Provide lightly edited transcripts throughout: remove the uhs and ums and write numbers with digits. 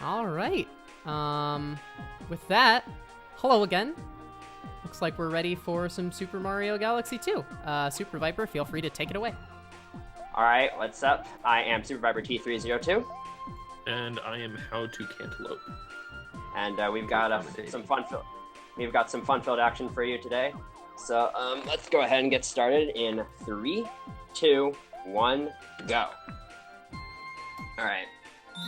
All right. With that, hello again. Looks like we're ready for some Super Mario Galaxy 2. Super Viper, feel free to take it away. All right, what's up? I am SuperViperT302. And I am How to Cantaloupe. And we've got some fun-filled action for you today. So let's go ahead and get started in 3, 2, 1, go. All right.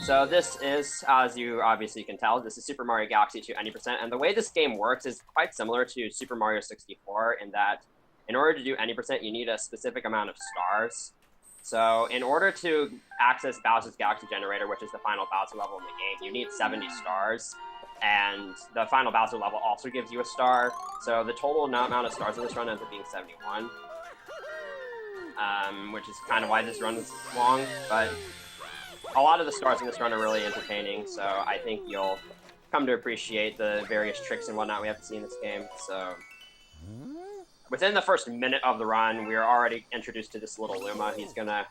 So this is, as you obviously can tell, this is Super Mario Galaxy 2 90%. And the way this game works is quite similar to Super Mario 64 in that in order to do 90%, you need a specific amount of stars. So in order to access Bowser's Galaxy Generator, which is the final Bowser level in the game, you need 70 stars. And the final Bowser level also gives you a star. So the total amount of stars in this run ends up being 71. Which is kind of why this run is long, but a lot of the stars in this run are really entertaining, so I think you'll come to appreciate the various tricks and whatnot we have to see in this game. So within the first minute of the run, we are already introduced to this little Luma. He's gonna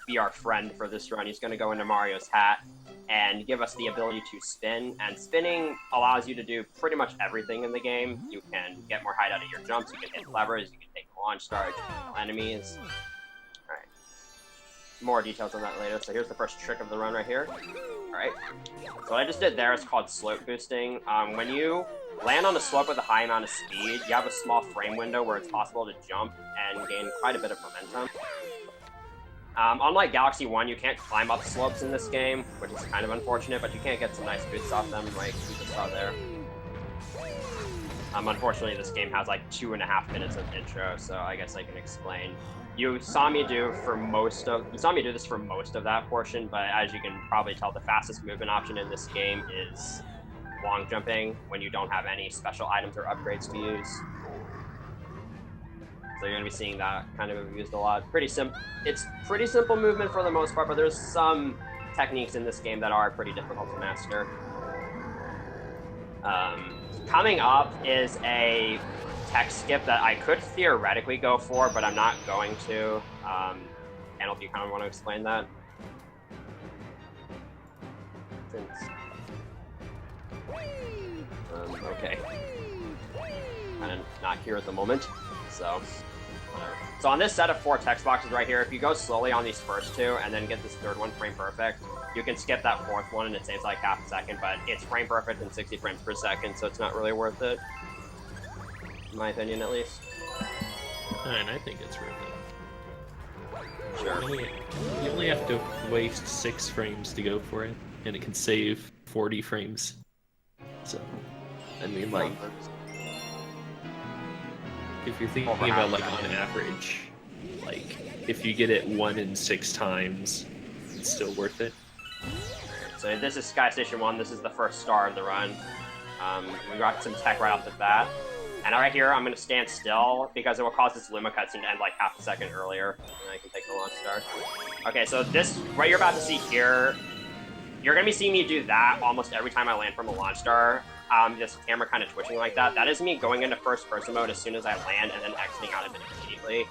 be our friend for this run. He's gonna go into Mario's hat and give us the ability to spin, and spinning allows you to do pretty much everything in the game. You can get more height out of your jumps, you can hit levers, you can take launch stars, you can kill enemies. Alright. More details on that later. So here's the first trick of the run right here. Alright. So what I just did there is called slope boosting. When you land on a slope with a high amount of speed, you have a small frame window where it's possible to jump and gain quite a bit of momentum. Unlike Galaxy 1, you can't climb up slopes in this game, which is kind of unfortunate, but you can't get some nice boosts off them like you just saw there. Unfortunately, this game has like 2.5 minutes of intro, so I guess I can explain. You saw me do this for most of that portion, but as you can probably tell, the fastest movement option in this game is long jumping when you don't have any special items or upgrades to use. So you're going to be seeing that kind of used a lot. It's pretty simple movement for the most part, but there's some techniques in this game that are pretty difficult to master. Coming up is a tech skip that I could theoretically go for, but I'm not going to. Daniel, do you kind of want to explain that? Okay. Kind of not here at the moment, so whatever. So on this set of 4 text boxes right here, if you go slowly on these first 2 and then get this third one frame perfect, you can skip that 4th one and it saves like half a second, but it's frame perfect in 60 frames per second, so it's not really worth it. In my opinion, at least. And I think it's worth it. Sure. You only have to waste 6 frames to go for it, and it can save 40 frames. So, I mean, like, if you're thinking about, like, on average, like, if you get it 1 in 6 times, it's still worth it. So this is Sky Station 1. This is the first star of the run. We got some tech right off the bat. And right here, I'm going to stand still because it will cause this Luma cutscene to end like half a second earlier. And I can take the launch star. Okay, so this, what you're about to see here, you're going to be seeing me do that almost every time I land from a launch star. This camera kind of twitching like that. That is me going into first-person mode as soon as I land and then exiting out of it immediately,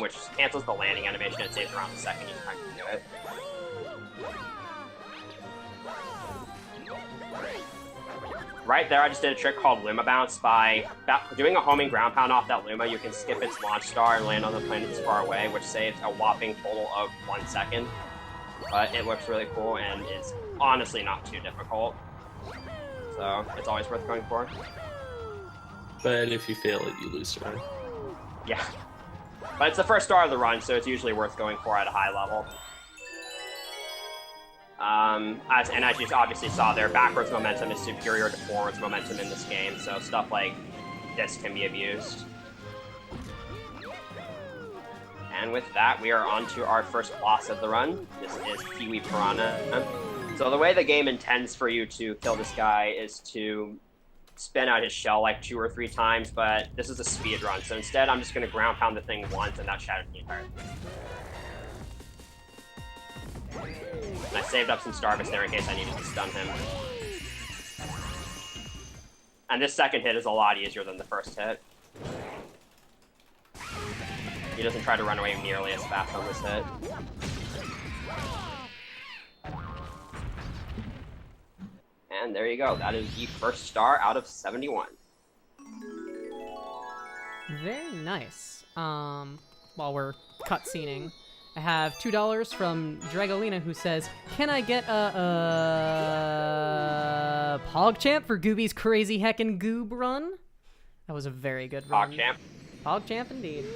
which cancels the landing animation and saves around a second each time you do it. Right there, I just did a trick called Luma Bounce. By doing a homing ground pound off that Luma, you can skip its launch star and land on the planet that's far away, which saves a whopping total of 1 second. But it looks really cool and is honestly not too difficult. So it's always worth going for. But if you fail it, you lose the run. Yeah. But it's the first star of the run, so it's usually worth going for at a high level. As you obviously saw there, backwards momentum is superior to forwards momentum in this game, so stuff like this can be abused. And with that, we are on to our first boss of the run. This is Kiwi Piranha. So the way the game intends for you to kill this guy is to spin out his shell like 2 or 3 times, but this is a speed run, so instead I'm just going to ground pound the thing once, and that shatters the entire thing. And I saved up some Starbucks there in case I needed to stun him. And this second hit is a lot easier than the first hit. He doesn't try to run away nearly as fast on this hit. And there you go. That is the first star out of 71. Very nice. While we're cutscening, I have $2 from Dragolina, who says, "Can I get a PogChamp for Gooby's crazy heckin' goob run?" That was a very good run. PogChamp. PogChamp indeed.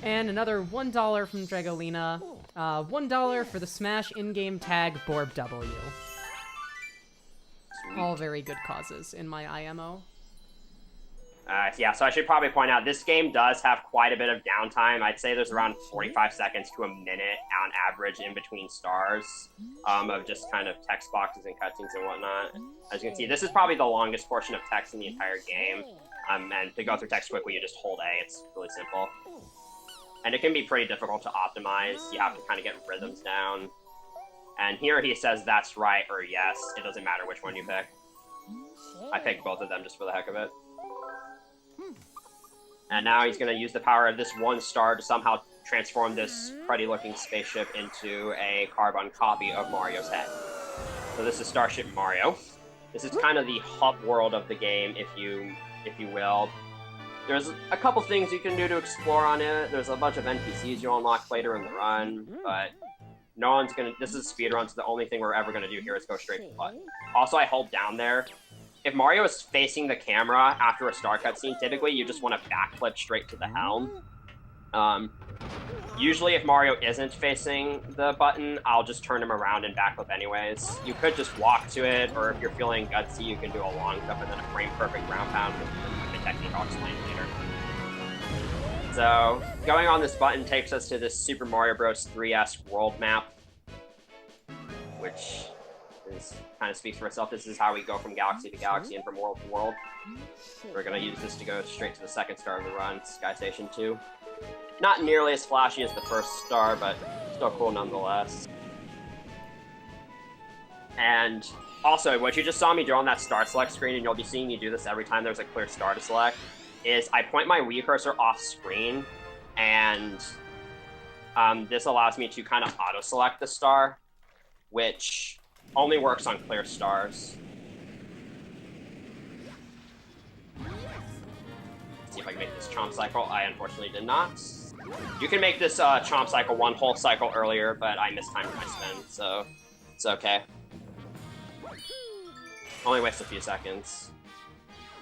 And another $1 from Dragolina. $1 for the Smash in-game tag Borb W. All very good causes in my IMO. Yeah, so I should probably point out, this game does have quite a bit of downtime. I'd say there's around 45 seconds to a minute on average in between stars of just kind of text boxes and cutscenes and whatnot. As you can see, this is probably the longest portion of text in the entire game. And to go through text quickly, you just hold A. It's really simple. And it can be pretty difficult to optimize. You have to kind of get rhythms down. And here he says that's right or yes. It doesn't matter which one you pick. I picked both of them just for the heck of it. And now he's going to use the power of this one star to somehow transform this cruddy-looking spaceship into a carbon copy of Mario's head. So this is Starship Mario. This is kind of the hub world of the game, if you will. There's a couple things you can do to explore on it. There's a bunch of NPCs you'll unlock later in the run, but no one's gonna. This is a speedrun, so the only thing we're ever gonna do here is go straight to the button. Also, I hold down there. If Mario is facing the camera after a star cutscene, typically you just want to backflip straight to the helm. Usually if Mario isn't facing the button, I'll just turn him around and backflip anyways. You could just walk to it, or if you're feeling gutsy, you can do a long jump and then a frame-perfect ground pound with the technique I'll explain later. So, going on this button takes us to this Super Mario Bros. 3-esque world map, which kind of speaks for itself. This is how we go from galaxy to galaxy and from world to world. We're going to use this to go straight to the second star of the run, Sky Station 2. Not nearly as flashy as the first star, but still cool nonetheless. And also, what you just saw me do on that star select screen, and you'll be seeing me do this every time there's a clear star to select, is I point my Wii cursor off screen, and this allows me to kind of auto-select the star, which only works on clear stars. Let's see if I can make this chomp cycle. I unfortunately did not. You can make this chomp cycle one whole cycle earlier, but I mistimed my spin, so it's okay. Only wastes a few seconds.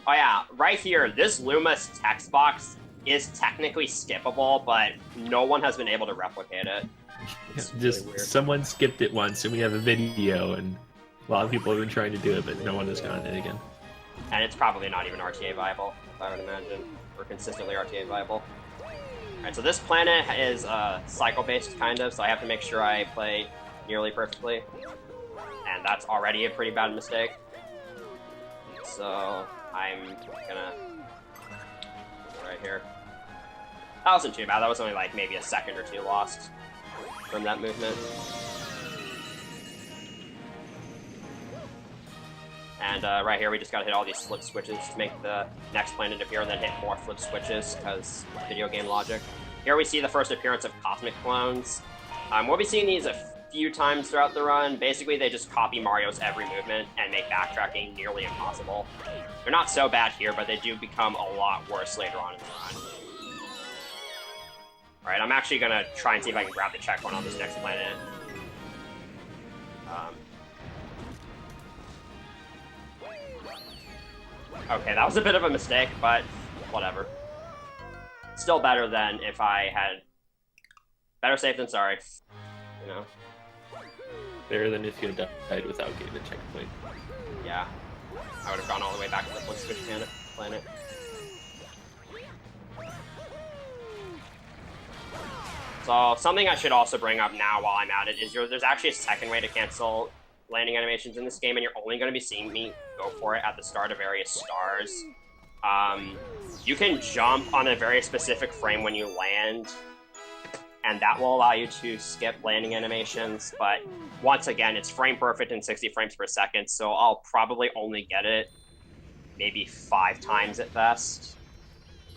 Oh yeah, right here, this Luma's text box is technically skippable, but no one has been able to replicate it. It's just really someone skipped it once, and we have a video, and a lot of people have been trying to do it, but no one has gotten it again. And it's probably not even RTA viable, if I would imagine, or consistently RTA viable. Alright, so this planet is cycle-based, kind of, so I have to make sure I play nearly perfectly. And that's already a pretty bad mistake. So I'm gonna right here. That wasn't too bad. That was only like maybe a second or two lost from that movement. And right here, we just gotta hit all these flip switches to make the next planet appear, and then hit more flip switches, because video game logic. Here we see the first appearance of Cosmic Clones. We'll be seeing these a few times throughout the run. Basically, they just copy Mario's every movement and make backtracking nearly impossible. They're not so bad here, but they do become a lot worse later on in the run. Alright, I'm actually gonna try and see if I can grab the checkpoint on this next planet. Okay, that was a bit of a mistake, but whatever. Still better than if I had... Better safe than sorry. You know? Better than if you had died without getting the checkpoint. Yeah. I would have gone all the way back to the flip switch planet. So, something I should also bring up now while I'm at it is there's actually a second way to cancel landing animations in this game, and you're only going to be seeing me go for it at the start of various stars. You can jump on a very specific frame when you land, and that will allow you to skip landing animations, but once again, it's frame perfect in 60 frames per second, so I'll probably only get it maybe 5 times at best,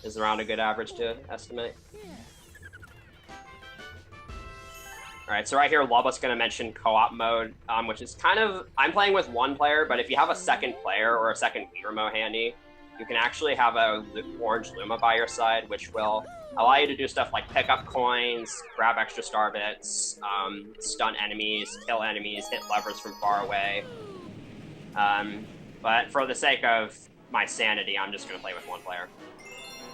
is around a good average to estimate. Alright, so right here, Lubba's going to mention co-op mode, which is kind of... I'm playing with one player, but if you have a second player or a second Wii remote handy, you can actually have a orange Luma by your side, which will allow you to do stuff like pick up coins, grab extra star bits, stun enemies, kill enemies, hit levers from far away. But for the sake of my sanity, I'm just going to play with one player.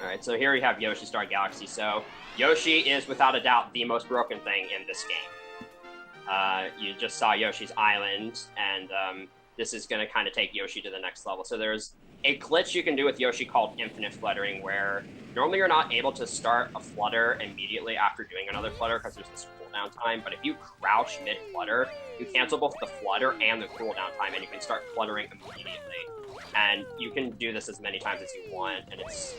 Alright, so here we have Yoshi Star Galaxy. So Yoshi is without a doubt the most broken thing in this game. You just saw Yoshi's Island, and this is going to kind of take Yoshi to the next level. So there's a glitch you can do with Yoshi called Infinite Fluttering, where normally you're not able to start a flutter immediately after doing another flutter because there's this cooldown time, but if you crouch mid-flutter, you cancel both the flutter and the cooldown time, and you can start fluttering immediately. And you can do this as many times as you want, and it's...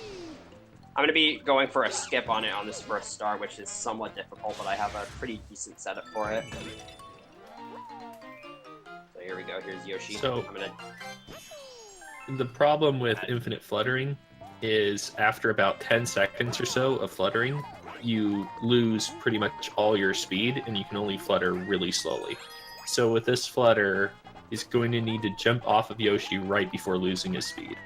I'm going to be going for a skip on it on this first star, which is somewhat difficult, but I have a pretty decent setup for it. So here we go, here's Yoshi. So, I'm gonna... the problem with infinite fluttering is after about 10 seconds or so of fluttering, you lose pretty much all your speed, and you can only flutter really slowly. So with this flutter, he's going to need to jump off of Yoshi right before losing his speed.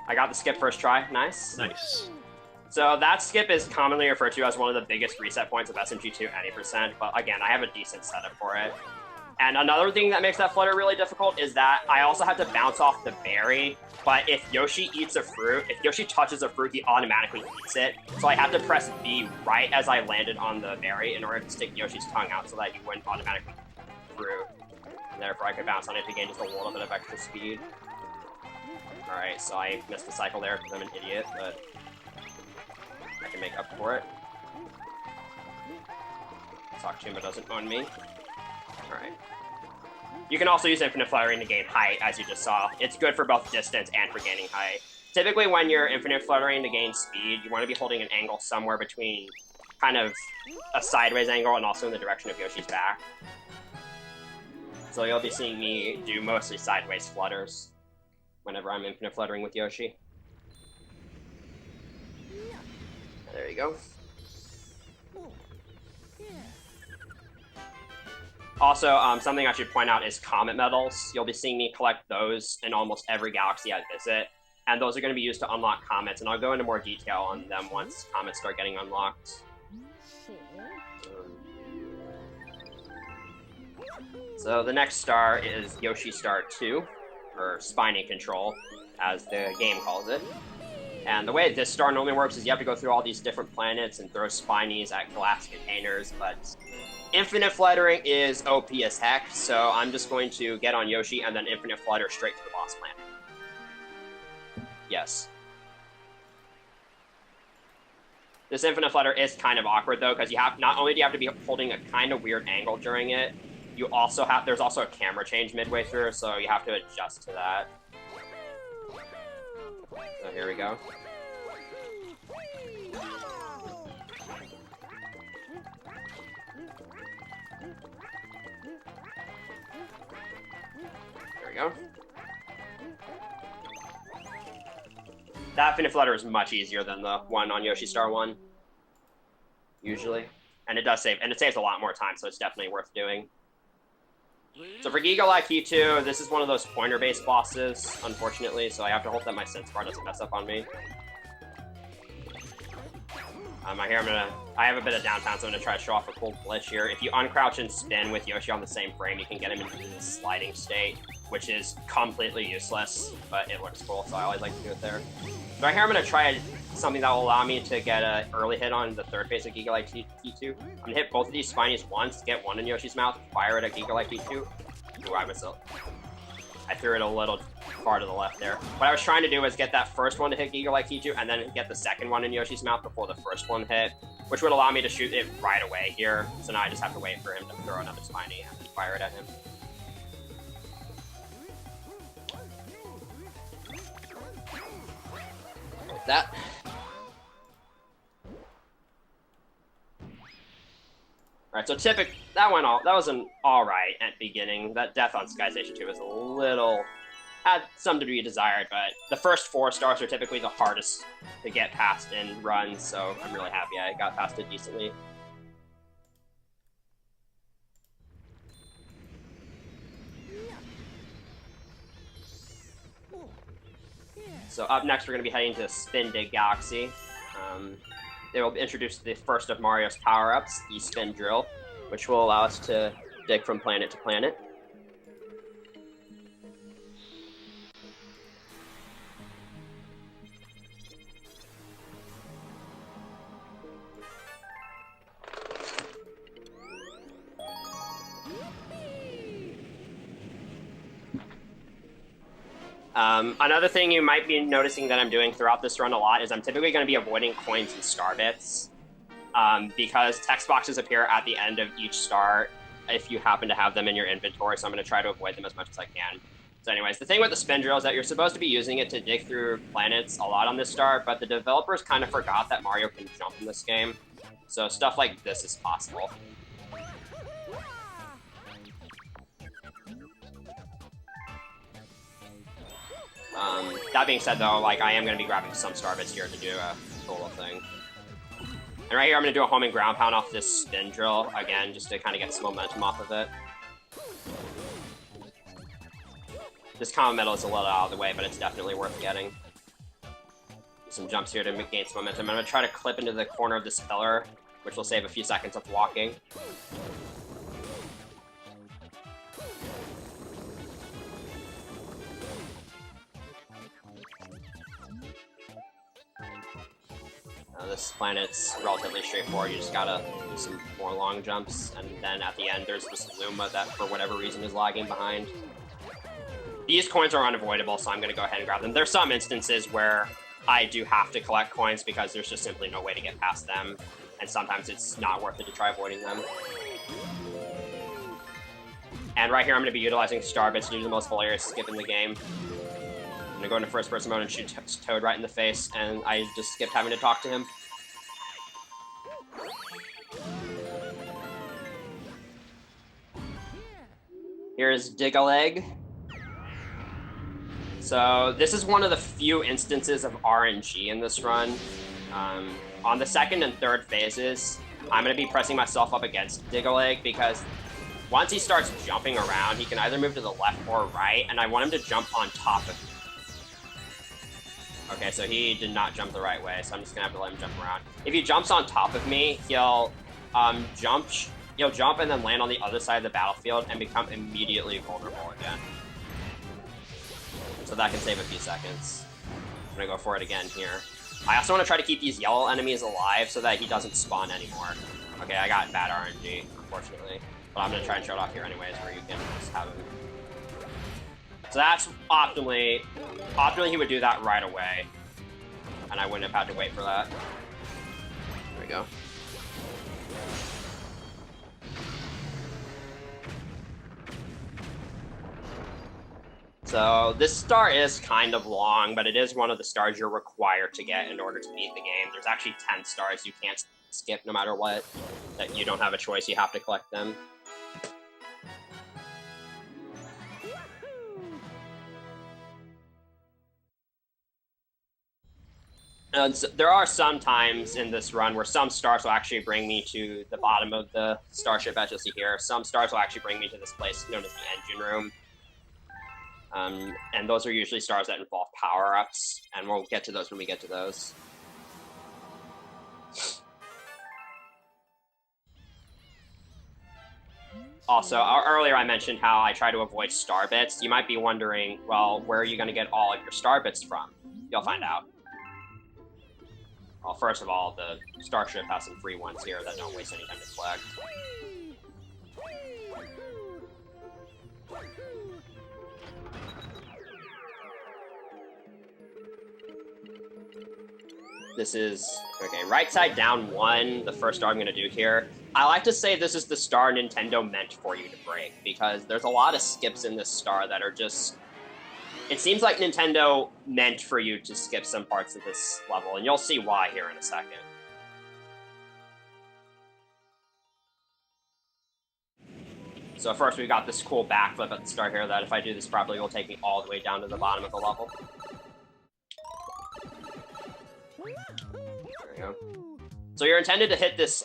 I got the skip first try. Nice. Nice. So that skip is commonly referred to as one of the biggest reset points of SMG2 any percent, but again, I have a decent setup for it. And another thing that makes that flutter really difficult is that I also have to bounce off the berry, but if Yoshi eats a fruit, if Yoshi touches a fruit, he automatically eats it. So I have to press B right as I landed on the berry in order to stick Yoshi's tongue out so that he wouldn't automatically eat the fruit. And therefore I could bounce on it to gain just a little bit of extra speed. Alright, so I missed the cycle there because I'm an idiot, but I can make up for it. Sakchimba doesn't own me. Alright. You can also use Infinite Fluttering to gain height, as you just saw. It's good for both distance and for gaining height. Typically, when you're Infinite Fluttering to gain speed, you want to be holding an angle somewhere between kind of a sideways angle and also in the direction of Yoshi's back. So you'll be seeing me do mostly sideways flutters whenever I'm Infinite Fluttering with Yoshi. There you go. Also, something I should point out is Comet Medals. You'll be seeing me collect those in almost every galaxy I visit, and those are going to be used to unlock comets, and I'll go into more detail on them once comets start getting unlocked. So the next star is Yoshi Star 2, or Spiny Control, as the game calls it. And the way this star normally works is you have to go through all these different planets and throw Spinies at glass containers, but Infinite Fluttering is OP as heck, so I'm just going to get on Yoshi and then Infinite Flutter straight to the boss planet. Yes. This Infinite Flutter is kind of awkward, though, because you have not only do you have to be holding a kind of weird angle during it, you also have, there's also a camera change midway through, so you have to adjust to that. So here we go. There we go. That Infinite Flutter is much easier than the one on Yoshi Star 1, usually. And it does save, and it saves a lot more time, so it's definitely worth doing. So for Giga Like He2, this is one of those pointer-based bosses, unfortunately, so I have to hope that my sense bar doesn't mess up on me. I have a bit of downtime, so I'm gonna try to show off a cool glitch here. If you uncrouch and spin with Yoshi on the same frame, you can get him into this sliding state, which is completely useless, but it looks cool, so I always like to do it there. So right here, I'm gonna try something that will allow me to get an early hit on the third phase of Giga Like He2. I'm gonna hit both of these Spinies once, get one in Yoshi's mouth, fire it at Giga Like He2. Ooh, I threw it a little far to the left there. What I was trying to do was get that first one to hit Giga Like He2, and then get the second one in Yoshi's mouth before the first one hit, which would allow me to shoot it right away here. So now I just have to wait for him to throw another Spiny and then fire it at him. Like that. Alright, so that was an alright at beginning. That death on Sky Station 2 was a little had some to be desired, but the first 4 stars are typically the hardest to get past in runs, so I'm really happy I got past it decently. So up next, we're going to be heading to Spin Dig Galaxy. They will introduce the first of Mario's power-ups, the Spin Drill, which will allow us to dig from planet to planet. Another thing you might be noticing that I'm doing throughout this run a lot is I'm typically going to be avoiding coins and star bits, because text boxes appear at the end of each star if you happen to have them in your inventory, so I'm going to try to avoid them as much as I can. So anyways, the thing with the spin drill is that you're supposed to be using it to dig through planets a lot on this star, but the developers kind of forgot that Mario can jump in this game, so stuff like this is possible. That being said, though, like, I am going to be grabbing some star bits here to do a solo thing. And right here, I'm going to do a homing ground pound off this spin drill, again, just to kind of get some momentum off of it. This common metal is a little out of the way, but it's definitely worth getting. Some jumps here to gain some momentum. I'm going to try to clip into the corner of this pillar, which will save a few seconds of walking. This planet's relatively straightforward. You just gotta do some more long jumps, and then at the end there's this Luma that for whatever reason is lagging behind. These coins are unavoidable, so I'm gonna go ahead and grab them. There's some instances where I do have to collect coins because there's just simply no way to get past them, and sometimes it's not worth it to try avoiding them. And right here I'm gonna be utilizing star bits to do the most hilarious skip in the game. I'm gonna go into first person mode and shoot Toad right in the face, and I just skipped having to talk to him. Here's Dig-a-Leg. So this is one of the few instances of RNG in this run. On the second and third phases, I'm going to be pressing myself up against Dig-a-Leg because once he starts jumping around, he can either move to the left or right, and I want him to jump on top of me. Okay, so he did not jump the right way, so I'm just going to have to let him jump around. If he jumps on top of me, he'll jump and then land on the other side of the battlefield and become immediately vulnerable again. So that can save a few seconds. I'm going to go for it again here. I also want to try to keep these yellow enemies alive so that he doesn't spawn anymore. Okay, I got bad RNG, unfortunately. But I'm going to try and show it off here anyways, where you can just have him. So that's optimally he would do that right away. And I wouldn't have had to wait for that. There we go. So this star is kind of long, but it is one of the stars you're required to get in order to beat the game. There's actually 10 stars you can't skip no matter what. That you don't have a choice, you have to collect them. And so there are some times in this run where some stars will actually bring me to the bottom of the starship, as you'll see here. Some stars will actually bring me to this place known as the engine room. And those are usually stars that involve power-ups, and we'll get to those when we get to those. Also, earlier I mentioned how I try to avoid star bits. You might be wondering, well, where are you going to get all of your star bits from? You'll find out. Well, first of all, the starship has some free ones here that don't waste any time to collect. This is, okay, right side down 1, the first star I'm going to do here. I like to say this is the star Nintendo meant for you to break, because there's a lot of skips in this star that are just... It seems like Nintendo meant for you to skip some parts of this level, and you'll see why here in a second. So first we've got this cool backflip at the start here that if I do this properly will take me all the way down to the bottom of the level. There we go. So you're intended to hit this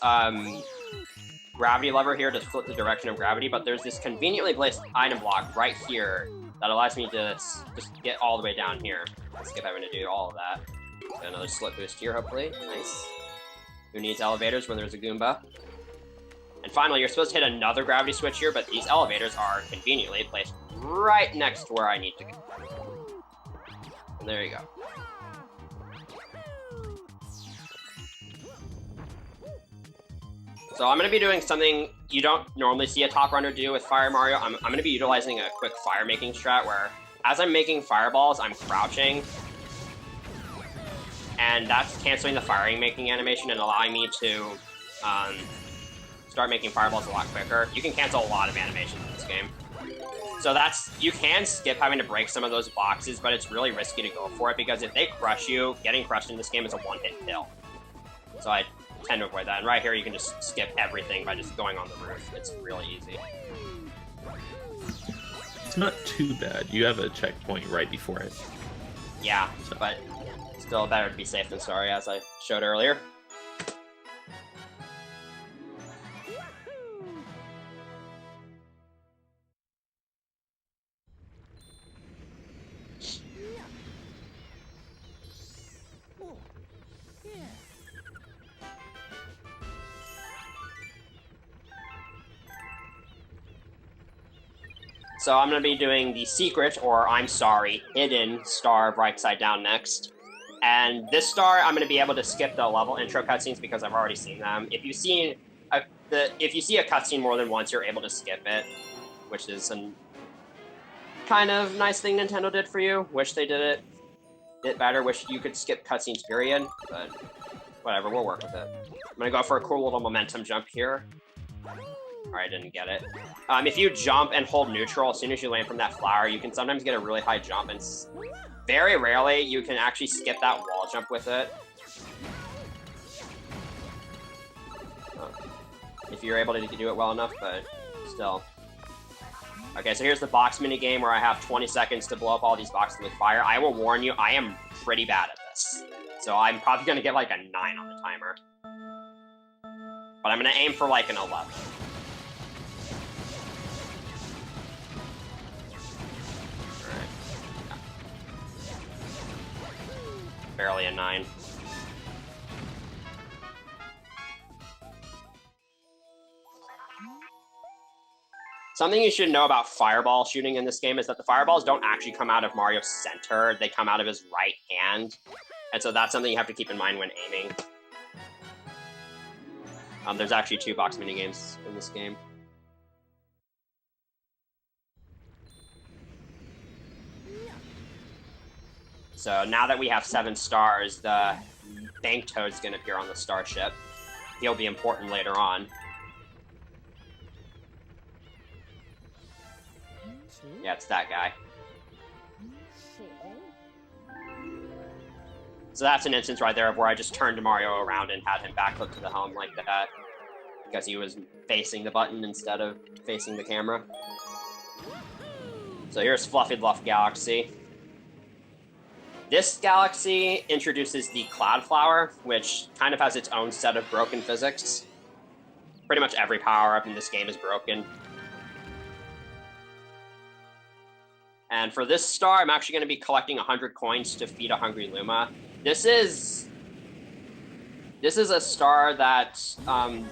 gravity lever here to flip the direction of gravity, but there's this conveniently placed item block right here that allows me to just get all the way down here. Skip having to do all of that. Got another slip boost here, hopefully. Nice. Who needs elevators when there's a Goomba? And finally, you're supposed to hit another gravity switch here, but these elevators are conveniently placed right next to where I need to go. And there you go. So I'm going to be doing something you don't normally see a top runner do with Fire Mario. I'm going to be utilizing a quick fire making strat where as I'm making fireballs, I'm crouching. And that's canceling the firing making animation and allowing me to start making fireballs a lot quicker. You can cancel a lot of animations in this game. So you can skip having to break some of those boxes, but it's really risky to go for it because if they crush you, getting crushed in this game is a one-hit kill. So I tend to avoid that. And right here, you can just skip everything by just going on the roof. It's really easy. It's not too bad. You have a checkpoint right before it. Yeah, but still better to be safe than sorry, as I showed earlier. So I'm going to be doing the secret, or I'm sorry, hidden star of Right Side Down next. And this star, I'm going to be able to skip the level intro cutscenes because I've already seen them. If you see a cutscene more than once, you're able to skip it, which is a kind of nice thing Nintendo did for you. Wish they did it a bit better. Wish you could skip cutscenes, period. But whatever, we'll work with it. I'm going to go for a cool little momentum jump here. Alright, I didn't get it. If you jump and hold neutral as soon as you land from that flower, you can sometimes get a really high jump, and very rarely you can actually skip that wall jump with it. If you're able to do it well enough, but still. Okay, so here's the box minigame where I have 20 seconds to blow up all these boxes with fire. I will warn you, I am pretty bad at this. So I'm probably going to get like a 9 on the timer. But I'm going to aim for like an 11. Barely a 9. Something you should know about fireball shooting in this game is that the fireballs don't actually come out of Mario's center, they come out of his right hand. And so that's something you have to keep in mind when aiming. There's actually 2 box minigames in this game. So now that we have 7 stars, the Bank Toad's gonna appear on the starship. He'll be important later on. Yeah, it's that guy. So that's an instance right there of where I just turned Mario around and had him backflip to the home like that. Because he was facing the button instead of facing the camera. So here's Fluffy Bluff Galaxy. This galaxy introduces the Cloud Flower, which kind of has its own set of broken physics. Pretty much every power-up in this game is broken. And for this star, I'm actually going to be collecting 100 coins to feed a Hungry Luma. This is a star that,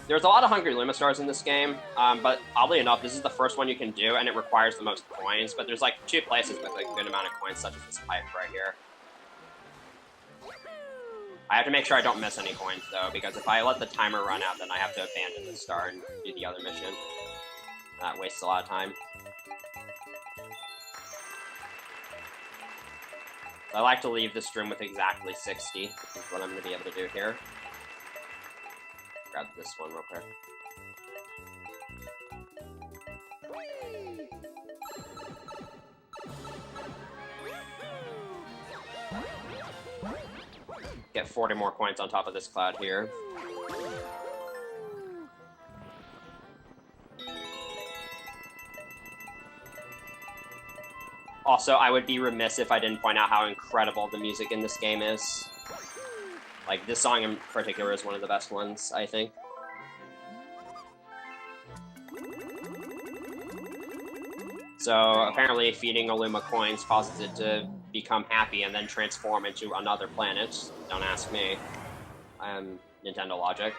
there's a lot of Hungry Luma stars in this game, but oddly enough, this is the first one you can do, and it requires the most coins, but there's like 2 places with a good amount of coins, such as this pipe right here. I have to make sure I don't miss any coins, though, because if I let the timer run out, then I have to abandon the star and do the other mission. That wastes a lot of time. I like to leave this room with exactly 60, which is what I'm going to be able to do here. Grab this one real quick. Get 40 more coins on top of this cloud here. Also, I would be remiss if I didn't point out how incredible the music in this game is. Like, this song in particular is one of the best ones, I think. So, apparently feeding Aluma coins causes it to become happy and then transform into another planet. Don't ask me. Nintendo logic.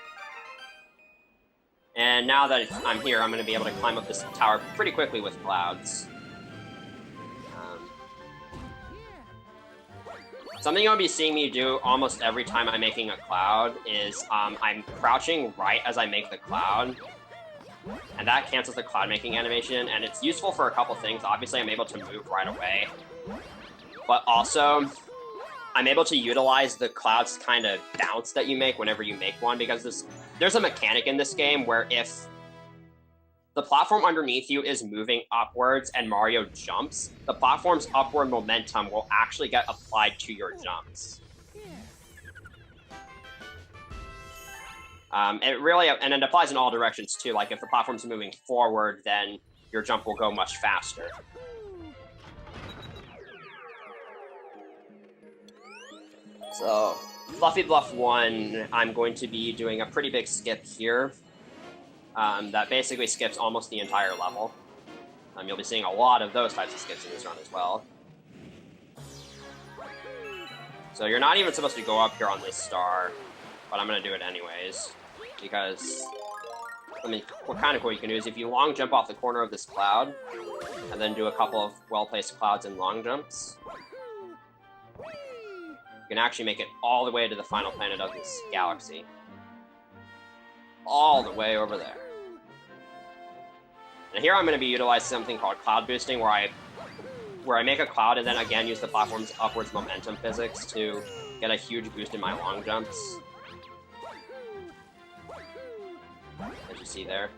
And now that I'm here, I'm going to be able to climb up this tower pretty quickly with clouds. Something you'll be seeing me do almost every time I'm making a cloud is I'm crouching right as I make the cloud. And that cancels the cloud making animation, and it's useful for a couple things. Obviously, I'm able to move right away. But also, I'm able to utilize the cloud's kind of bounce that you make whenever you make one, because there's a mechanic in this game where if the platform underneath you is moving upwards and Mario jumps, the platform's upward momentum will actually get applied to your jumps. And it applies in all directions too. Like if the platform's moving forward, then your jump will go much faster. So, Fluffy Bluff 1, I'm going to be doing a pretty big skip here. That basically skips almost the entire level. You'll be seeing a lot of those types of skips in this run as well. So you're not even supposed to go up here on this star, but I'm going to do it anyways. Because, what kind of cool you can do is if you long jump off the corner of this cloud, and then do a couple of well-placed clouds and long jumps, you can actually make it all the way to the final planet of this galaxy. All the way over there. And here I'm going to be utilizing something called cloud boosting, where I make a cloud and then again use the platform's upwards momentum physics to get a huge boost in my long jumps. As you see there.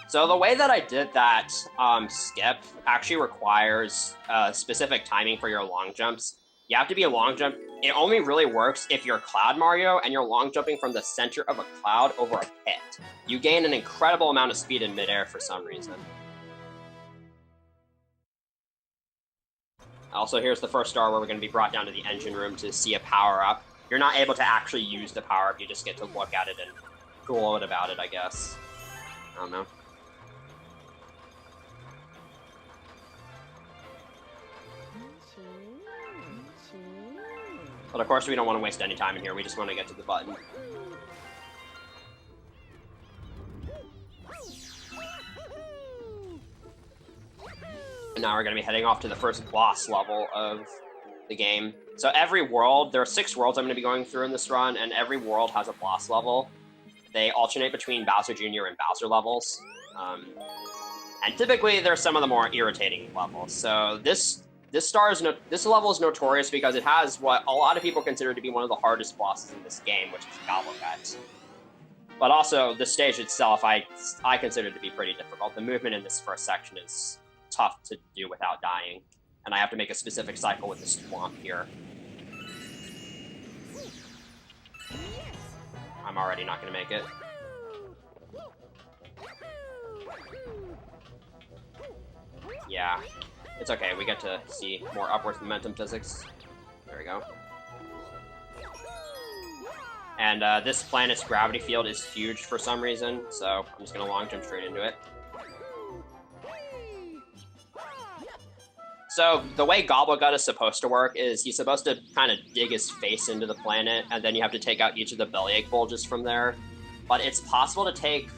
So the way that I did that skip actually requires specific timing for your long jumps. You have to be a long jump. It only really works if you're Cloud Mario and you're long jumping from the center of a cloud over a pit. You gain an incredible amount of speed in midair for some reason. Also, here's the first star where we're going to be brought down to the engine room to see a power-up. You're not able to actually use the power-up, you just get to look at it and gloat about it, I guess. I don't know. But of course we don't want to waste any time in here, we just want to get to the button. And now we're going to be heading off to the first boss level of the game. So every world, there are 6 worlds I'm going to be going through in this run, and every world has a boss level. They alternate between Bowser Jr. and Bowser levels. And typically, they're some of the more irritating levels. So this level is notorious because it has what a lot of people consider to be one of the hardest bosses in this game, which is Gobblegut. But also, the stage itself, I consider to be pretty difficult. The movement in this first section is tough to do without dying, and I have to make a specific cycle with the swamp here. I'm already not going to make it. Yeah, it's okay. We get to see more upwards momentum physics. There we go. And this planet's gravity field is huge for some reason, so I'm just going to long jump straight into it. So the way Gobblegut is supposed to work is he's supposed to kind of dig his face into the planet, and then you have to take out each of the bellyache bulges from there. But it's possible to take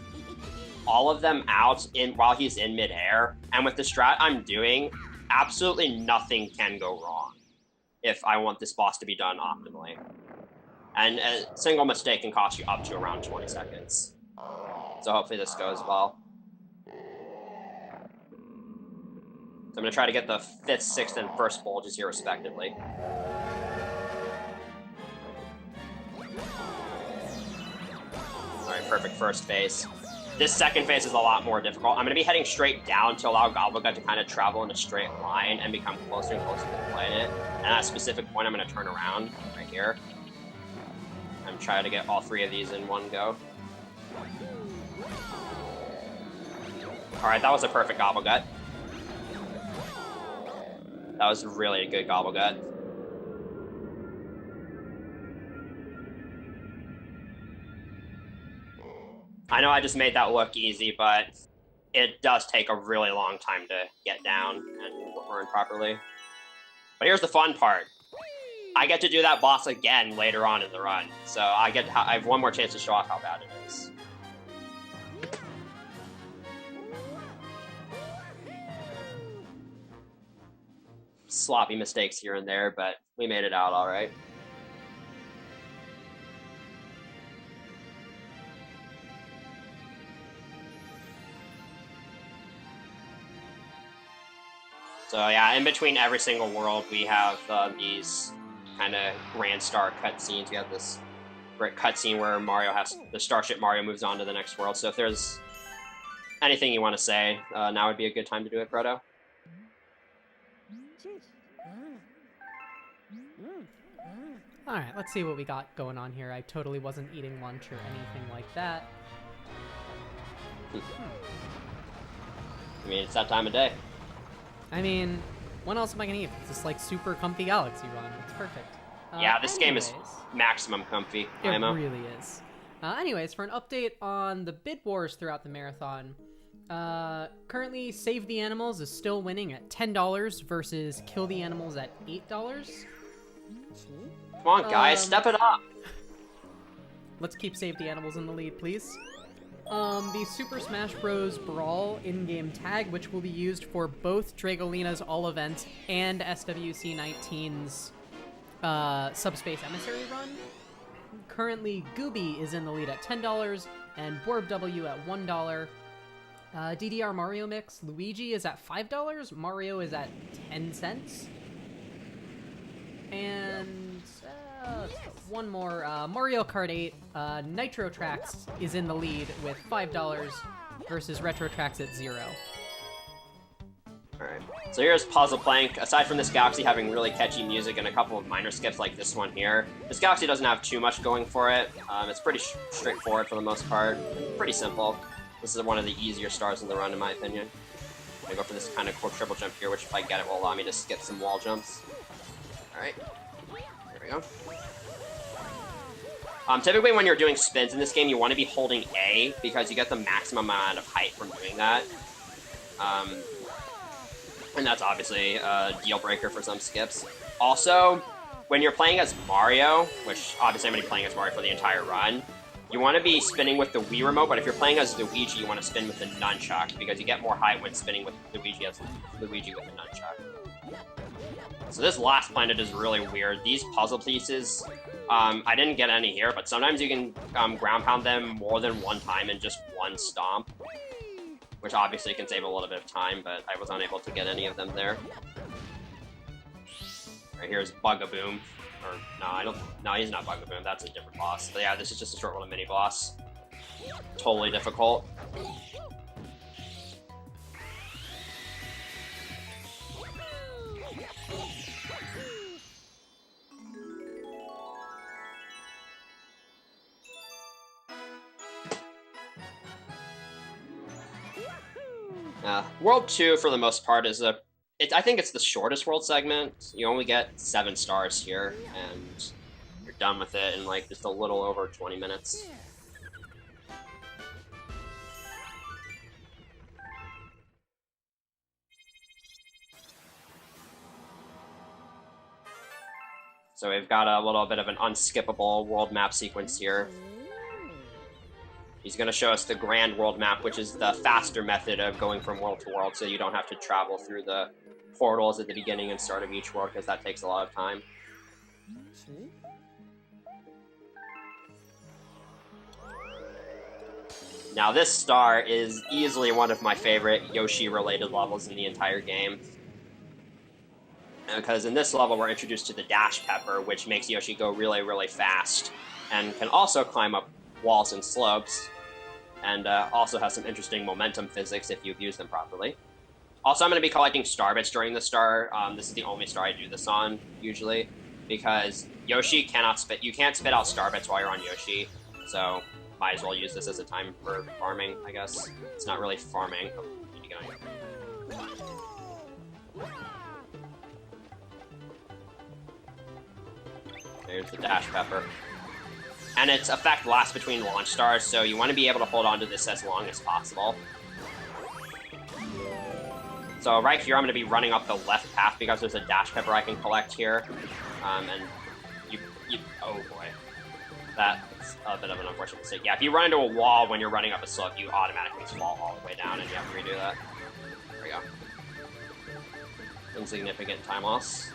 all of them out while he's in midair, and with the strat I'm doing, absolutely nothing can go wrong if I want this boss to be done optimally. And a single mistake can cost you up to around 20 seconds. So hopefully this goes well. So I'm going to try to get the 5th, 6th, and 1st bulges here respectively. Alright, perfect first phase. This second phase is a lot more difficult. I'm going to be heading straight down to allow Gobblegut to kind of travel in a straight line and become closer and closer to the planet. And at a specific point, I'm going to turn around right here. I'm trying to get all 3 of these in one go. Alright, that was a perfect Gobble Gut. That was really a good Gobble Gut. I know I just made that look easy, but it does take a really long time to get down and earn properly. But here's the fun part. I get to do that boss again later on in the run, so I have one more chance to show off how bad it is. Sloppy mistakes here and there, but we made it out all right. So yeah, in between every single world, we have these kind of Grand Star cutscenes. We have this great cutscene where the Starship Mario moves on to the next world. So if there's anything you want to say, now would be a good time to do it, Proto. Alright, let's see what we got going on here. I totally wasn't eating lunch or anything like that. I mean, it's that time of day. I mean, when else am I gonna eat? It's just like super comfy Galaxy run. It's perfect. Yeah, this game is maximum comfy. It really is. Anyways, for an update on the bid wars throughout the marathon, currently Save the Animals is still winning at $10 versus Kill the Animals at $8. Come on, guys, step it up. Let's keep Save the Animals in the lead, please. The Super Smash Bros. Brawl in-game tag, which will be used for both Dragolina's All Events and SWC 19's Subspace Emissary run. Currently, Gooby is in the lead at $10 and Borb W at $1. DDR Mario Mix, Luigi is at $5, Mario is at 10 cents. And one more, Mario Kart 8, Nitro Tracks is in the lead with $5 versus Retro Tracks at $0. Alright, so here's Puzzle Plank. Aside from this Galaxy having really catchy music and a couple of minor skips like this one here, this Galaxy doesn't have too much going for it. It's pretty straightforward for the most part. Pretty simple. This is one of the easier stars in the run, in my opinion. I'm gonna go for this kind of quick triple jump here, which if I get it will allow me to skip some wall jumps. Alright, there we go. Typically when you're doing spins in this game, you want to be holding A because you get the maximum amount of height from doing that. And that's obviously a deal breaker for some skips. Also, when you're playing as Mario, which obviously I'm going to be playing as Mario for the entire run, you want to be spinning with the Wii remote, but if you're playing as Luigi, you want to spin with the nunchuck because you get more height when spinning with Luigi with the nunchuck. So this last planet is really weird. These puzzle pieces, I didn't get any here, but sometimes you can ground pound them more than one time in just one stomp, which obviously can save a little bit of time, but I was unable to get any of them there. Right, here's Bugaboom. Or, no, he's not Bugaboom, that's a different boss. But yeah, this is just a short little mini boss. Totally difficult. World 2, for the most part, is I think it's the shortest world segment. You only get 7 stars here, and you're done with it in like just a little over 20 minutes. So we've got a little bit of an unskippable world map sequence here. He's going to show us the grand world map, which is the faster method of going from world to world, so you don't have to travel through the portals at the beginning and start of each world, because that takes a lot of time. Now this star is easily one of my favorite Yoshi-related levels in the entire game. Because in this level, we're introduced to the Dash Pepper, which makes Yoshi go really, really fast, and can also climb up walls and slopes, and also has some interesting momentum physics if you've used them properly. Also, I'm going to be collecting star bits during the star. This is the only star I do this on, usually, because Yoshi cannot spit. You can't spit out star bits while you're on Yoshi, so might as well use this as a time for farming, I guess. It's not really farming. There's the dash pepper. And its effect lasts between launch stars, so you want to be able to hold on to this as long as possible. So right here, I'm going to be running up the left path because there's a dash pepper I can collect here. And oh boy. That's a bit of an unfortunate mistake. Yeah, if you run into a wall when you're running up a slope, you automatically fall all the way down and you have to redo that. There we go. Insignificant time loss.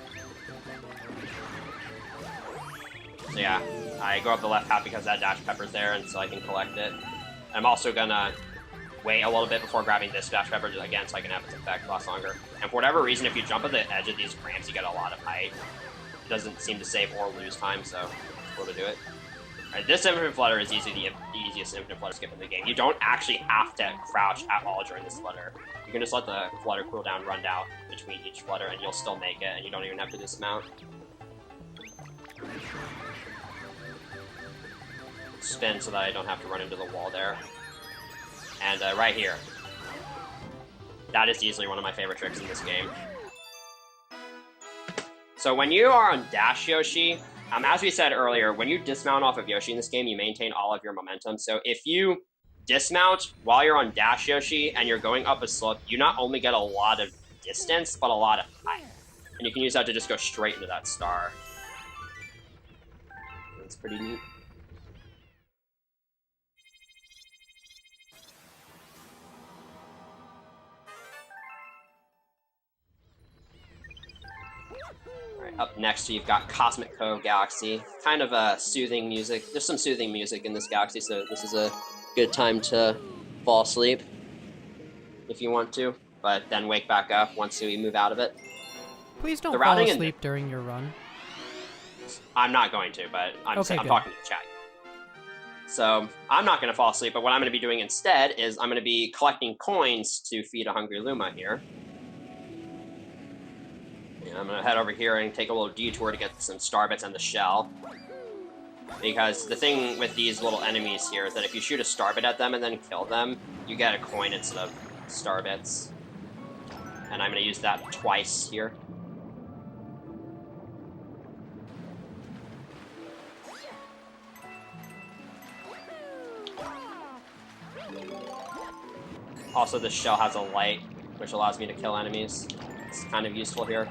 So yeah, I go up the left path because that dash pepper's there, and so I can collect it. I'm also gonna wait a little bit before grabbing this dash pepper again, so I can have its effect last longer. And for whatever reason, if you jump at the edge of these ramps, you get a lot of height. It doesn't seem to save or lose time, so it's cool to do it. Alright, this infinite flutter is easily the easiest infinite flutter skip in the game. You don't actually have to crouch at all during this flutter. You can just let the flutter cooldown run down between each flutter, and you'll still make it, and you don't even have to dismount. Spin so that I don't have to run into the wall there. And right here. That is easily one of my favorite tricks in this game. So when you are on Dash Yoshi, as we said earlier, when you dismount off of Yoshi in this game, you maintain all of your momentum. So if you dismount while you're on Dash Yoshi and you're going up a slope, you not only get a lot of distance, but a lot of height. And you can use that to just go straight into that star. That's pretty neat. Up next, you've got Cosmic Cove Galaxy. Kind of soothing music. There's some soothing music in this galaxy, so this is a good time to fall asleep if you want to, but then wake back up once we move out of it. Please don't fall asleep during your run. I'm not going to, but I'm talking to the chat. So I'm not going to fall asleep, but what I'm going to be doing instead is I'm going to be collecting coins to feed a hungry Luma here. I'm going to head over here and take a little detour to get some star bits and the shell. Because the thing with these little enemies here is that if you shoot a star bit at them and then kill them, you get a coin instead of star bits. And I'm going to use that twice here. Also, this shell has a light, which allows me to kill enemies. It's kind of useful here.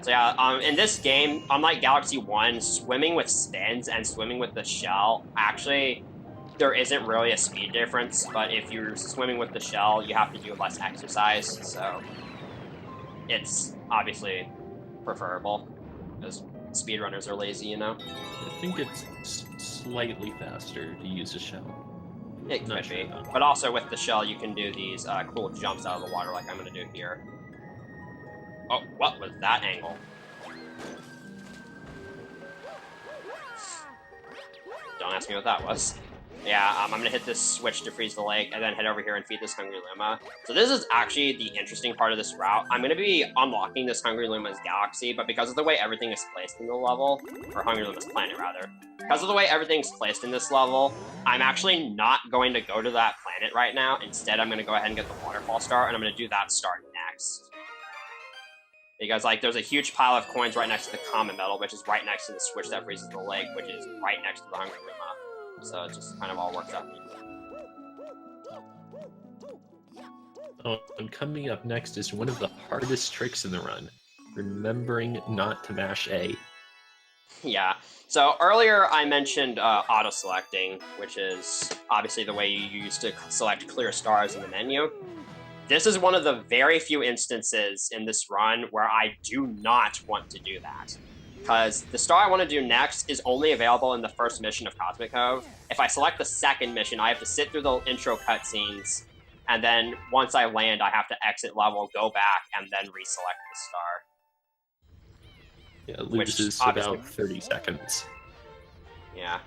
So yeah, in this game, unlike Galaxy 1, swimming with spins and swimming with the shell, actually, there isn't really a speed difference, but if you're swimming with the shell, you have to do less exercise, so it's obviously preferable, because speedrunners are lazy, you know? I think it's slightly faster to use a shell. It could be, but also with the shell, you can do these cool jumps out of the water like I'm going to do here. Oh, what was that angle? Don't ask me what that was. Yeah, I'm going to hit this switch to freeze the lake, and then head over here and feed this Hungry Luma. So this is actually the interesting part of this route. I'm going to be unlocking this Hungry Luma's galaxy, but because of the way everything is placed in the level, or Hungry Luma's planet, rather, because of the way everything's placed in this level, I'm actually not going to go to that planet right now. Instead, I'm going to go ahead and get the Waterfall Star, and I'm going to do that star next. Because, like, there's a huge pile of coins right next to the common medal, which is right next to the switch that freezes the lake, which is right next to the Hungry Luma. So it just kind of all works out. Oh, and coming up next is one of the hardest tricks in the run. Remembering not to mash A. Yeah. So earlier I mentioned auto-selecting, which is obviously the way you use to select clear stars in the menu. This is one of the very few instances in this run where I do not want to do that. Because the star I want to do next is only available in the first mission of Cosmic Cove. If I select the second mission, I have to sit through the intro cutscenes, and then once I land, I have to exit level, go back, and then reselect the star. Yeah, it loses about 30 seconds. Yeah.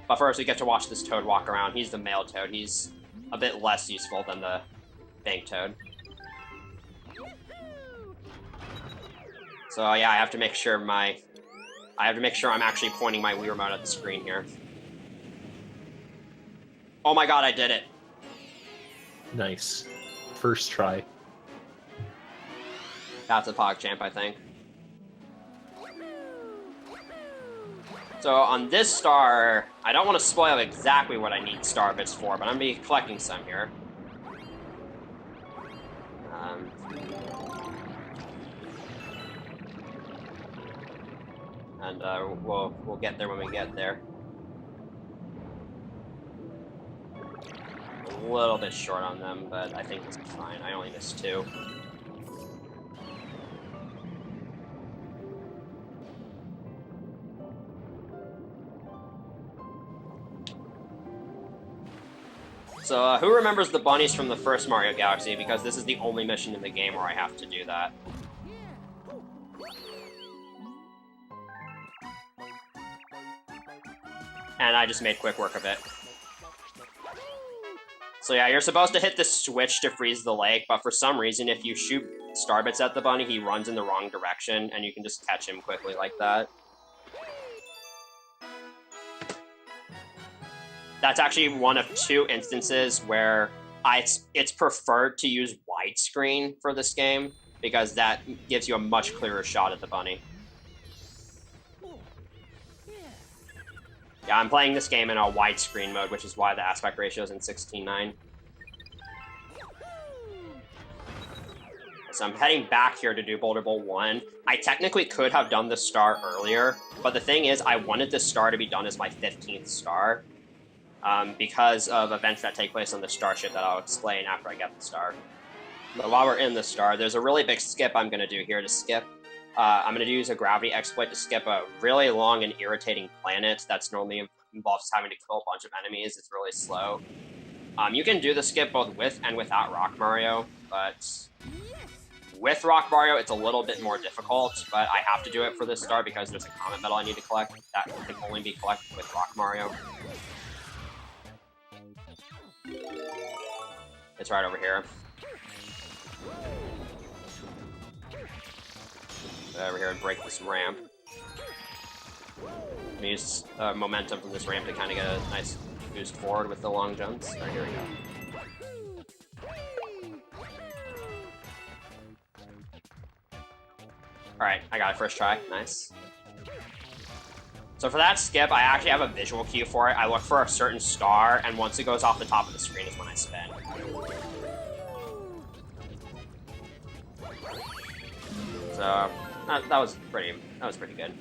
But first, we get to watch this Toad walk around. He's the male Toad. He's a bit less useful than the Bank Toad. So yeah, I have to make sure I'm actually pointing my Wii Remote at the screen here. Oh my god, I did it! Nice. first try. That's a PogChamp, I think. So on this star, I don't want to spoil exactly what I need star bits for, but I'm going to be collecting some here. And we'll get there when we get there. A little bit short on them, but I think this is fine. I only missed 2. So, who remembers the bunnies from the first Mario Galaxy? Because this is the only mission in the game where I have to do that. And I just made quick work of it. So yeah, you're supposed to hit the switch to freeze the lake, but for some reason, if you shoot starbits at the bunny, he runs in the wrong direction, and you can just catch him quickly like that. That's actually one of 2 instances where it's preferred to use widescreen for this game, because that gives you a much clearer shot at the bunny. Yeah, I'm playing this game in a widescreen mode, which is why the aspect ratio is in 16:9. So I'm heading back here to do Boulder Bowl 1. I technically could have done the star earlier, but the thing is, I wanted this star to be done as my 15th star, because of events that take place on the starship that I'll explain after I get the star. But while we're in the star, there's a really big skip I'm going to do here to skip. I'm going to use a gravity exploit to skip a really long and irritating planet that's normally involves having to kill a bunch of enemies. It's really slow. You can do the skip both with and without Rock Mario, but with Rock Mario, it's a little bit more difficult, but I have to do it for this star because there's a comet medal I need to collect that can only be collected with Rock Mario. It's right over here. Over here and break this ramp. I'm gonna use momentum from this ramp to kind of get a nice boost forward with the long jumps. Alright, here we go. Alright, I got it first try. Nice. So for that skip, I actually have a visual cue for it. I look for a certain star, and once it goes off the top of the screen is when I spin. So that was pretty good.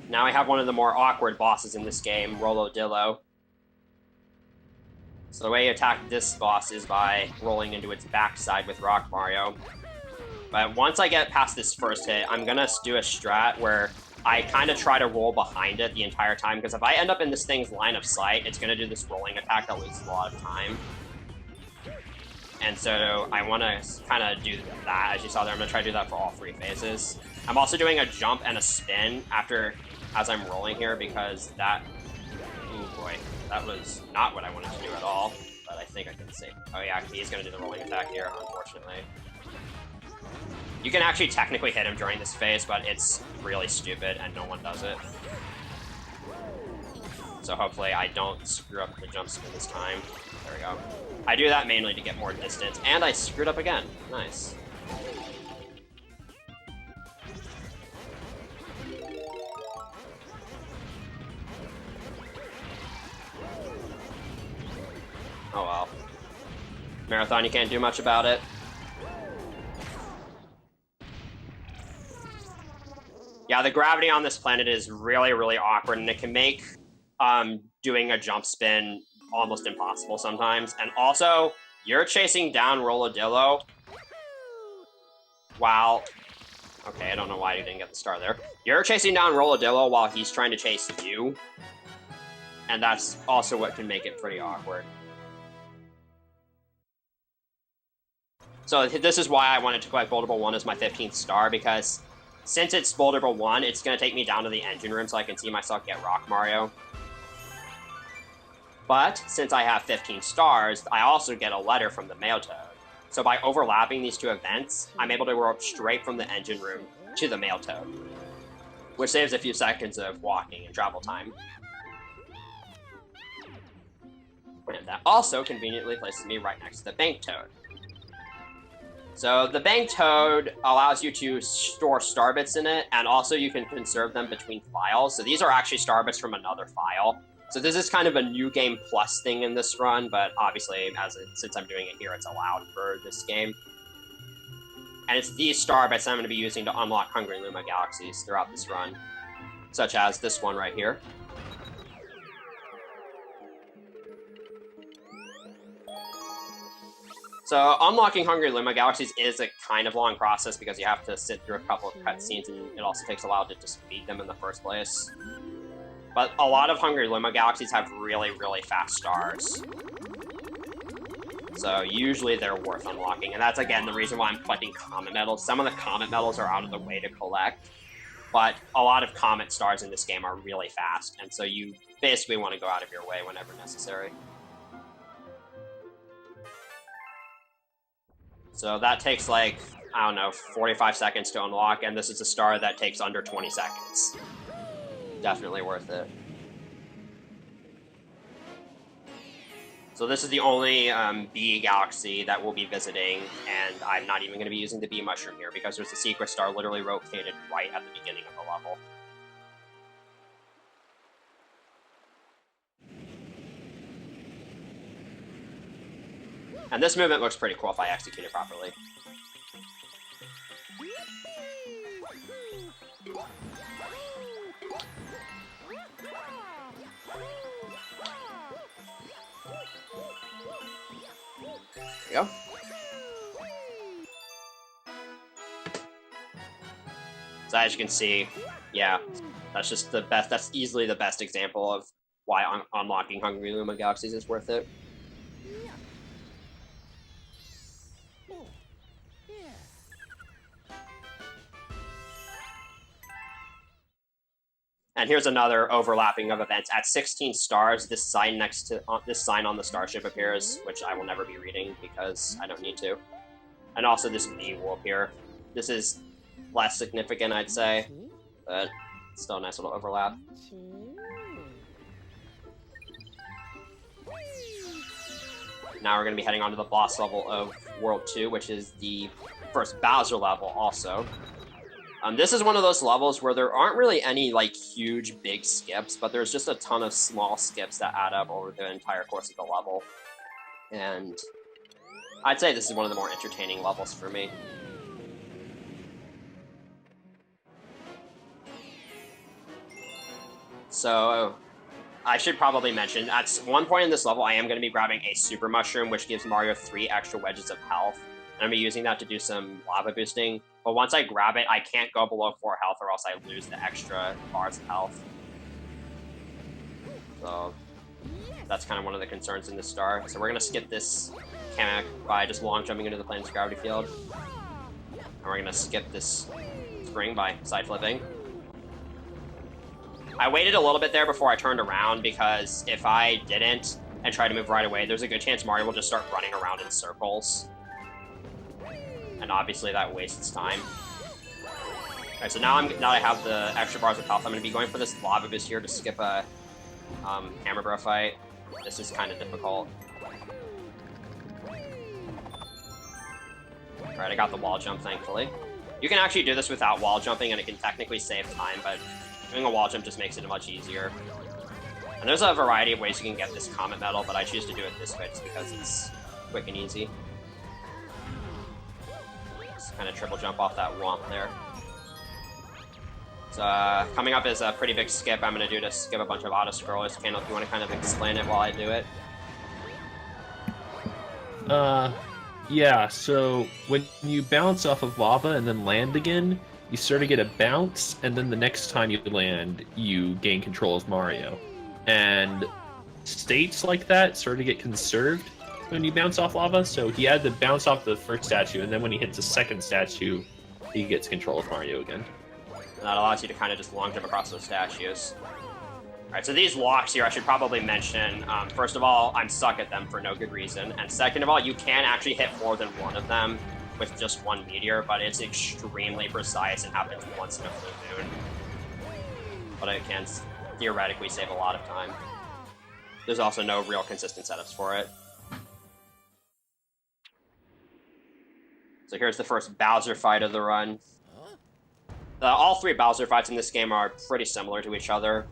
Now I have one of the more awkward bosses in this game, Rolodillo. So the way you attack this boss is by rolling into its backside with Rock Mario. But once I get past this first hit, I'm gonna do a strat where I kind of try to roll behind it the entire time, because if I end up in this thing's line of sight, it's gonna do this rolling attack that loses a lot of time. And so I want to kind of do that, as you saw there. I'm going to try to do that for all 3 phases. I'm also doing a jump and a spin as I'm rolling here, because that... Oh boy, that was not what I wanted to do at all, but I think I can save. Oh yeah, he's going to do the rolling attack here, unfortunately. You can actually technically hit him during this phase, but it's really stupid and no one does it. So hopefully I don't screw up the jump spin this time. There we go. I do that mainly to get more distance, and I screwed up again. Nice. Oh well. Marathon, you can't do much about it. Yeah, the gravity on this planet is really, really awkward, and it can make doing a jump spin almost impossible sometimes. And also, you're chasing down Rolodillo while... Okay, I don't know why you didn't get the star there. You're chasing down Rolodillo while he's trying to chase you. And that's also what can make it pretty awkward. So this is why I wanted to collect Boulder Bowl 1 as my 15th star, because since it's Boulder Bowl 1, it's going to take me down to the engine room so I can see myself get Rock Mario. But since I have 15 stars, I also get a letter from the Mail Toad. So by overlapping these 2 events, I'm able to go straight from the engine room to the Mail Toad, which saves a few seconds of walking and travel time. And that also conveniently places me right next to the Bank Toad. So the Bang Toad allows you to store star bits in it, and also you can conserve them between files. So these are actually star bits from another file. So this is kind of a new game plus thing in this run, but obviously, since I'm doing it here, it's allowed for this game. And it's these star bits I'm going to be using to unlock Hungry Luma galaxies throughout this run, such as this one right here. So unlocking Hungry Luma galaxies is a kind of long process because you have to sit through a couple of cutscenes, and it also takes a while to just beat them in the first place. But a lot of Hungry Luma galaxies have really, really fast stars. So usually they're worth unlocking, and that's again the reason why I'm collecting comet medals. Some of the comet medals are out of the way to collect, but a lot of comet stars in this game are really fast, and so you basically want to go out of your way whenever necessary. So that takes like, I don't know, 45 seconds to unlock, and this is a star that takes under 20 seconds. Definitely worth it. So this is the only bee galaxy that we'll be visiting, and I'm not even going to be using the bee mushroom here because there's a secret star literally located right at the beginning of the level. And this movement looks pretty cool if I execute it properly. There we go. So as you can see, yeah, that's just the best, that's easily the best example of why unlocking Hungry Luma galaxies is worth it. And here's another overlapping of events. At 16 stars, this sign next to this sign on the starship appears, which I will never be reading because I don't need to. And also this bee will appear. This is less significant, I'd say, but still a nice little overlap. Now we're going to be heading on to the boss level of World 2, which is the first Bowser level also. This is one of those levels where there aren't really any, like, huge, big skips, but there's just a ton of small skips that add up over the entire course of the level. And I'd say this is one of the more entertaining levels for me. So, I should probably mention, at one point in this level, I am going to be grabbing a Super Mushroom, which gives Mario 3 extra wedges of health. And I'm going to be using that to do some lava boosting. But once I grab it, I can't go below 4 health or else I lose the extra bars of health. So that's kind of one of the concerns in this star. So we're going to skip this mechanic by just long jumping into the planet's gravity field. And we're going to skip this spring by side flipping. I waited a little bit there before I turned around because if I didn't and tried to move right away, there's a good chance Mario will just start running around in circles. And obviously that wastes time. Alright, so now I have the extra bars of health, I'm going to be going for this lava boost here to skip a Hammer Bro fight. This is kind of difficult. Alright, I got the wall jump, thankfully. You can actually do this without wall jumping, and it can technically save time, but doing a wall jump just makes it much easier. And there's a variety of ways you can get this Comet Medal, but I choose to do it this way just because it's quick and easy. Kind of triple jump off that womp there. So coming up is a pretty big skip I'm going to do to skip a bunch of auto-scrollers. Candle, if you want to kind of explain it while I do it. Yeah, so when you bounce off of lava and then land again, you sort of get a bounce, and then the next time you land, you gain control of Mario. And states like that sort of get conserved when you bounce off lava, so he had to bounce off the first statue, and then when he hits the second statue, he gets control of Mario again. And that allows you to kind of just long jump across those statues. Alright, so these locks here, I should probably mention, first of all, I'm stuck at them for no good reason, and second of all, you can actually hit more than one of them with just one meteor, but it's extremely precise and happens once in a blue moon. But it can theoretically save a lot of time. There's also no real consistent setups for it. So here's the first Bowser fight of the run. All 3 Bowser fights in this game are pretty similar to each other.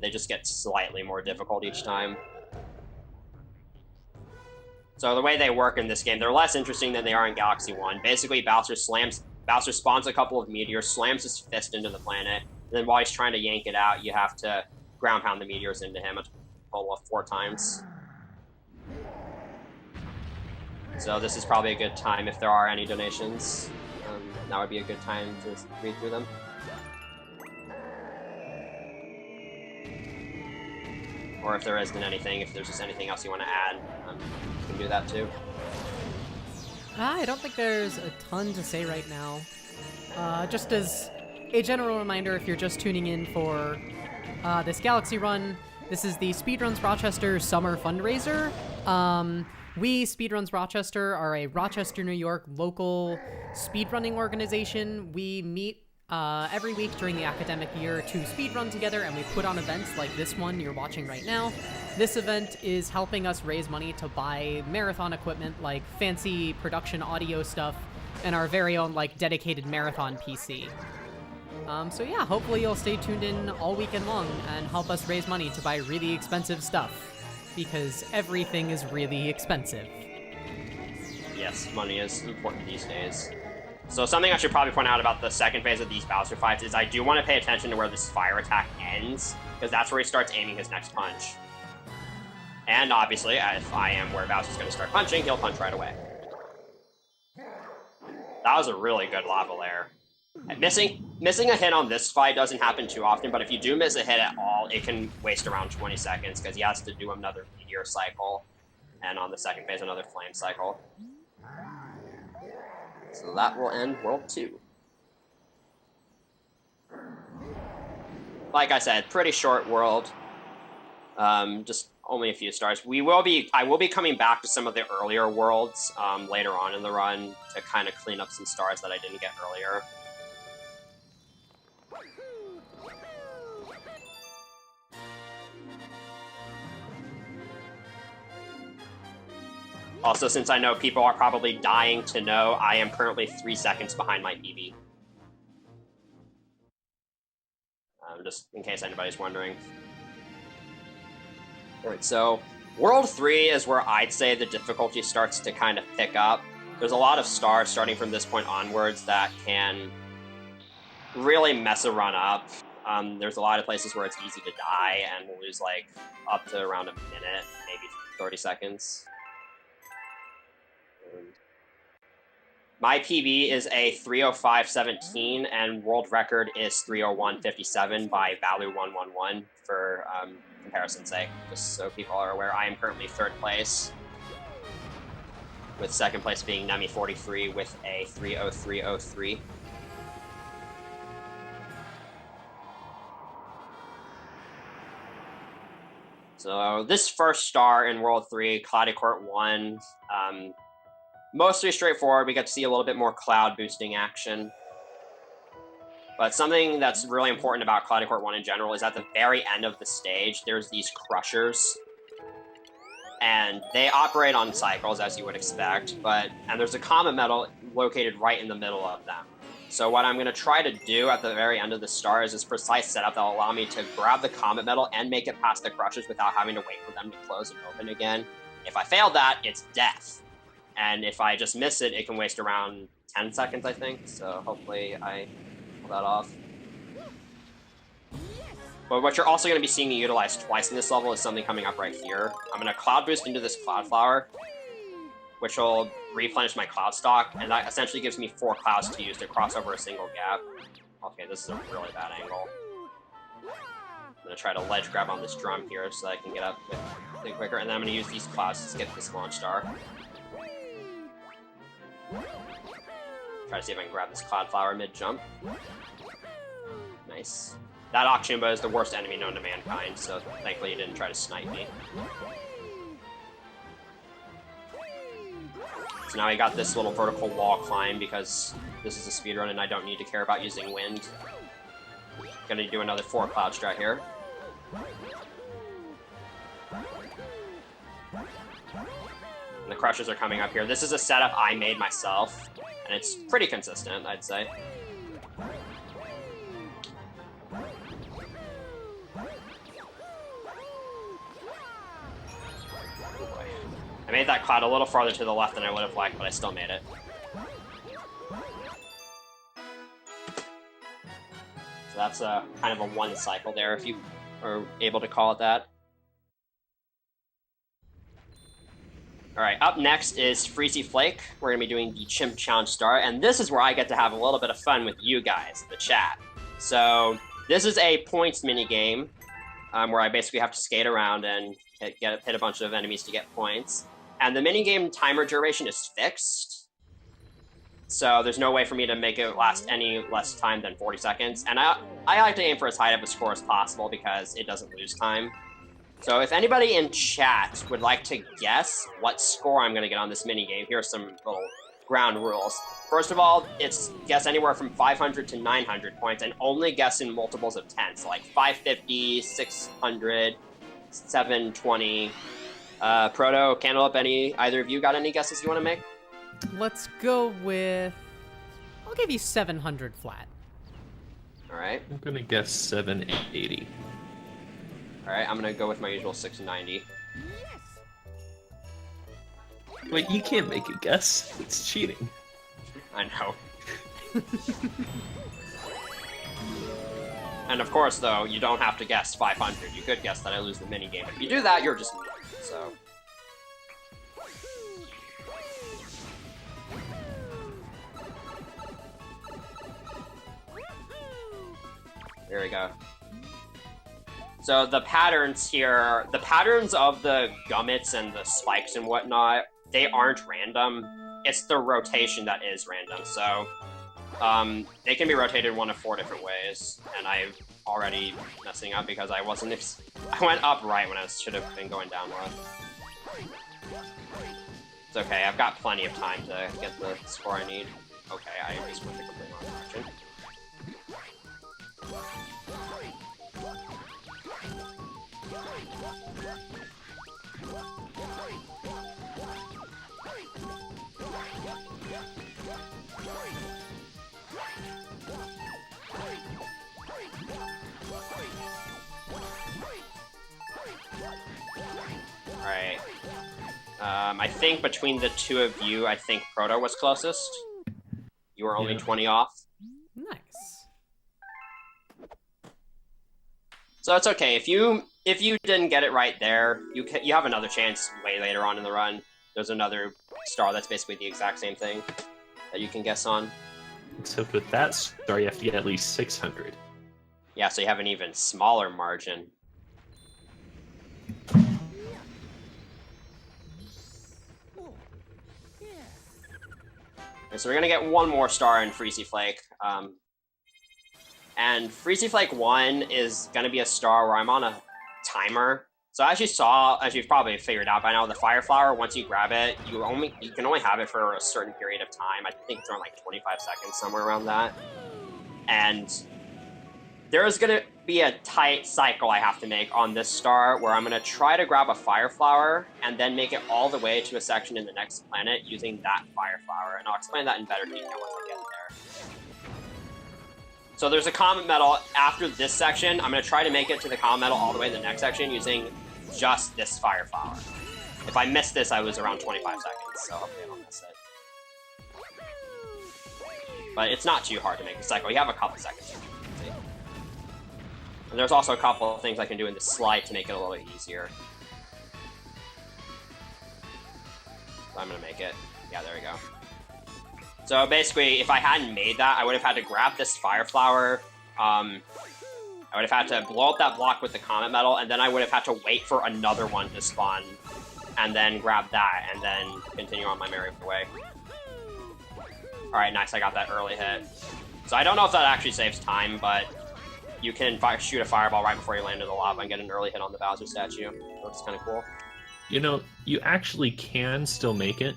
They just get slightly more difficult each time. So the way they work in this game, they're less interesting than they are in Galaxy 1. Basically, Bowser spawns a couple of meteors, slams his fist into the planet, and then while he's trying to yank it out, you have to ground pound the meteors into him a total of 4 times. So this is probably a good time if there are any donations. That would be a good time to read through them. Or if there isn't anything, if there's just anything else you want to add, you can do that too. I don't think there's a ton to say right now. Just as a general reminder, if you're just tuning in for this Galaxy run, this is the Speedruns Rochester Summer Fundraiser. We, Speedruns Rochester, are a Rochester, New York local speedrunning organization. We meet every week during the academic year to speedrun together, and we put on events like this one you're watching right now. This event is helping us raise money to buy marathon equipment like fancy production audio stuff and our very own like dedicated marathon PC. So yeah, hopefully you'll stay tuned in all weekend long and help us raise money to buy really expensive stuff. Because everything is really expensive. Yes, money is important these days. So something I should probably point out about the second phase of these Bowser fights is I do want to pay attention to where this fire attack ends, because that's where he starts aiming his next punch. And obviously, if I am where Bowser's going to start punching, he'll punch right away. That was a really good lava layer. Missing a hit on this fight doesn't happen too often, but if you do miss a hit at all, it can waste around 20 seconds because he has to do another meteor cycle, and on the second phase, another flame cycle. So that will end World 2. Like I said, pretty short world. Just only a few stars. I will be coming back to some of the earlier worlds later on in the run to kind of clean up some stars that I didn't get earlier. Also, since I know people are probably dying to know, I am currently 3 seconds behind my PB. Just in case anybody's wondering. Alright, so World 3 is where I'd say the difficulty starts to kind of pick up. There's a lot of stars starting from this point onwards that can really mess a run up. There's a lot of places where it's easy to die and we'll lose like up to around a minute, maybe 30 seconds. My PB is a 3:05:17, and world record is 3:01:57 by Valu111 for comparison's sake, just so people are aware. I am currently 3rd place, with 2nd place being Nemi43 with a 3:03:03. So this first star in World 3, Cloudy Court 1, mostly straightforward. We get to see a little bit more cloud boosting action. But something that's really important about Cloudy Court 1 in general is at the very end of the stage, there's these crushers. And they operate on cycles, as you would expect, and there's a comet medal located right in the middle of them. So what I'm going to try to do at the very end of the star is this precise setup that will allow me to grab the comet medal and make it past the crushers without having to wait for them to close and open again. If I fail that, it's death. And if I just miss it, it can waste around 10 seconds, I think. So hopefully I pull that off. But what you're also going to be seeing me utilize twice in this level is something coming up right here. I'm going to Cloud Boost into this Cloud Flower, which will replenish my Cloud Stock, and that essentially gives me 4 clouds to use to cross over a single gap. Okay, this is a really bad angle. I'm going to try to ledge grab on this drum here so that I can get up a bit quicker, and then I'm going to use these clouds to skip this launch star. Try to see if I can grab this Cloud Flower mid-jump. Nice. That Akshimba is the worst enemy known to mankind, so thankfully he didn't try to snipe me. So now I got this little vertical wall climb because this is a speedrun and I don't need to care about using wind. Gonna do another 4 cloud strat here. And the crushers are coming up here. This is a setup I made myself. And it's pretty consistent, I'd say. I made that cloud a little farther to the left than I would have liked, but I still made it. So that's a kind of a one cycle there, if you are able to call it that. Alright, up next is Freezy Flake. We're going to be doing the Chimp Challenge Star, and this is where I get to have a little bit of fun with you guys, the chat. So, this is a points minigame, where I basically have to skate around and hit a bunch of enemies to get points. And the minigame timer duration is fixed, so there's no way for me to make it last any less time than 40 seconds. And I like to aim for as high of a score as possible because it doesn't lose time. So if anybody in chat would like to guess what score I'm going to get on this minigame, here are some little ground rules. First of all, it's guess anywhere from 500 to 900 points, and only guess in multiples of 10. So like 550, 600, 720. Proto, Cantaloupe, either of you got any guesses you want to make? Let's go with... I'll give you 700 flat. Alright. I'm gonna guess 780. Alright, I'm gonna go with my usual 690. Wait, you can't make a guess. It's cheating. I know. And of course, though, you don't have to guess 500. You could guess that I lose the minigame. If you do that, you're just... So... There we go. So the patterns here, the patterns of the gummits and the spikes and whatnot, they aren't random. It's the rotation that is random. So they can be rotated one of 4 different ways, and I'm already messing up because I went up right when I should have been going down left. It's okay, I've got plenty of time to get the score I need. Okay, I just went the complete wrong direction. Alright. I think between the two of you, I think Proto was closest. You were only 20 off. Nice. So it's okay. If you didn't get it right there, you have another chance way later on in the run. There's another star that's basically the exact same thing that you can guess on. Except with that star, you have to get at least 600. Yeah, so you have an even smaller margin. So we're gonna get one more star in Freezy Flake. And Freezy Flake 1 is gonna be a star where I'm on a timer. So as you've probably figured out by now, the Fire Flower, once you grab it, you can only have it for a certain period of time. I think it's around like 25 seconds, somewhere around that. And there's gonna be a tight cycle I have to make on this star where I'm gonna try to grab a Fire Flower and then make it all the way to a section in the next planet using that Fire Flower. And I'll explain that in better detail once I get there. So there's a Comet Medal after this section. I'm gonna try to make it to the Comet Medal all the way to the next section using just this Fire Flower. If I missed this, I was around 25 seconds, so hopefully I don't miss it. But it's not too hard to make the cycle. You have a couple seconds. And there's also a couple of things I can do in the slide to make it a little bit easier. So I'm gonna make it. Yeah, there we go. So basically, if I hadn't made that, I would have had to grab this Fire Flower. I would have had to blow up that block with the Comet Medal, and then I would have had to wait for another one to spawn, and then grab that, and then continue on my merry way. Alright, nice, I got that early hit. So I don't know if that actually saves time, but you can shoot a fireball right before you land in the lava and get an early hit on the Bowser statue. Looks kind of cool. You know, you actually can still make it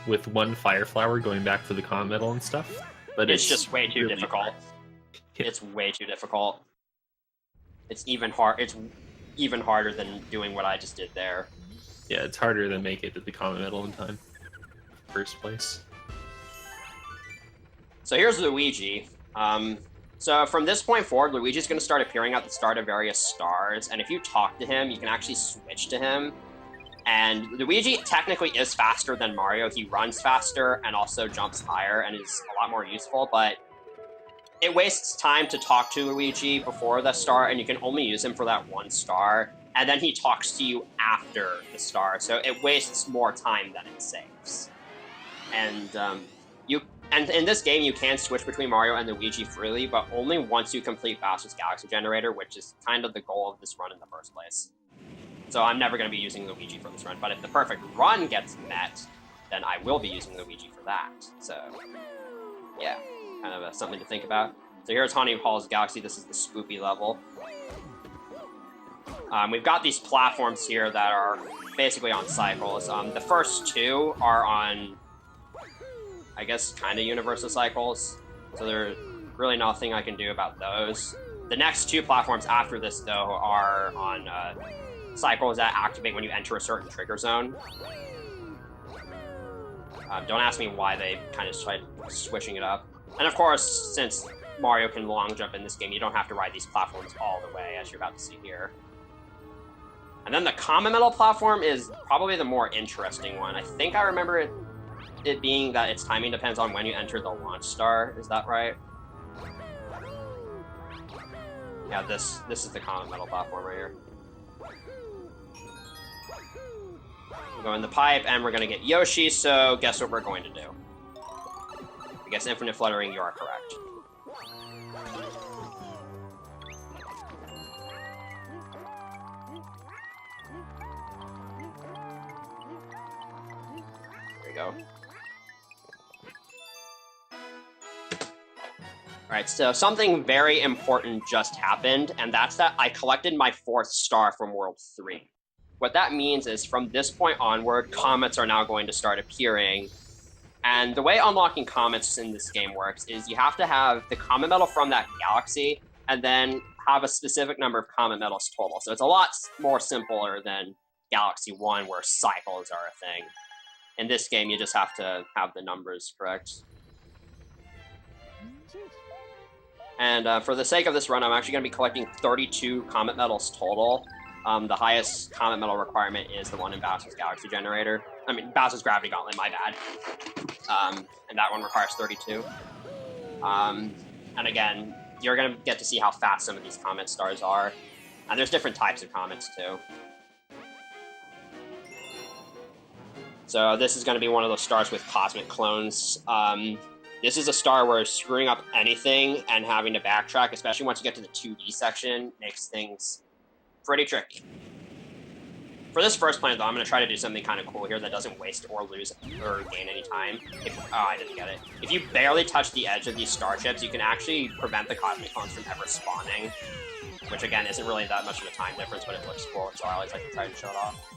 with one Fire Flower going back for the Comet Medal and stuff, but it's just way too difficult. Hard. It's way too difficult. It's even harder than doing what I just did there. Yeah, it's harder than make it to the Comet Medal in time. First place. So here's Luigi. So from this point forward, Luigi's going to start appearing at the start of various stars, and if you talk to him, you can actually switch to him. And Luigi technically is faster than Mario. He runs faster and also jumps higher and is a lot more useful, but it wastes time to talk to Luigi before the star, and you can only use him for that one star, and then he talks to you after the star, so it wastes more time than it saves. And and in this game, you can switch between Mario and Luigi freely, but only once you complete Bowser's Galaxy Generator, which is kind of the goal of this run in the first place. So I'm never going to be using Luigi for this run, but if the perfect run gets met, then I will be using Luigi for that. So, yeah, kind of something to think about. So here's Haunting Hall's Galaxy. This is the spoopy level. We've got these platforms here that are basically on cycles. The first two are on, I guess, kind of universal cycles, so there's really nothing I can do about those. The next two platforms after this, though, are on cycles that activate when you enter a certain trigger zone. Don't ask me why they kind of tried switching it up. And of course, since Mario can long jump in this game, you don't have to ride these platforms all the way, as you're about to see here. And then the Comet Metal platform is probably the more interesting one. I think I remember it being that its timing depends on when you enter the launch star. Is that right? Yeah, this is the Comet Metal platform right here. We'll go in the pipe, and we're going to get Yoshi, so guess what we're going to do? I guess Infinite Fluttering, you are correct. There we go. Alright, so something very important just happened, and that's that I collected my 4th star from World 3. What that means is from this point onward, comets are now going to start appearing. And the way unlocking comets in this game works is you have to have the comet medal from that galaxy, and then have a specific number of comet medals total. So it's a lot more simpler than Galaxy 1, where cycles are a thing. In this game, you just have to have the numbers correct. And for the sake of this run, I'm actually going to be collecting 32 comet medals total. The highest comet medal requirement is the one in Bowser's Galaxy Generator. I mean, Bowser's Gravity Gauntlet, my bad. And that one requires 32. And again, you're going to get to see how fast some of these comet stars are. And there's different types of comets, too. So this is going to be one of those stars with cosmic clones. This is a star where screwing up anything and having to backtrack, especially once you get to the 2D section, makes things pretty tricky. For this first planet, though, I'm going to try to do something kind of cool here that doesn't waste or lose or gain any time. I didn't get it. If you barely touch the edge of these starships, you can actually prevent the cosmic clones from ever spawning, which, again, isn't really that much of a time difference, but it looks cool, so I always like to try to show it off.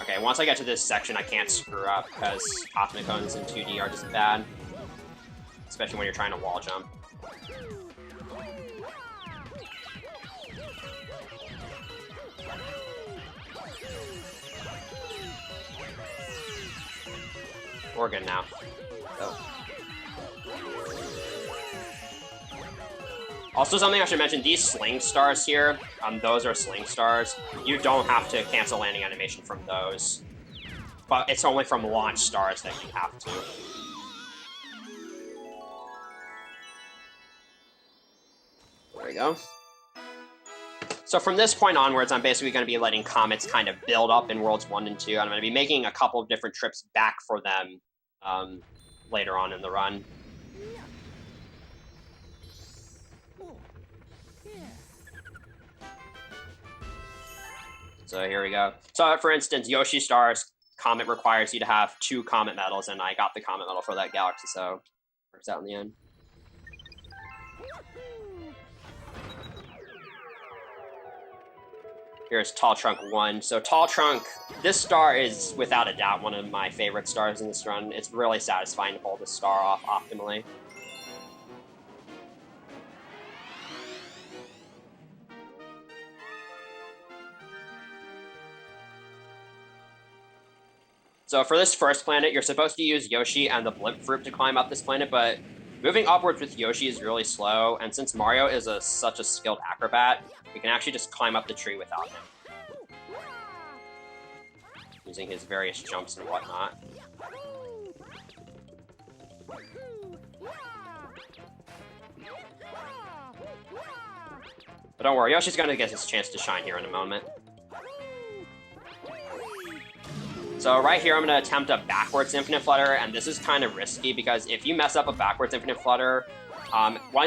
Okay, once I get to this section, I can't screw up, because cosmic clones in 2D are just bad, especially when you're trying to wall jump. We're good now. Oh. Also, something I should mention, these sling stars here, those are sling stars. You don't have to cancel landing animation from those. But it's only from launch stars that you have to. There we go. So from this point onwards, I'm basically going to be letting comets kind of build up in Worlds 1 and 2. And I'm going to be making a couple of different trips back for them later on in the run. So here we go. So for instance, Yoshi Star's comet requires you to have 2 comet medals, and I got the comet medal for that galaxy, so it works out in the end. Here's Tall Trunk 1. So Tall Trunk, this star is without a doubt one of my favorite stars in this run. It's really satisfying to pull this star off optimally. So for this first planet, you're supposed to use Yoshi and the Blimp Fruit to climb up this planet, but moving upwards with Yoshi is really slow, and since Mario is such a skilled acrobat, we can actually just climb up the tree without him, using his various jumps and whatnot. But don't worry, Yoshi's gonna get his chance to shine here in a moment. So right here, I'm gonna attempt a backwards infinite flutter, and this is kind of risky because if you mess up a backwards infinite flutter,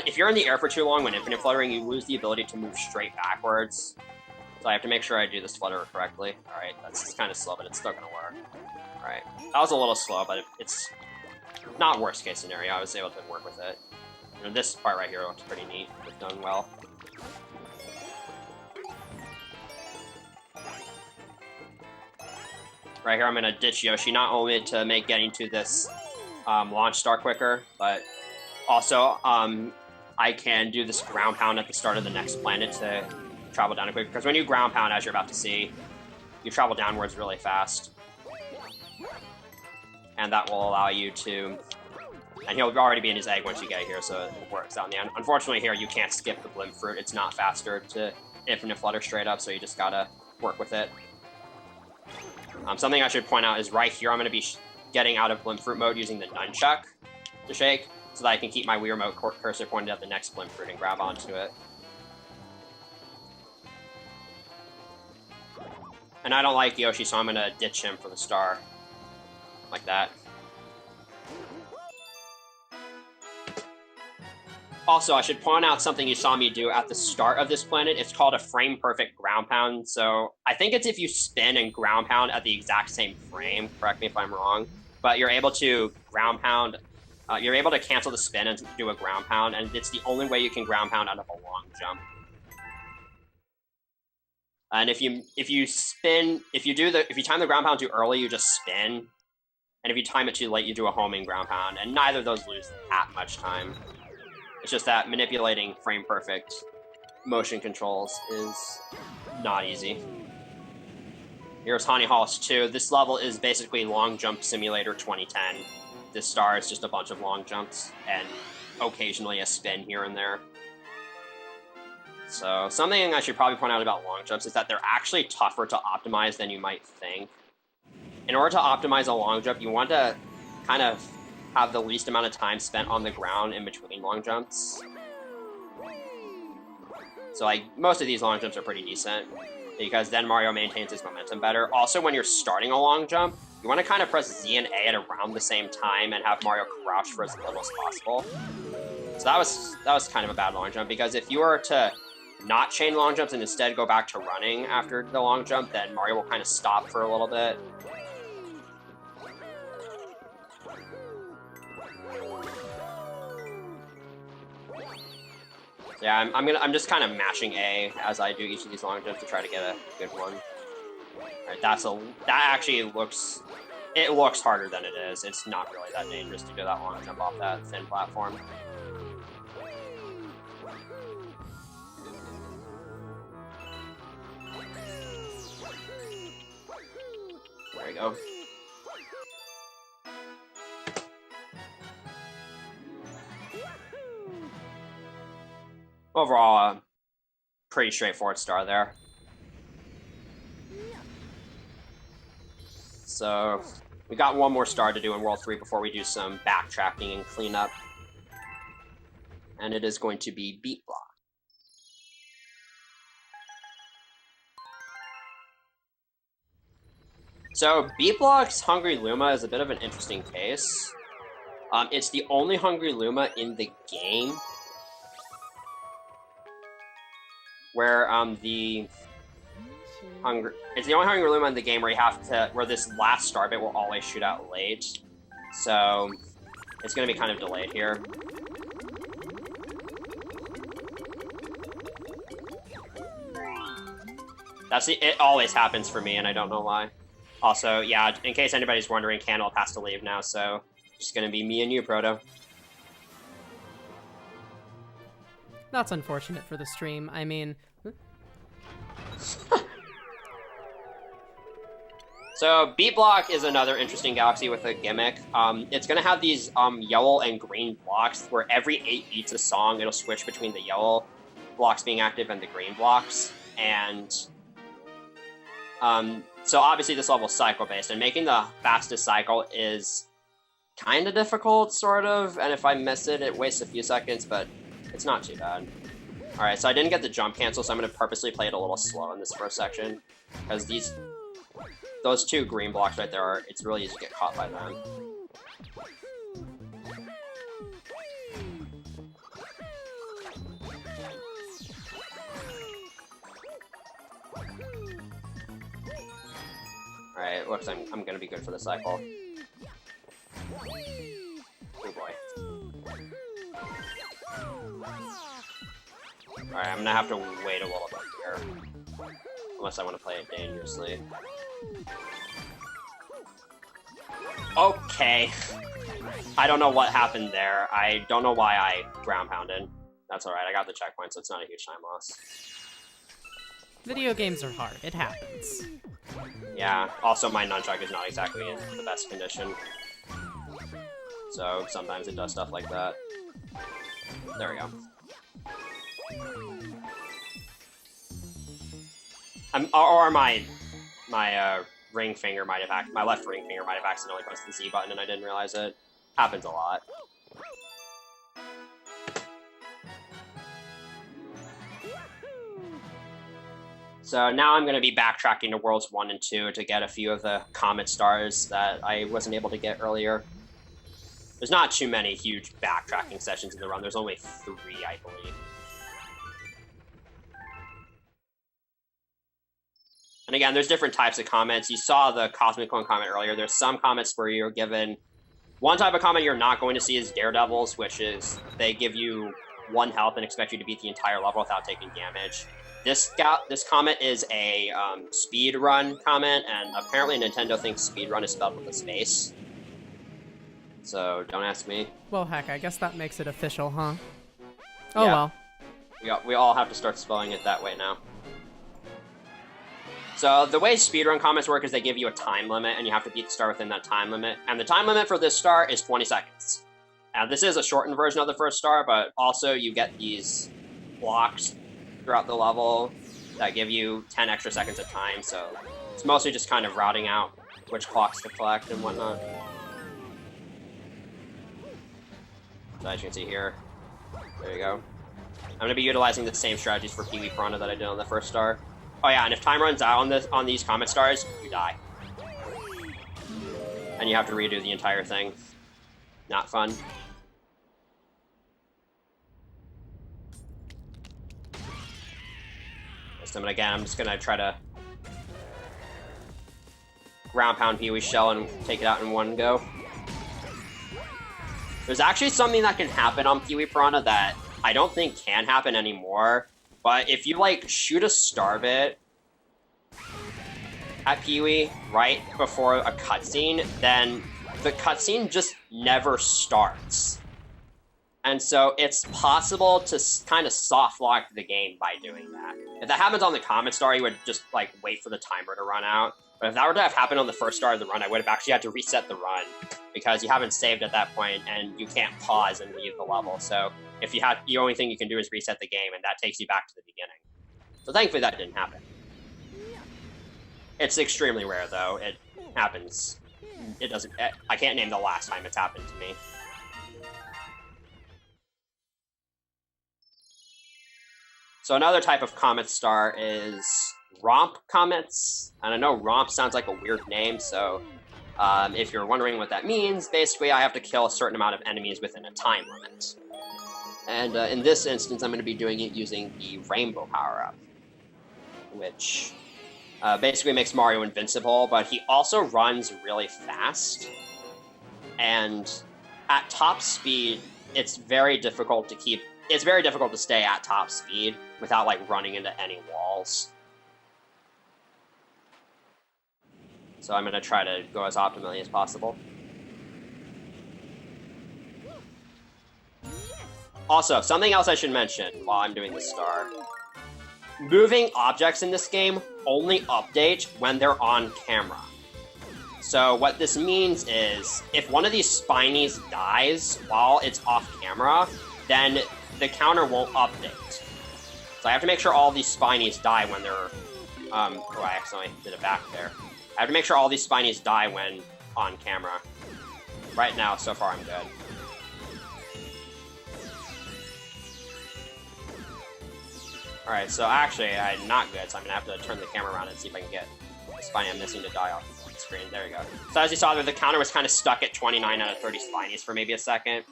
if you're in the air for too long when infinite fluttering, you lose the ability to move straight backwards. So I have to make sure I do this flutter correctly. All right, that's kind of slow, but it's still gonna work. All right, that was a little slow, but it's not worst case scenario. I was able to work with it. And this part right here looks pretty neat. It's done well. Right here, I'm going to ditch Yoshi, not only to make getting to this launch star quicker, but also I can do this ground pound at the start of the next planet to travel down quicker. Because when you ground pound, as you're about to see, you travel downwards really fast. And that will allow you to... And he'll already be in his egg once you get here, so it works out in the end. Unfortunately here, you can't skip the Blimp Fruit. It's not faster to infinite flutter straight up, so you just gotta work with it. Something I should point out is right here, I'm going to be getting out of Blimp Fruit mode using the nunchuck to shake, so that I can keep my Wii Remote cursor pointed at the next Blimp Fruit and grab onto it. And I don't like Yoshi, so I'm going to ditch him for the star. Like that. Also, I should point out something you saw me do at the start of this planet. It's called a frame-perfect ground pound. So I think it's if you spin and ground pound at the exact same frame. Correct me if I'm wrong. But you're able to ground pound. You're able to cancel the spin and do a ground pound, and it's the only way you can ground pound out of a long jump. And if you time the ground pound too early, you just spin. And if you time it too late, you do a homing ground pound. And neither of those lose that much time. It's just that manipulating frame-perfect motion controls is not easy. Here's Honey Halls 2. This level is basically Long Jump Simulator 2010. This star is just a bunch of long jumps and occasionally a spin here and there. So something I should probably point out about long jumps is that they're actually tougher to optimize than you might think. In order to optimize a long jump, you want to kind of have the least amount of time spent on the ground in between long jumps. So like most of these long jumps are pretty decent because then Mario maintains his momentum better. Also, when you're starting a long jump, you want to kind of press Z and A at around the same time and have Mario crouch for as little as possible. So that was kind of a bad long jump because if you were to not chain long jumps and instead go back to running after the long jump, then Mario will kind of stop for a little bit. Yeah, I'm just kind of mashing A as I do each of these long jumps to try to get a good one. Alright, that actually looks harder than it is. It's not really that dangerous to do that long jump off that thin platform. There we go. Overall, pretty straightforward star there. So, we got one more star to do in World 3 before we do some backtracking and cleanup. And it is going to be Beat Block. So, Beat Block's Hungry Luma is a bit of an interesting case. It's the only Hungry Luma in the game where it's the only Hungry Luma in the game where this last star bit will always shoot out late. So it's gonna be kind of delayed here. It always happens for me, and I don't know why. Also, yeah, in case anybody's wondering, Candle has to leave now, so it's just gonna be me and you, Proto. That's unfortunate for the stream. I mean... So Beat Block is another interesting galaxy with a gimmick. It's going to have these yellow and green blocks where every 8 beats a song, it'll switch between the yellow blocks being active and the green blocks. And so obviously this level's cycle-based, and making the fastest cycle is kind of difficult, sort of. And if I miss it, it wastes a few seconds, but it's not too bad. All right, so I didn't get the jump cancel, so I'm going to purposely play it a little slow in this first section, because those 2 green blocks right there, it's really easy to get caught by them. Alright, looks like I'm gonna be good for the cycle. Oh boy. Alright, I'm gonna have to wait a little bit here. Unless I want to play it dangerously. Okay. I don't know what happened there. I don't know why I ground pounded. That's alright, I got the checkpoint, so it's not a huge time loss. Video games are hard. It happens. Yeah, also my nunchuck is not exactly in the best condition. So sometimes it does stuff like that. There we go. Or my ring finger might have my left ring finger might have accidentally pressed the Z button and I didn't realize it. Happens a lot. So now I'm going to be backtracking to Worlds 1 and 2 to get a few of the Comet Stars that I wasn't able to get earlier. There's not too many huge backtracking sessions in the run. There's only 3, I believe. And again, there's different types of comets. You saw the Cosmic Clone Comet earlier. There's some comets where you're given... One type of comet you're not going to see is Daredevils, which is they give you 1 health and expect you to beat the entire level without taking damage. This comet is a speed run comet, and apparently Nintendo thinks speed run is spelled with a space. So don't ask me. Well, heck, I guess that makes it official, huh? Oh Yeah. well. We all have to start spelling it that way now. So the way speedrun comments work is they give you a time limit, and you have to beat the star within that time limit. And the time limit for this star is 20 seconds. Now, this is a shortened version of the first star, but also you get these blocks throughout the level that give you 10 extra seconds of time, so it's mostly just kind of routing out which clocks to collect and whatnot. So as you can see here, there you go. I'm going to be utilizing the same strategies for Pee-wee Piranha that I did on the first star. Oh yeah, and if time runs out on these comet stars, you die. And you have to redo the entire thing. Not fun. So again, I'm just gonna try to ground pound Pee-wee's shell and take it out in one go. There's actually something that can happen on Pee-wee Piranha that I don't think can happen anymore. But if you, like, shoot a star bit at Pee-wee right before a cutscene, then the cutscene just never starts. And so it's possible to kind of soft lock the game by doing that. If that happens on the Comet Star, you would just, like, wait for the timer to run out. But if that were to have happened on the first star of the run, I would have actually had to reset the run, because you haven't saved at that point, and you can't pause and leave the level. So if you have, the only thing you can do is reset the game, and that takes you back to the beginning. So thankfully that didn't happen. It's extremely rare, though. It happens. It doesn't... I can't name the last time it's happened to me. So another type of comet star is romp comets. And I know romp sounds like a weird name, so if you're wondering what that means, basically I have to kill a certain amount of enemies within a time limit. And in this instance, I'm going to be doing it using the Rainbow power-up, which basically makes Mario invincible, but he also runs really fast. And at top speed, it's very difficult to keep... It's very difficult to stay at top speed without, like, running into any walls. So I'm going to try to go as optimally as possible. Also, something else I should mention while I'm doing this star. Moving objects in this game only update when they're on camera. So what this means is, if one of these Spinies dies while it's off camera, then the counter won't update. So I have to make sure all these Spinies die when they're... oh, I accidentally did it back there. I have to make sure all these Spinies die when on camera. Right now, so far, I'm good. Alright, so actually, I'm not good, so I'm going to have to turn the camera around and see if I can get the Spiny I'm missing to die off the screen. There we go. So as you saw there, the counter was kind of stuck at 29 out of 30 Spinies for maybe a second.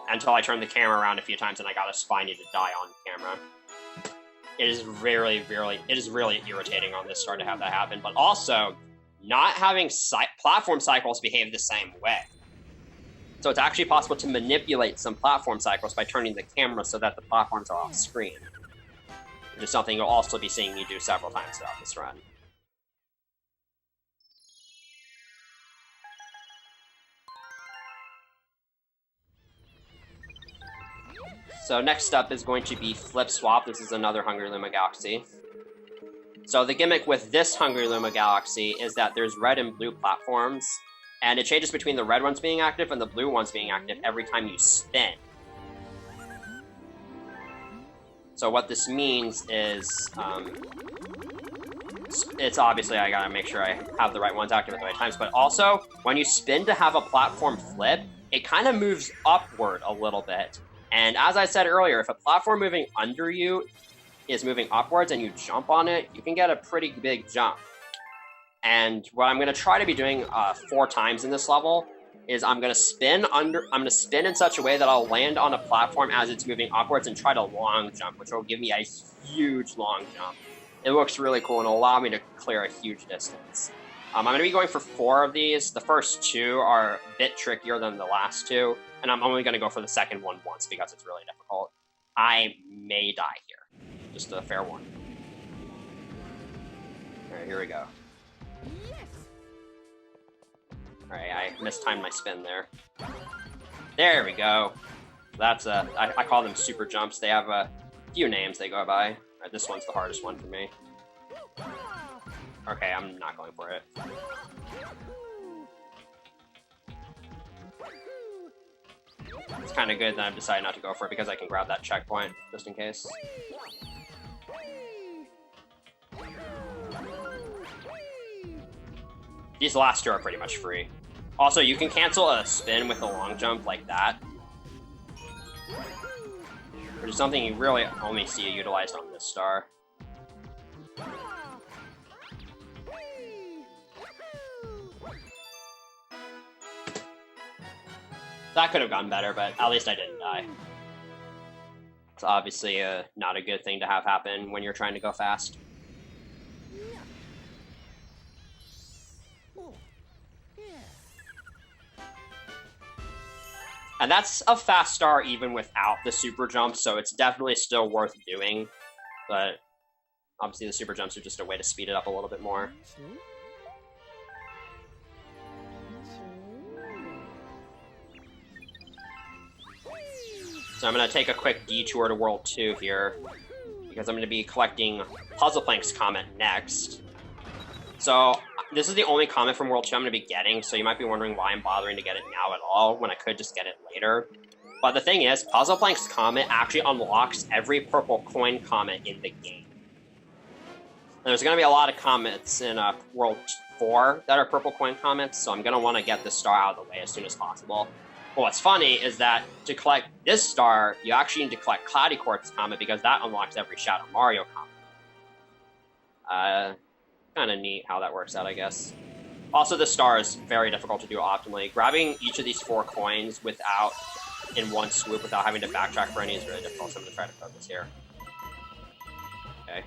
Until I turned the camera around a few times and I got a Spiny to die on camera. It is really irritating on this star to have that happen. But also, not having platform cycles behave the same way. So it's actually possible to manipulate some platform cycles by turning the camera so that the platforms are off screen. Which is something you'll also be seeing me do several times throughout this run. So next up is going to be Flip Swap. This is another Hungry Luma Galaxy. So the gimmick with this Hungry Luma Galaxy is that there's red and blue platforms, and it changes between the red ones being active and the blue ones being active every time you spin. So what this means is, it's obviously I gotta make sure I have the right ones active at the right times, but also, when you spin to have a platform flip, it kind of moves upward a little bit. And as I said earlier, if a platform moving under you is moving upwards and you jump on it, you can get a pretty big jump. And what I'm going to try to be doing 4 times in this level is I'm going to spin in such a way that I'll land on a platform as it's moving upwards and try to long jump, which will give me a huge long jump. It looks really cool and will allow me to clear a huge distance. I'm going to be going for 4 of these. The first 2 are a bit trickier than the last 2, and I'm only going to go for the second one once because it's really difficult. I may die here. Just a fair warning. Alright, here we go. Alright, I mistimed my spin there. There we go. That's I call them super jumps. They have a few names they go by. Alright, this one's the hardest one for me. Okay, I'm not going for it. It's kind of good that I've decided not to go for it because I can grab that checkpoint, just in case. These last 2 are pretty much free. Also, you can cancel a spin with a long jump like that, which is something you really only see utilized on this star. That could have gone better, but at least I didn't die. It's obviously not a good thing to have happen when you're trying to go fast. And that's a fast star even without the super jump, so it's definitely still worth doing. But obviously the super jumps are just a way to speed it up a little bit more. So I'm going to take a quick detour to World 2 here, because I'm going to be collecting Puzzle Plank's Comet next. So this is the only comet from World 2 I'm going to be getting, so you might be wondering why I'm bothering to get it now at all, when I could just get it later. But the thing is, Puzzle Plank's Comet actually unlocks every purple coin comet in the game. And there's going to be a lot of comets in World 4 that are purple coin comets, so I'm going to want to get this star out of the way as soon as possible. But what's funny is that to collect this star, you actually need to collect Cloudy Quartz Comet because that unlocks every Shadow Mario comet. Kind of neat how that works out, I guess. Also, this star is very difficult to do optimally. Grabbing each of these 4 coins in one swoop without having to backtrack for any is really difficult, so I'm going to try to focus here. Okay.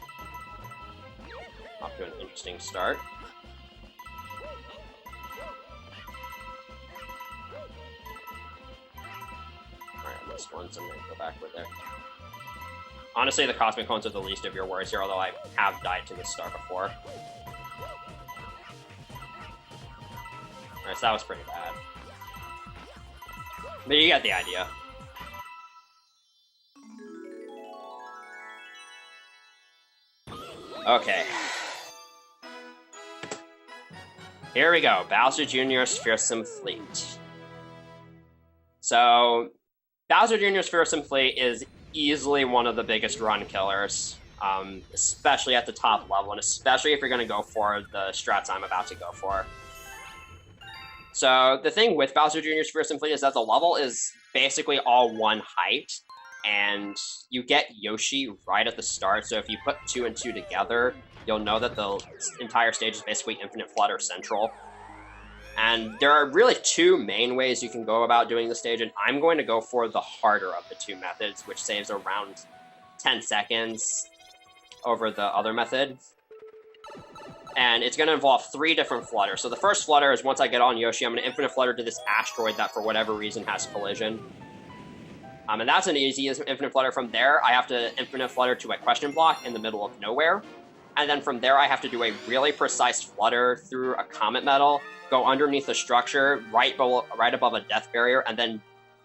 Off to an interesting start. This one, so I'm going to go back with it. Honestly, the Cosmic Cones are the least of your worries here, although I have died to this star before. Alright, so that was pretty bad. But you get the idea. Okay. Here we go, Bowser Jr.'s Fearsome Fleet. So, Bowser Jr.'s Fearsome Fleet is easily one of the biggest run killers, especially at the top level, and especially if you're going to go for the strats I'm about to go for. So, the thing with Bowser Jr.'s Fearsome Fleet is that the level is basically all one height, and you get Yoshi right at the start, so if you put 2 and 2 together, you'll know that the entire stage is basically Infinite Flutter Central. And there are really 2 main ways you can go about doing the stage, and I'm going to go for the harder of the 2 methods, which saves around 10 seconds over the other method. And it's going to involve 3 different flutters. So the first flutter is once I get on Yoshi, I'm going to Infinite Flutter to this asteroid that for whatever reason has collision. And that's an easy Infinite Flutter. From there, I have to Infinite Flutter to a question block in the middle of nowhere. And then from there, I have to do a really precise flutter through a comet medal, go underneath the structure, right above a death barrier, and then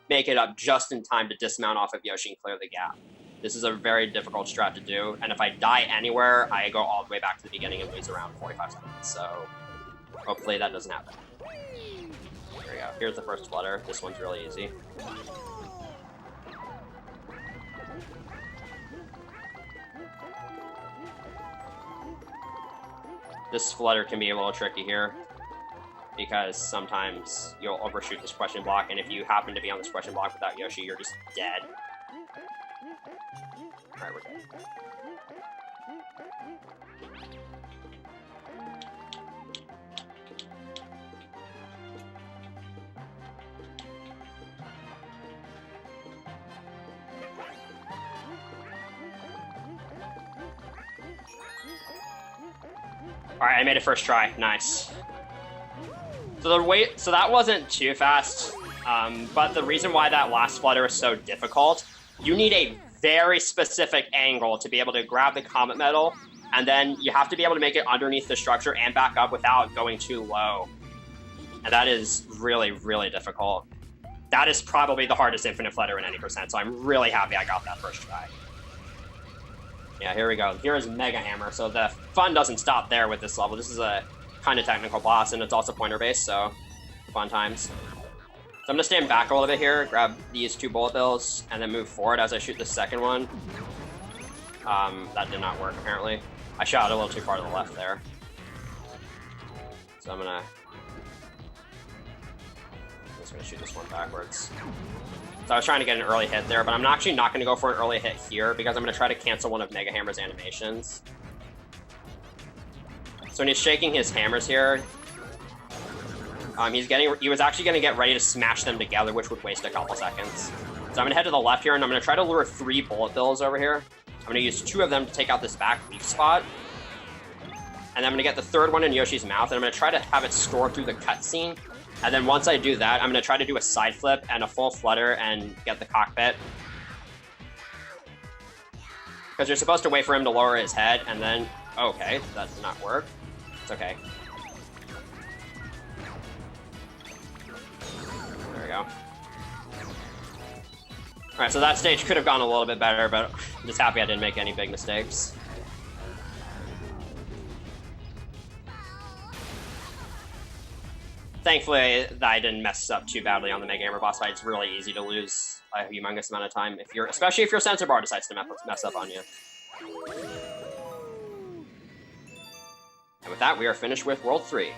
make it up just in time to dismount off of Yoshi and clear the gap. This is a very difficult strat to do, and if I die anywhere, I go all the way back to the beginning and lose around 45 seconds, so hopefully that doesn't happen. There we go. Here's the first flutter. This one's really easy. This flutter can be a little tricky here, because sometimes you'll overshoot this question block, and if you happen to be on this question block without Yoshi, you're just dead. Alright, we're good. Alright, I made it first try. Nice. So that wasn't too fast, but the reason why that last flutter is so difficult, you need a very specific angle to be able to grab the comet medal, and then you have to be able to make it underneath the structure and back up without going too low. And that is really, really difficult. That is probably the hardest Infinite Flutter in any percent, so I'm really happy I got that first try. Yeah, here we go. Here is Mega Hammer, so the fun doesn't stop there with this level. This is a kind of technical boss, and it's also pointer-based, so fun times. So I'm going to stand back a little bit here, grab these 2 bullet bills, and then move forward as I shoot the second one. That did not work, apparently. I shot a little too far to the left there. So I'm just going to shoot this one backwards. So I was trying to get an early hit there, but I'm actually not going to go for an early hit here, because I'm going to try to cancel one of Mega Hammer's animations. So when he's shaking his hammers here, he was actually going to get ready to smash them together, which would waste a couple seconds. So I'm going to head to the left here, and I'm going to try to lure 3 bullet bills over here. I'm going to use 2 of them to take out this back weak spot. And then I'm going to get the 3rd one in Yoshi's mouth, and I'm going to try to have it store through the cutscene. And then once I do that, I'm going to try to do a side flip and a full flutter and get the cockpit. Because you're supposed to wait for him to lower his head, and then... Okay, that did not work. It's okay. There we go. Alright, so that stage could have gone a little bit better, but I'm just happy I didn't make any big mistakes. Thankfully, I didn't mess up too badly on the Mega Hammer boss fight. It's really easy to lose a humongous amount of time, especially if your sensor bar decides to mess up on you. And with that, we are finished with World 3.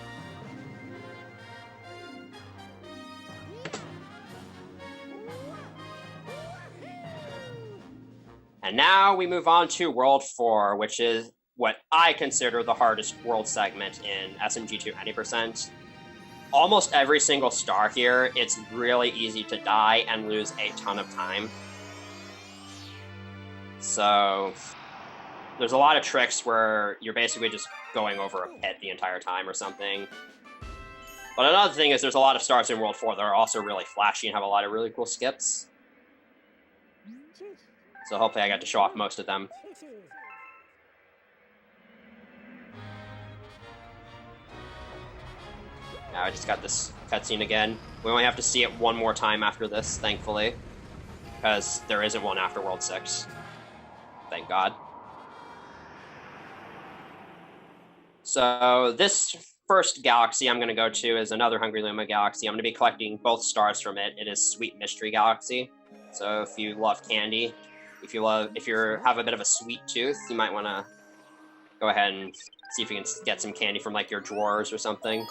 And now we move on to World 4, which is what I consider the hardest world segment in SMG2 Any%. Almost every single star here, it's really easy to die and lose a ton of time. So there's a lot of tricks where you're basically just going over a pit the entire time or something. But another thing is there's a lot of stars in World 4 that are also really flashy and have a lot of really cool skips. So hopefully I got to show off most of them. Now I just got this cutscene again. We only have to see it one more time after this, thankfully. Because there isn't one after World 6. Thank God. So this first galaxy I'm going to go to is another Hungry Luma galaxy. I'm going to be collecting both stars from it. It is Sweet Mystery Galaxy. So if you love candy, if you have a bit of a sweet tooth, you might want to go ahead and see if you can get some candy from like your drawers or something.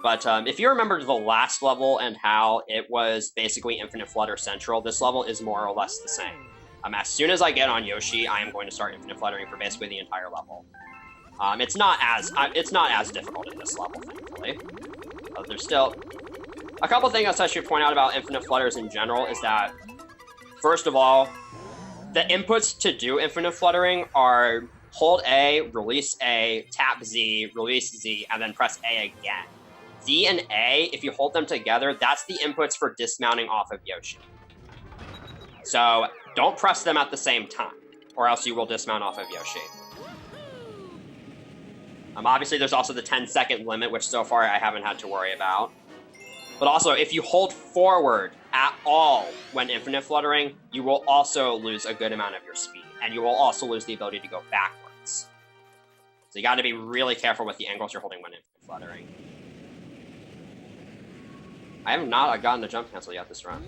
But if you remember the last level and how it was basically Infinite Flutter Central, this level is more or less the same. As soon as I get on Yoshi, I am going to start Infinite Fluttering for basically the entire level. It's not as difficult in this level, thankfully. There's still a couple things I should point out about Infinite Flutters in general is that, first of all, the inputs to do Infinite Fluttering are hold A, release A, tap Z, release Z, and then press A again. Z and A, if you hold them together, that's the inputs for dismounting off of Yoshi. So don't press them at the same time, or else you will dismount off of Yoshi. Obviously, there's also the 10-second limit, which so far I haven't had to worry about. But also, if you hold forward at all when Infinite Fluttering, you will also lose a good amount of your speed, and you will also lose the ability to go backwards. So you got to be really careful with the angles you're holding when Infinite Fluttering. I have not gotten a jump cancel yet this run.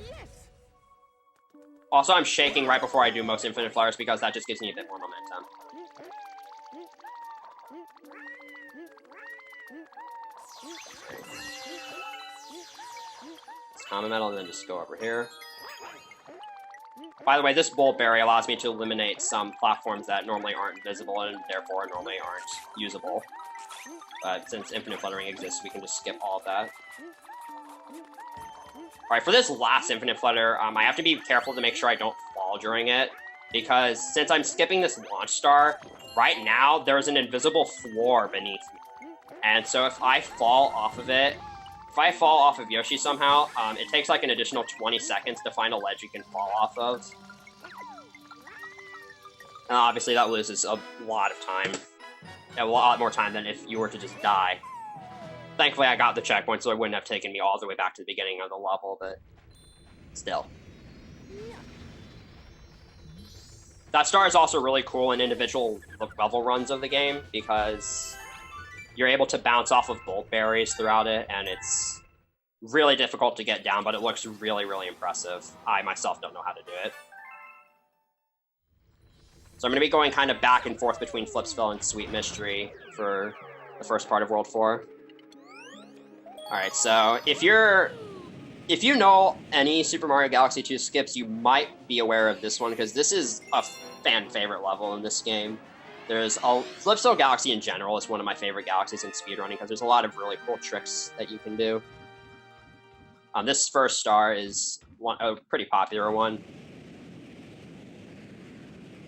Also, I'm shaking right before I do most Infinite Flutters because that just gives me a bit more momentum. Let's Common Metal and then just go over here. By the way, this Bolt Berry allows me to eliminate some platforms that normally aren't visible and therefore normally aren't usable. But since Infinite Fluttering exists, we can just skip all of that. Alright, for this last Infinite Flutter, I have to be careful to make sure I don't fall during it, because since I'm skipping this launch star, right now there's an invisible floor beneath me. And so if I fall off of it, if I fall off of Yoshi somehow, it takes like an additional 20 seconds to find a ledge you can fall off of. And obviously that loses a lot of time. A lot more time than if you were to just die. Thankfully, I got the checkpoint, so it wouldn't have taken me all the way back to the beginning of the level, but still. That star is also really cool in individual level runs of the game, because you're able to bounce off of Bolt Berries throughout it, and it's really difficult to get down, but it looks really, really impressive. I myself don't know how to do it. So I'm going to be going kind of back and forth between Flipsville and Sweet Mystery for the first part of World 4. Alright, so if you know any Super Mario Galaxy 2 skips, you might be aware of this one, because this is a fan favorite level in this game. There's Flipsville Galaxy in general is one of my favorite galaxies in speedrunning, because there's a lot of really cool tricks that you can do. This first star is a pretty popular one.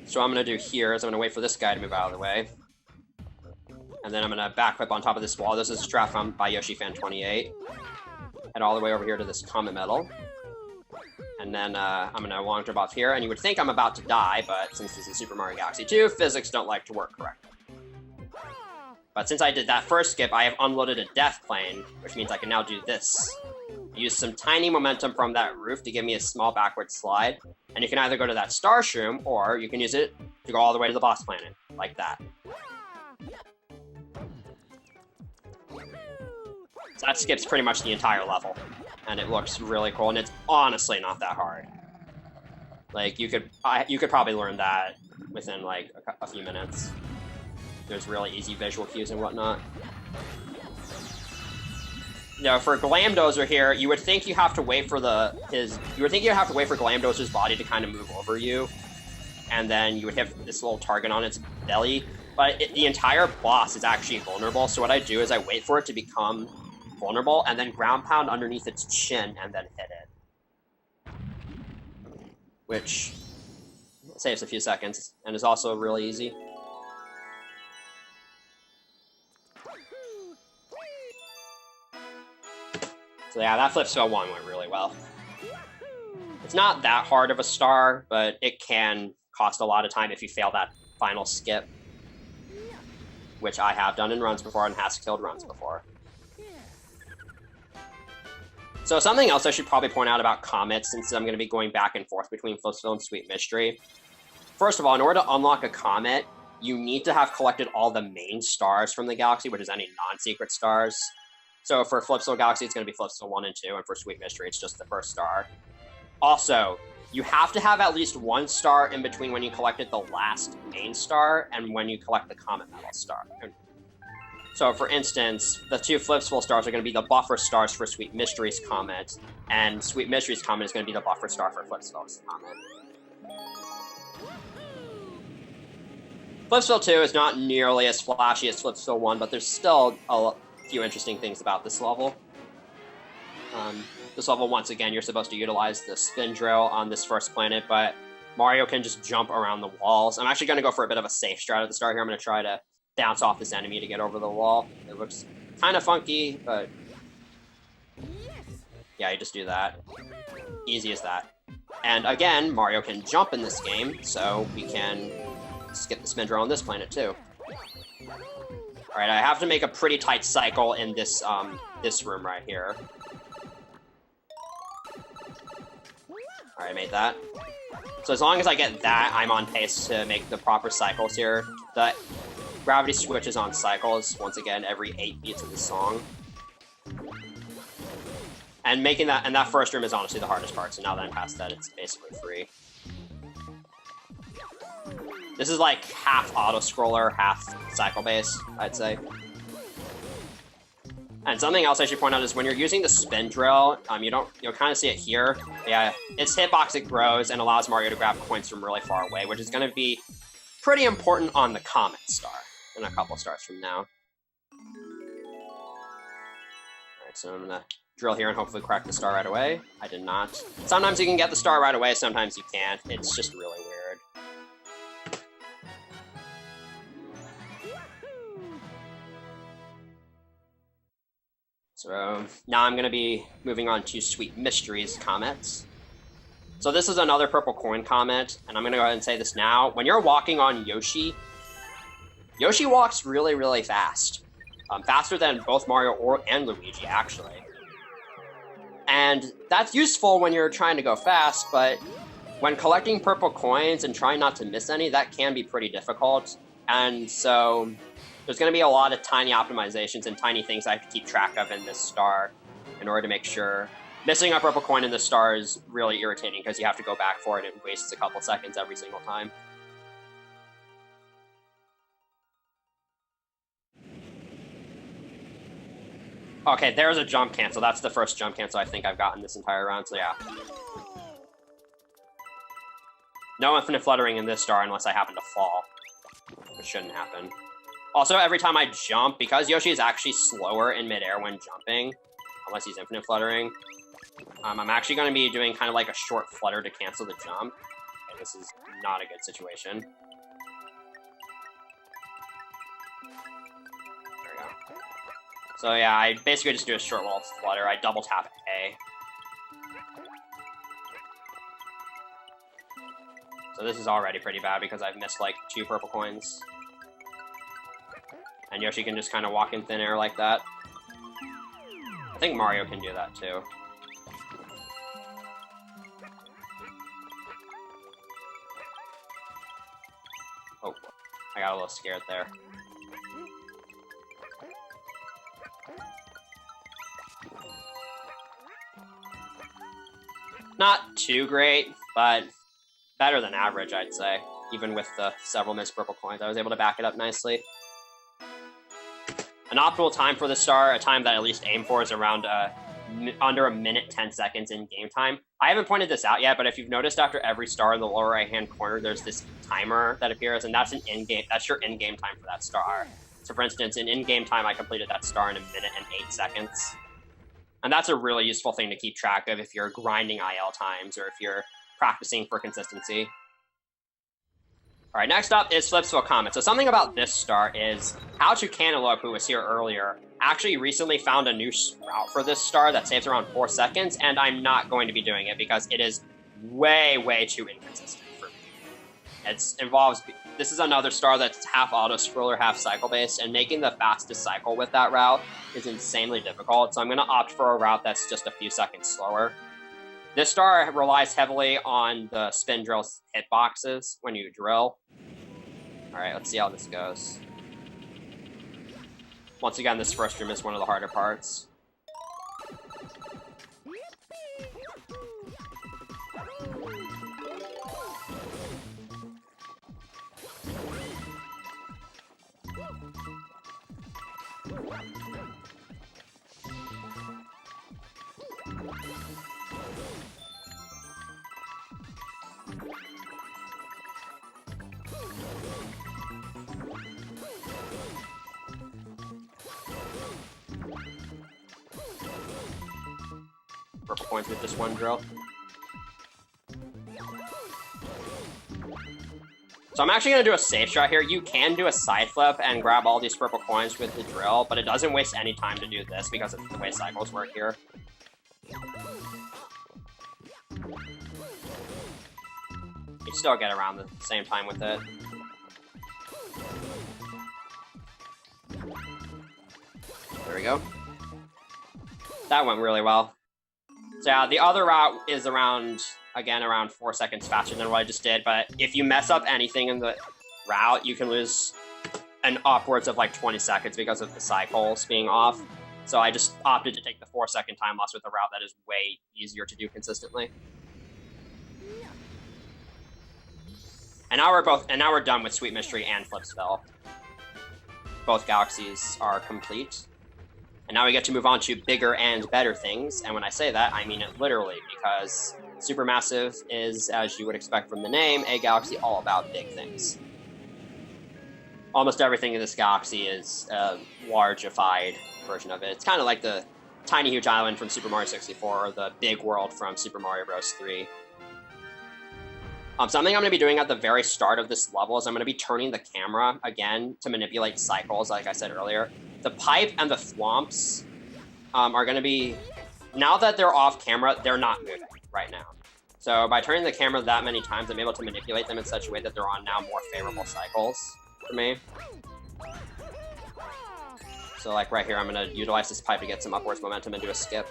So what I'm going to do here is I'm going to wait for this guy to move out of the way. And then I'm going to backflip on top of this wall. This is a strat from by YoshiFan28. Head all the way over here to this Comet Metal. And then I'm going to long jump off here. And you would think I'm about to die, but since this is Super Mario Galaxy 2, physics don't like to work correctly. But since I did that first skip, I have unloaded a death plane, which means I can now do this. Use some tiny momentum from that roof to give me a small backward slide. And you can either go to that Star Shroom, or you can use it to go all the way to the boss planet, like that. So that skips pretty much the entire level, and it looks really cool, and it's honestly not that hard. Like, you could probably learn that within, like, a few minutes. There's really easy visual cues and whatnot. Now, for Glamdozer here, you would think you have to wait for Glamdozer's body to kind of move over you, and then you would hit this little target on its belly, but the entire boss is actually vulnerable, so what I do is I wait for it to become vulnerable, and then ground pound underneath its chin, and then hit it. Which saves a few seconds, and is also really easy. So yeah, that Flipsville 1 went really well. It's not that hard of a star, but it can cost a lot of time if you fail that final skip. Which I have done in runs before and has killed runs before. So something else I should probably point out about Comets, since I'm going to be going back and forth between Flipsville and Sweet Mystery. First of all, in order to unlock a Comet, you need to have collected all the main stars from the galaxy, which is any non-secret stars. So for Flipsville Galaxy, it's going to be Flipsville 1 and 2, and for Sweet Mystery, it's just the first star. Also, you have to have at least one star in between when you collected the last main star and when you collect the Comet Medal star. So for instance, the 2 Flipsville stars are going to be the buffer stars for Sweet Mystery's Comet, and Sweet Mystery's Comet is going to be the buffer star for Flipsville's Comet. Flipsville 2 is not nearly as flashy as Flipsville 1, but there's still a few interesting things about this level. This level, once again, you're supposed to utilize the spin drill on this first planet, but Mario can just jump around the walls. I'm actually going to go for a bit of a safe strat at the start here. I'm going to try to bounce off this enemy to get over the wall. It looks kind of funky, but yeah, you just do that. Easy as that. And again, Mario can jump in this game, so we can skip the spin drill on this planet too. All right, I have to make a pretty tight cycle in this this room right here. All right, I made that. So as long as I get that, I'm on pace to make the proper cycles here. The gravity switches on cycles, once again, every 8 beats of the song. And making that, and that first room is honestly the hardest part, so now that I'm past that, it's basically free. This is like half auto-scroller, half cycle-based, I'd say. And something else I should point out is when you're using the spin drill, you'll kind of see it here. Yeah, its hitbox, it grows and allows Mario to grab coins from really far away, which is going to be pretty important on the Comet Star, and a couple stars from now. Alright, so I'm going to drill here and hopefully crack the star right away. I did not. Sometimes you can get the star right away, sometimes you can't. It's just really weird. So now I'm going to be moving on to Sweet Mystery's Comets. So this is another purple coin comet, and I'm going to go ahead and say this now. When you're walking on Yoshi, Yoshi walks really, really fast. Faster than both Mario and Luigi, actually. And that's useful when you're trying to go fast, but when collecting purple coins and trying not to miss any, that can be pretty difficult. And so there's going to be a lot of tiny optimizations and tiny things I have to keep track of in this star in order to make sure. Missing a purple coin in this star is really irritating because you have to go back for it and it wastes a couple seconds every single time. Okay, there's a jump cancel. That's the first jump cancel I think I've gotten this entire round, so yeah. No infinite fluttering in this star unless I happen to fall, which shouldn't happen. Also, every time I jump, because Yoshi is actually slower in midair when jumping, unless he's infinite fluttering, I'm actually going to be doing kind of like a short flutter to cancel the jump. Okay, this is not a good situation. There we go. So yeah, I basically just do a short little flutter. I double tap A. So this is already pretty bad because I've missed like 2 purple coins. And Yoshi can just kind of walk in thin air like that. I think Mario can do that too. Oh, I got a little scared there. Not too great, but better than average, I'd say. Even with the several missed purple coins, I was able to back it up nicely. An optimal time for the star, a time that I at least aim for, is around under 1 minute 10 seconds in game time. I haven't pointed this out yet, but if you've noticed, after every star in the lower right-hand corner, there's this timer that appears, and that's that's your in-game time for that star. So for instance, in in-game time, I completed that star in 1 minute and 8 seconds. And that's a really useful thing to keep track of if you're grinding IL times or if you're practicing for consistency. All right, next up is Flipsville Comet. So something about this star is How to Cantaloupe, who was here earlier, actually recently found a new route for this star that saves around 4 seconds, and I'm not going to be doing it because it is way, way too inconsistent for me. This is another star that's half auto-scroller, half cycle-based, and making the fastest cycle with that route is insanely difficult, so I'm going to opt for a route that's just a few seconds slower. This star relies heavily on the spin drill hitboxes when you drill. Alright, let's see how this goes. Once again, this first room is one of the harder parts. Purple points with this one drill. So I'm actually going to do a safe shot here. You can do a side flip and grab all these purple coins with the drill, but it doesn't waste any time to do this because of the way cycles work here. You still get around the same time with it. There we go. That went really well. So yeah, the other route is around 4 seconds faster than what I just did, but if you mess up anything in the route, you can lose an upwards of like 20 seconds because of the cycles being off. So I just opted to take the 4-second time loss with a route that is way easier to do consistently. And now we're done with Sweet Mystery and Flip Spell. Both galaxies are complete. And now we get to move on to bigger and better things, and when I say that, I mean it literally, because Supermassive is, as you would expect from the name, a galaxy all about big things. Almost everything in this galaxy is a largified version of it. It's kind of like the Tiny Huge Island from Super Mario 64, or the Big World from Super Mario Bros. 3. Something I'm going to be doing at the very start of this level is I'm going to be turning the camera, again, to manipulate cycles, like I said earlier. The pipe and the thwomps are going to be, now that they're off camera, they're not moving right now. So by turning the camera that many times, I'm able to manipulate them in such a way that they're on now more favorable cycles for me. So like right here, I'm going to utilize this pipe to get some upwards momentum and do a skip.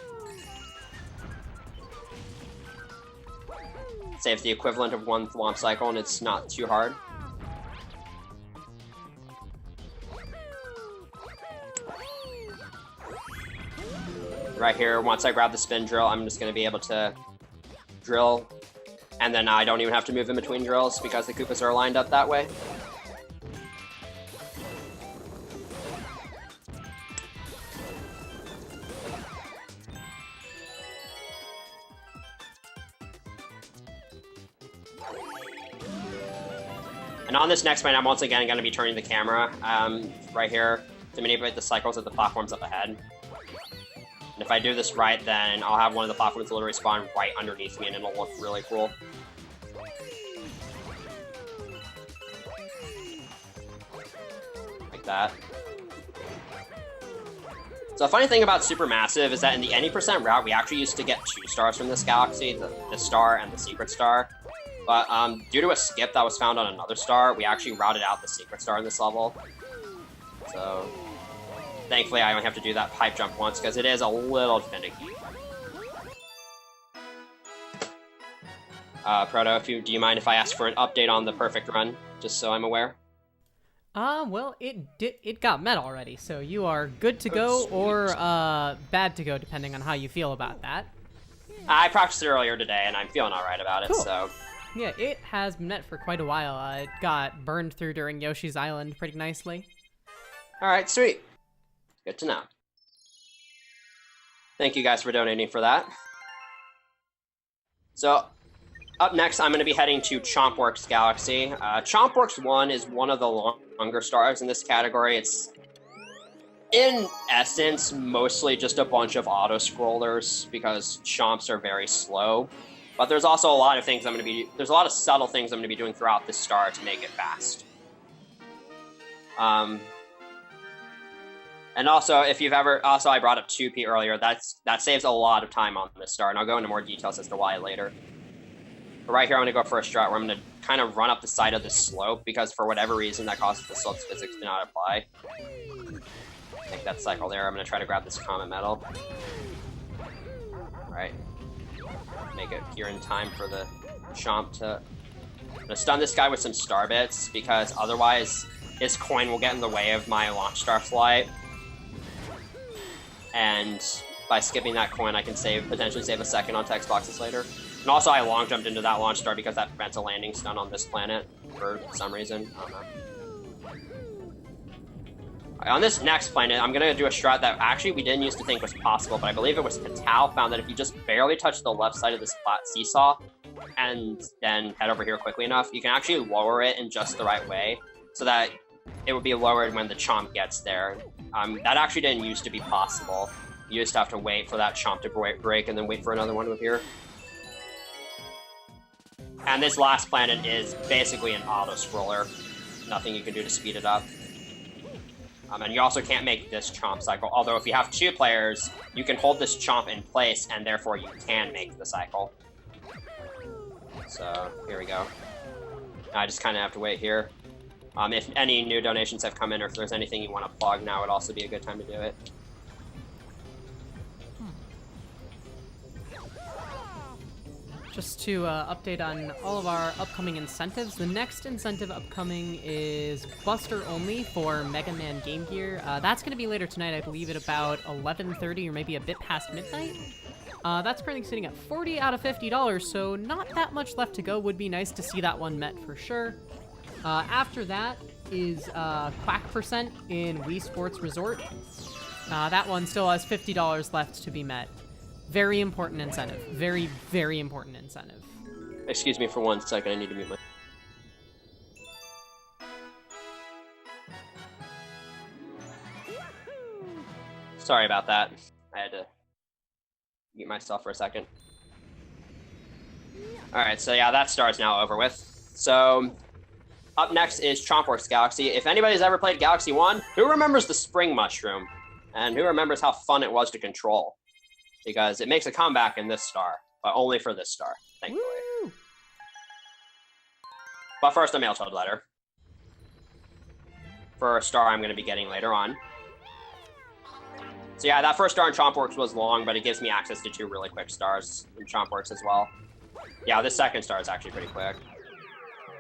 Saves the equivalent of 1 thwomp cycle, and it's not too hard. Right here, once I grab the spin drill, I'm just going to be able to drill, and then I don't even have to move in between drills because the Koopas are lined up that way. And on this next fight, I'm once again going to be turning the camera right here to manipulate the cycles of the platforms up ahead. And if I do this right, then I'll have one of the platforms literally spawn right underneath me, and it'll look really cool. Like that. So the funny thing about Supermassive is that in the any % route, we actually used to get 2 stars from this galaxy, the star and the secret star. But due to a skip that was found on another star, we actually routed out the secret star in this level. So thankfully, I only have to do that pipe jump once, because it is a little finicky. Proto, do you mind if I ask for an update on the perfect run, just so I'm aware? Well, it got met already, so you are good to go or bad to go, depending on how you feel about that. I practiced it earlier today, and I'm feeling alright about it, cool. So... Yeah, it has been met for quite a while. It got burned through during Yoshi's Island pretty nicely. Alright, sweet. Good to know. Thank you guys for donating for that. So, up next, I'm going to be heading to Chompworks Galaxy. Chompworks 1 is one of the longer stars in this category. It's, in essence, mostly just a bunch of auto-scrollers, because chomps are very slow. But there's also a lot of things there's a lot of subtle things I'm going to be doing throughout this star to make it fast. And also, if you've ever, I brought up 2P earlier, that saves a lot of time on this star, and I'll go into more details as to why later. But right here, I'm going to go for a strat where I'm going to kind of run up the side of the slope, because for whatever reason, that causes the slope's physics to not apply. Take that cycle there. I'm going to try to grab this comet medal. Alright. Make it here in time for the chomp to I'm gonna stun this guy with some star bits, because otherwise his coin will get in the way of my launch star flight. And by skipping that coin, I can potentially save a second on text boxes later. And also, I long jumped into that launch star because that prevents a landing stun on this planet for some reason. I don't know. On this next planet, I'm gonna do a strat that actually we didn't used to think was possible, but I believe it was Patal found that if you just barely touch the left side of this flat seesaw and then head over here quickly enough, you can actually lower it in just the right way so that it would be lowered when the chomp gets there. That actually didn't used to be possible. You used to have to wait for that chomp to break and then wait for another one to appear. And this last planet is basically an auto-scroller. Nothing you can do to speed it up. And you also can't make this chomp cycle, although if you have 2 players, you can hold this chomp in place, and therefore you can make the cycle. So, here we go. I just kind of have to wait here. If any new donations have come in, or if there's anything you want to plug, now would also be a good time to do it. Just to update on all of our upcoming incentives, the next incentive upcoming is Buster only for Mega Man Game Gear. That's going to be later tonight, I believe, at about 11:30 or maybe a bit past midnight. That's currently sitting at $40 out of $50, so not that much left to go. Would be nice to see that one met for sure. After that is Quack Percent in Wii Sports Resort. That one still has $50 left to be met. Very important incentive. Very, very important incentive. Excuse me for 1 second, I need to mute my... Sorry about that. I had to mute myself for a second. Alright, so yeah, that star is now over with. So, up next is Chompworks Galaxy. If anybody's ever played Galaxy 1, who remembers the Spring Mushroom? And who remembers how fun it was to control? Because it makes a comeback in this star, but only for this star, thankfully. Woo! But first, a mail toad letter. For a star I'm going to be getting later on. So yeah, that first star in Chompworks was long, but it gives me access to 2 really quick stars in Chompworks as well. Yeah, this second star is actually pretty quick.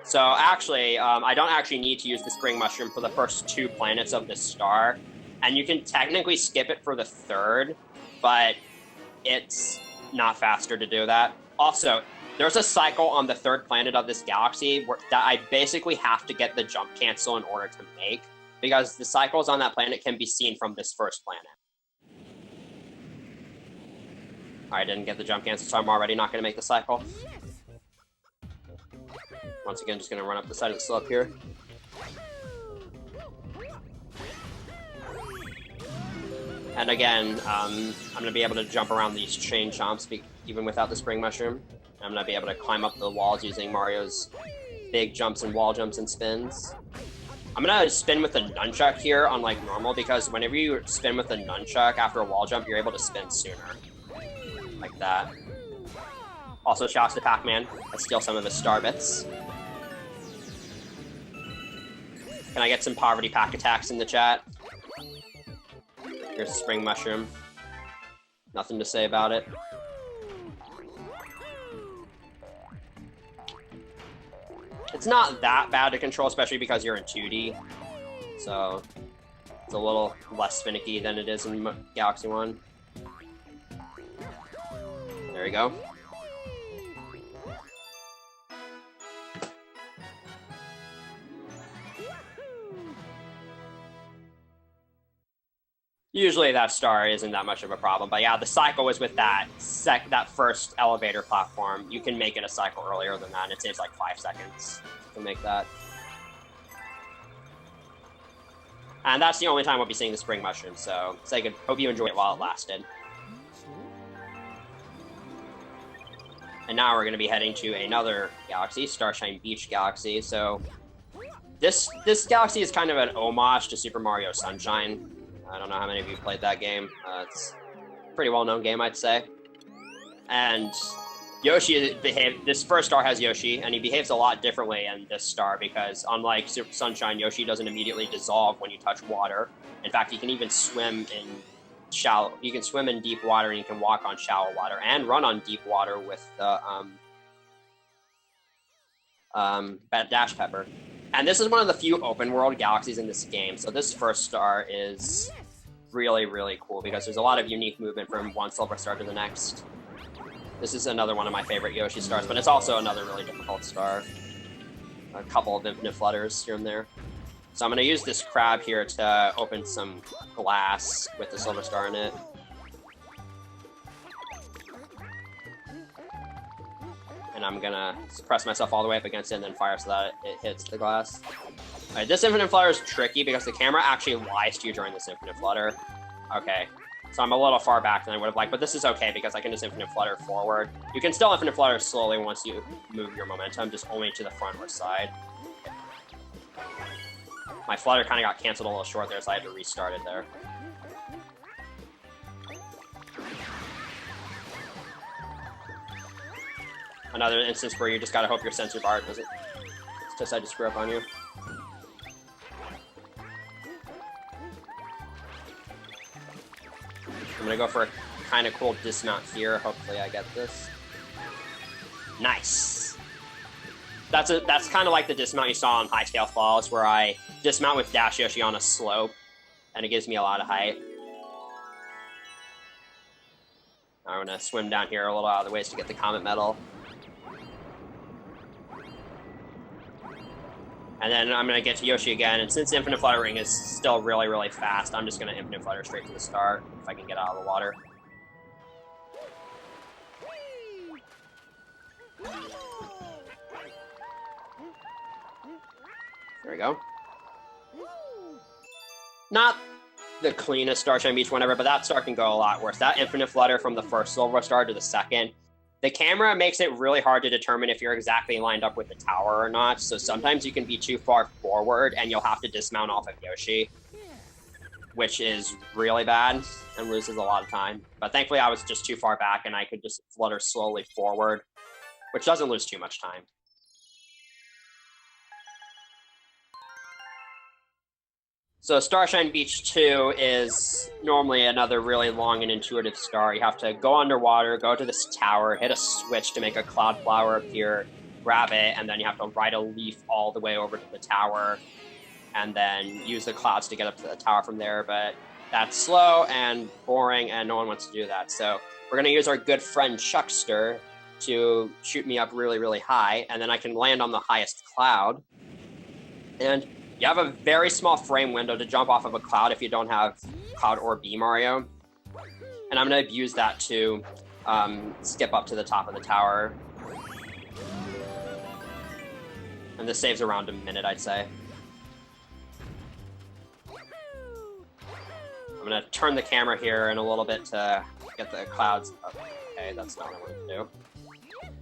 So actually, I don't actually need to use the Spring Mushroom for the first 2 planets of this star. And you can technically skip it for the 3rd, but it's not faster to do that. Also, there's a cycle on the 3rd planet of this galaxy that I basically have to get the jump cancel in order to make, because the cycles on that planet can be seen from this first planet. I didn't get the jump cancel, so I'm already not going to make the cycle. Once again, just going to run up the side of the slope here. And again, I'm going to be able to jump around these chain chomps even without the Spring Mushroom. I'm going to be able to climb up the walls using Mario's big jumps and wall jumps and spins. I'm going to spin with the nunchuck here, unlike normal, because whenever you spin with the nunchuck after a wall jump, you're able to spin sooner. Like that. Also, shouts to Pac-Man. I steal some of his star bits. Can I get some Poverty Pack attacks in the chat? Here's a Spring Mushroom. Nothing to say about it. It's not that bad to control, especially because you're in 2D. So, it's a little less finicky than it is in Galaxy 1. There we go. Usually that star isn't that much of a problem, but yeah, the cycle is with that first elevator platform. You can make it a cycle earlier than that, and it saves like 5 seconds to make that. And that's the only time we'll be seeing the Spring Mushroom, so hope you enjoyed it while it lasted. And now we're going to be heading to another galaxy, Starshine Beach Galaxy. So this galaxy is kind of an homage to Super Mario Sunshine. I don't know how many of you played that game. It's a pretty well-known game, I'd say. And Yoshi this first star has Yoshi, and he behaves a lot differently in this star because unlike Super Sunshine, Yoshi doesn't immediately dissolve when you touch water. In fact, he can even swim in deep water, and you can walk on shallow water and run on deep water with the Dash Pepper. And this is one of the few open world galaxies in this game, so this first star is really, really cool because there's a lot of unique movement from one silver star to the next. This is another one of my favorite Yoshi stars, but it's also another really difficult star. A couple of infinite flutters here and there. So I'm going to use this crab here to open some glass with the silver star in it. And I'm going to press myself all the way up against it and then fire so that it hits the glass. Alright, this infinite flutter is tricky because the camera actually lies to you during this infinite flutter. Okay, so I'm a little far back than I would have liked, but this is okay because I can just infinite flutter forward. You can still infinite flutter slowly once you move your momentum, just only to the front or side. My flutter kind of got canceled a little short there, so I had to restart it there. Another instance where you just gotta hope your sensor bar doesn't decide to screw up on you. I'm gonna go for a kind of cool dismount here. Hopefully I get this. Nice. That's kind of like the dismount you saw on High Scale Falls, where I dismount with Dash Yoshi on a slope, and it gives me a lot of height. I'm gonna swim down here a little out of the ways to get the Comet Medal. And then I'm gonna get to Yoshi again, and since Infinite Fluttering is still really, really fast, I'm just gonna Infinite Flutter straight to the star, if I can get out of the water. There we go. Not the cleanest Starshine Beach whenever, but that star can go a lot worse. That Infinite Flutter from the first Silver Star to the second, the camera makes it really hard to determine if you're exactly lined up with the tower or not, so sometimes you can be too far forward and you'll have to dismount off of Yoshi, which is really bad and loses a lot of time. But thankfully I was just too far back and I could just flutter slowly forward, which doesn't lose too much time. So Starshine Beach 2 is normally another really long and intuitive star. You have to go underwater, go to this tower, hit a switch to make a cloud flower appear, grab it, and then you have to ride a leaf all the way over to the tower, and then use the clouds to get up to the tower from there. But that's slow and boring, and no one wants to do that. So we're going to use our good friend Chuckster to shoot me up really, really high, and then I can land on the highest cloud. And you have a very small frame window to jump off of a cloud if you don't have Cloud or B Mario. And I'm going to use that to skip up to the top of the tower. And this saves around a minute, I'd say. I'm going to turn the camera here in a little bit to get the clouds up. Okay, that's not what I wanted to do.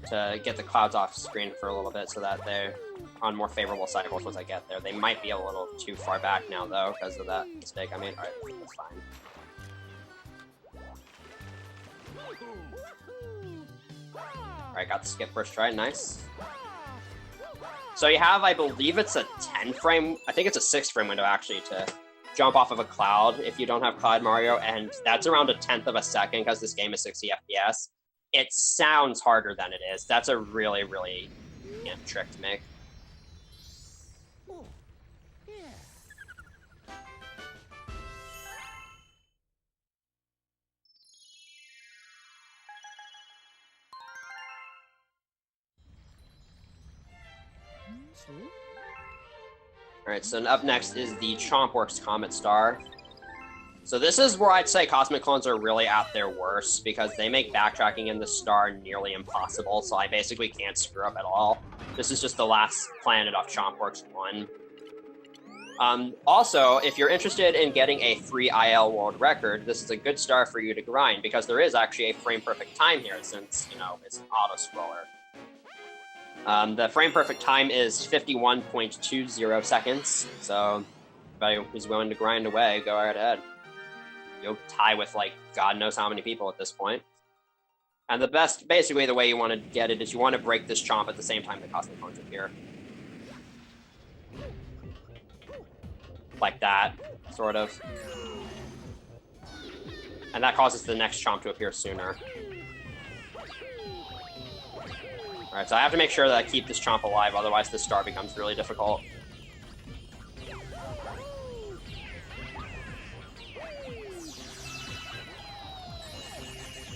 To get the clouds off screen for a little bit so that they're on more favorable cycles once I get there. They might be a little too far back now, though, because of that mistake I made. Alright, that's fine. Alright, got the skip first try. Nice. So you have, I believe it's a 10 frame, I think it's a 6 frame window, actually, to jump off of a cloud if you don't have Cloud Mario, and that's around 1/10 of a second because this game is 60 FPS. It sounds harder than it is. That's a really, really trick to make. Alright, so up next is the Chompworks Comet Star. So this is where I'd say Cosmic Clones are really at their worst, because they make backtracking in the star nearly impossible, so I basically can't screw up at all. This is just the last planet of Chompworks 1. Also, if you're interested in getting a free IL world record, this is a good star for you to grind, because there is actually a frame-perfect time here, since, you know, it's an auto-scroller. The frame-perfect time is 51.20 seconds, so if anybody who's willing to grind away, go right ahead. You'll tie with, like, God knows how many people at this point. And the best, basically the way you want to get it is you want to break this chomp at the same time the Cosmic Clones appear. Like that, sort of. And that causes the next chomp to appear sooner. Alright, so I have to make sure that I keep this Chomp alive, otherwise this star becomes really difficult.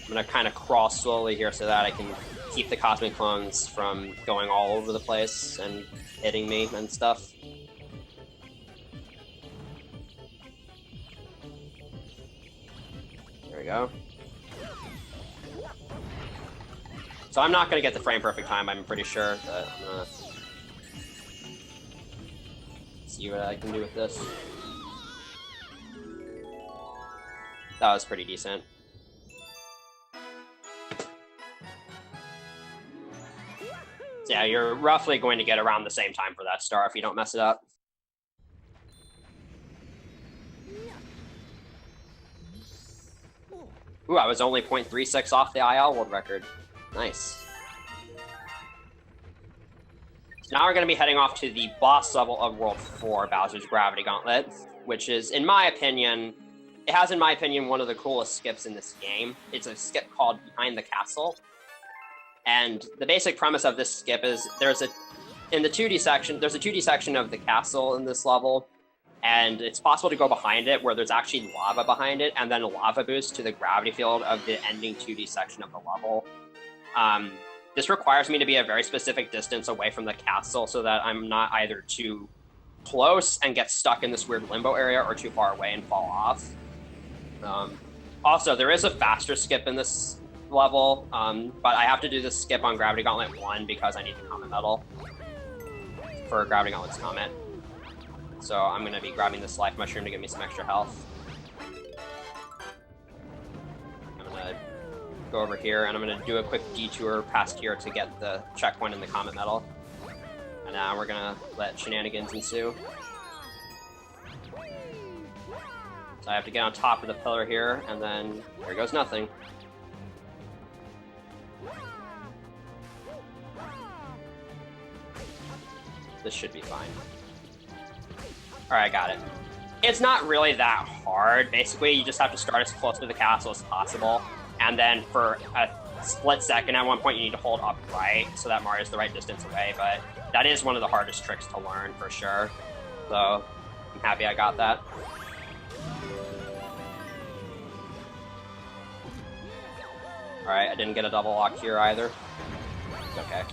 I'm gonna kind of crawl slowly here so that I can keep the Cosmic Clones from going all over the place and hitting me and stuff. There we go. So I'm not going to get the frame perfect time, I'm pretty sure, but I'm going to see what I can do with this. That was pretty decent. So yeah, you're roughly going to get around the same time for that star if you don't mess it up. Ooh, I was only 0.36 off the IL world record. Nice. So now we're going to be heading off to the boss level of World 4, Bowser's Gravity Gauntlet, which is, in my opinion, one of the coolest skips in this game. It's a skip called Behind the Castle. And the basic premise of this skip is in the 2D section, there's a 2D section of the castle in this level, and it's possible to go behind it where there's actually lava behind it, and then a lava boost to the gravity field of the ending 2D section of the level. This requires me to be a very specific distance away from the castle so that I'm not either too close and get stuck in this weird limbo area or too far away and fall off. Also, there is a faster skip in this level, but I have to do this skip on Gravity Gauntlet 1 because I need the Comet Medal for Gravity Gauntlet's Comet. So I'm going to be grabbing this Life Mushroom to give me some extra health. I'm going to go over here, and I'm going to do a quick detour past here to get the checkpoint in the Comet Medal. And now we're going to let shenanigans ensue. So I have to get on top of the pillar here, and then there goes nothing. This should be fine. Alright, I got it. It's not really that hard. Basically, you just have to start as close to the castle as possible, and then for a split second, at one point, you need to hold up right so that Mario's the right distance away, but that is one of the hardest tricks to learn, for sure. So, I'm happy I got that. Alright, I didn't get a double lock here either. It's okay.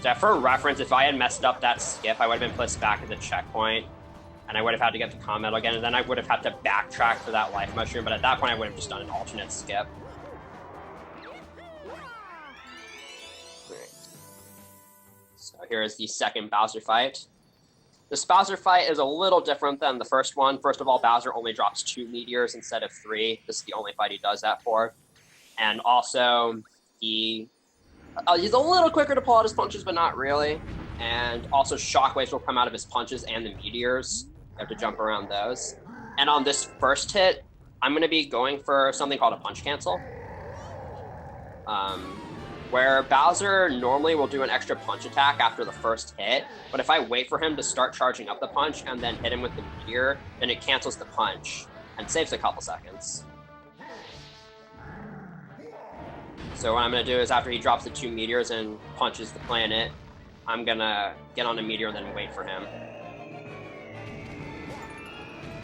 So for reference, if I had messed up that skip, I would have been placed back at the checkpoint, and I would have had to get the Comet Medal again, and then I would have had to backtrack for that Life Mushroom, but at that point I would have just done an alternate skip. Right. So here is the second Bowser fight. This Bowser fight is a little different than the first one. First of all, Bowser only drops 2 meteors instead of 3. This is the only fight he does that for. And also, he's a little quicker to pull out his punches, but not really. And also, shockwaves will come out of his punches and the meteors. You have to jump around those. And on this first hit, I'm going to be going for something called a punch cancel. Where Bowser normally will do an extra punch attack after the first hit, but if I wait for him to start charging up the punch and then hit him with the meteor, then it cancels the punch and saves a couple seconds. So what I'm going to do is after he drops the 2 meteors and punches the planet, I'm going to get on a meteor and then wait for him.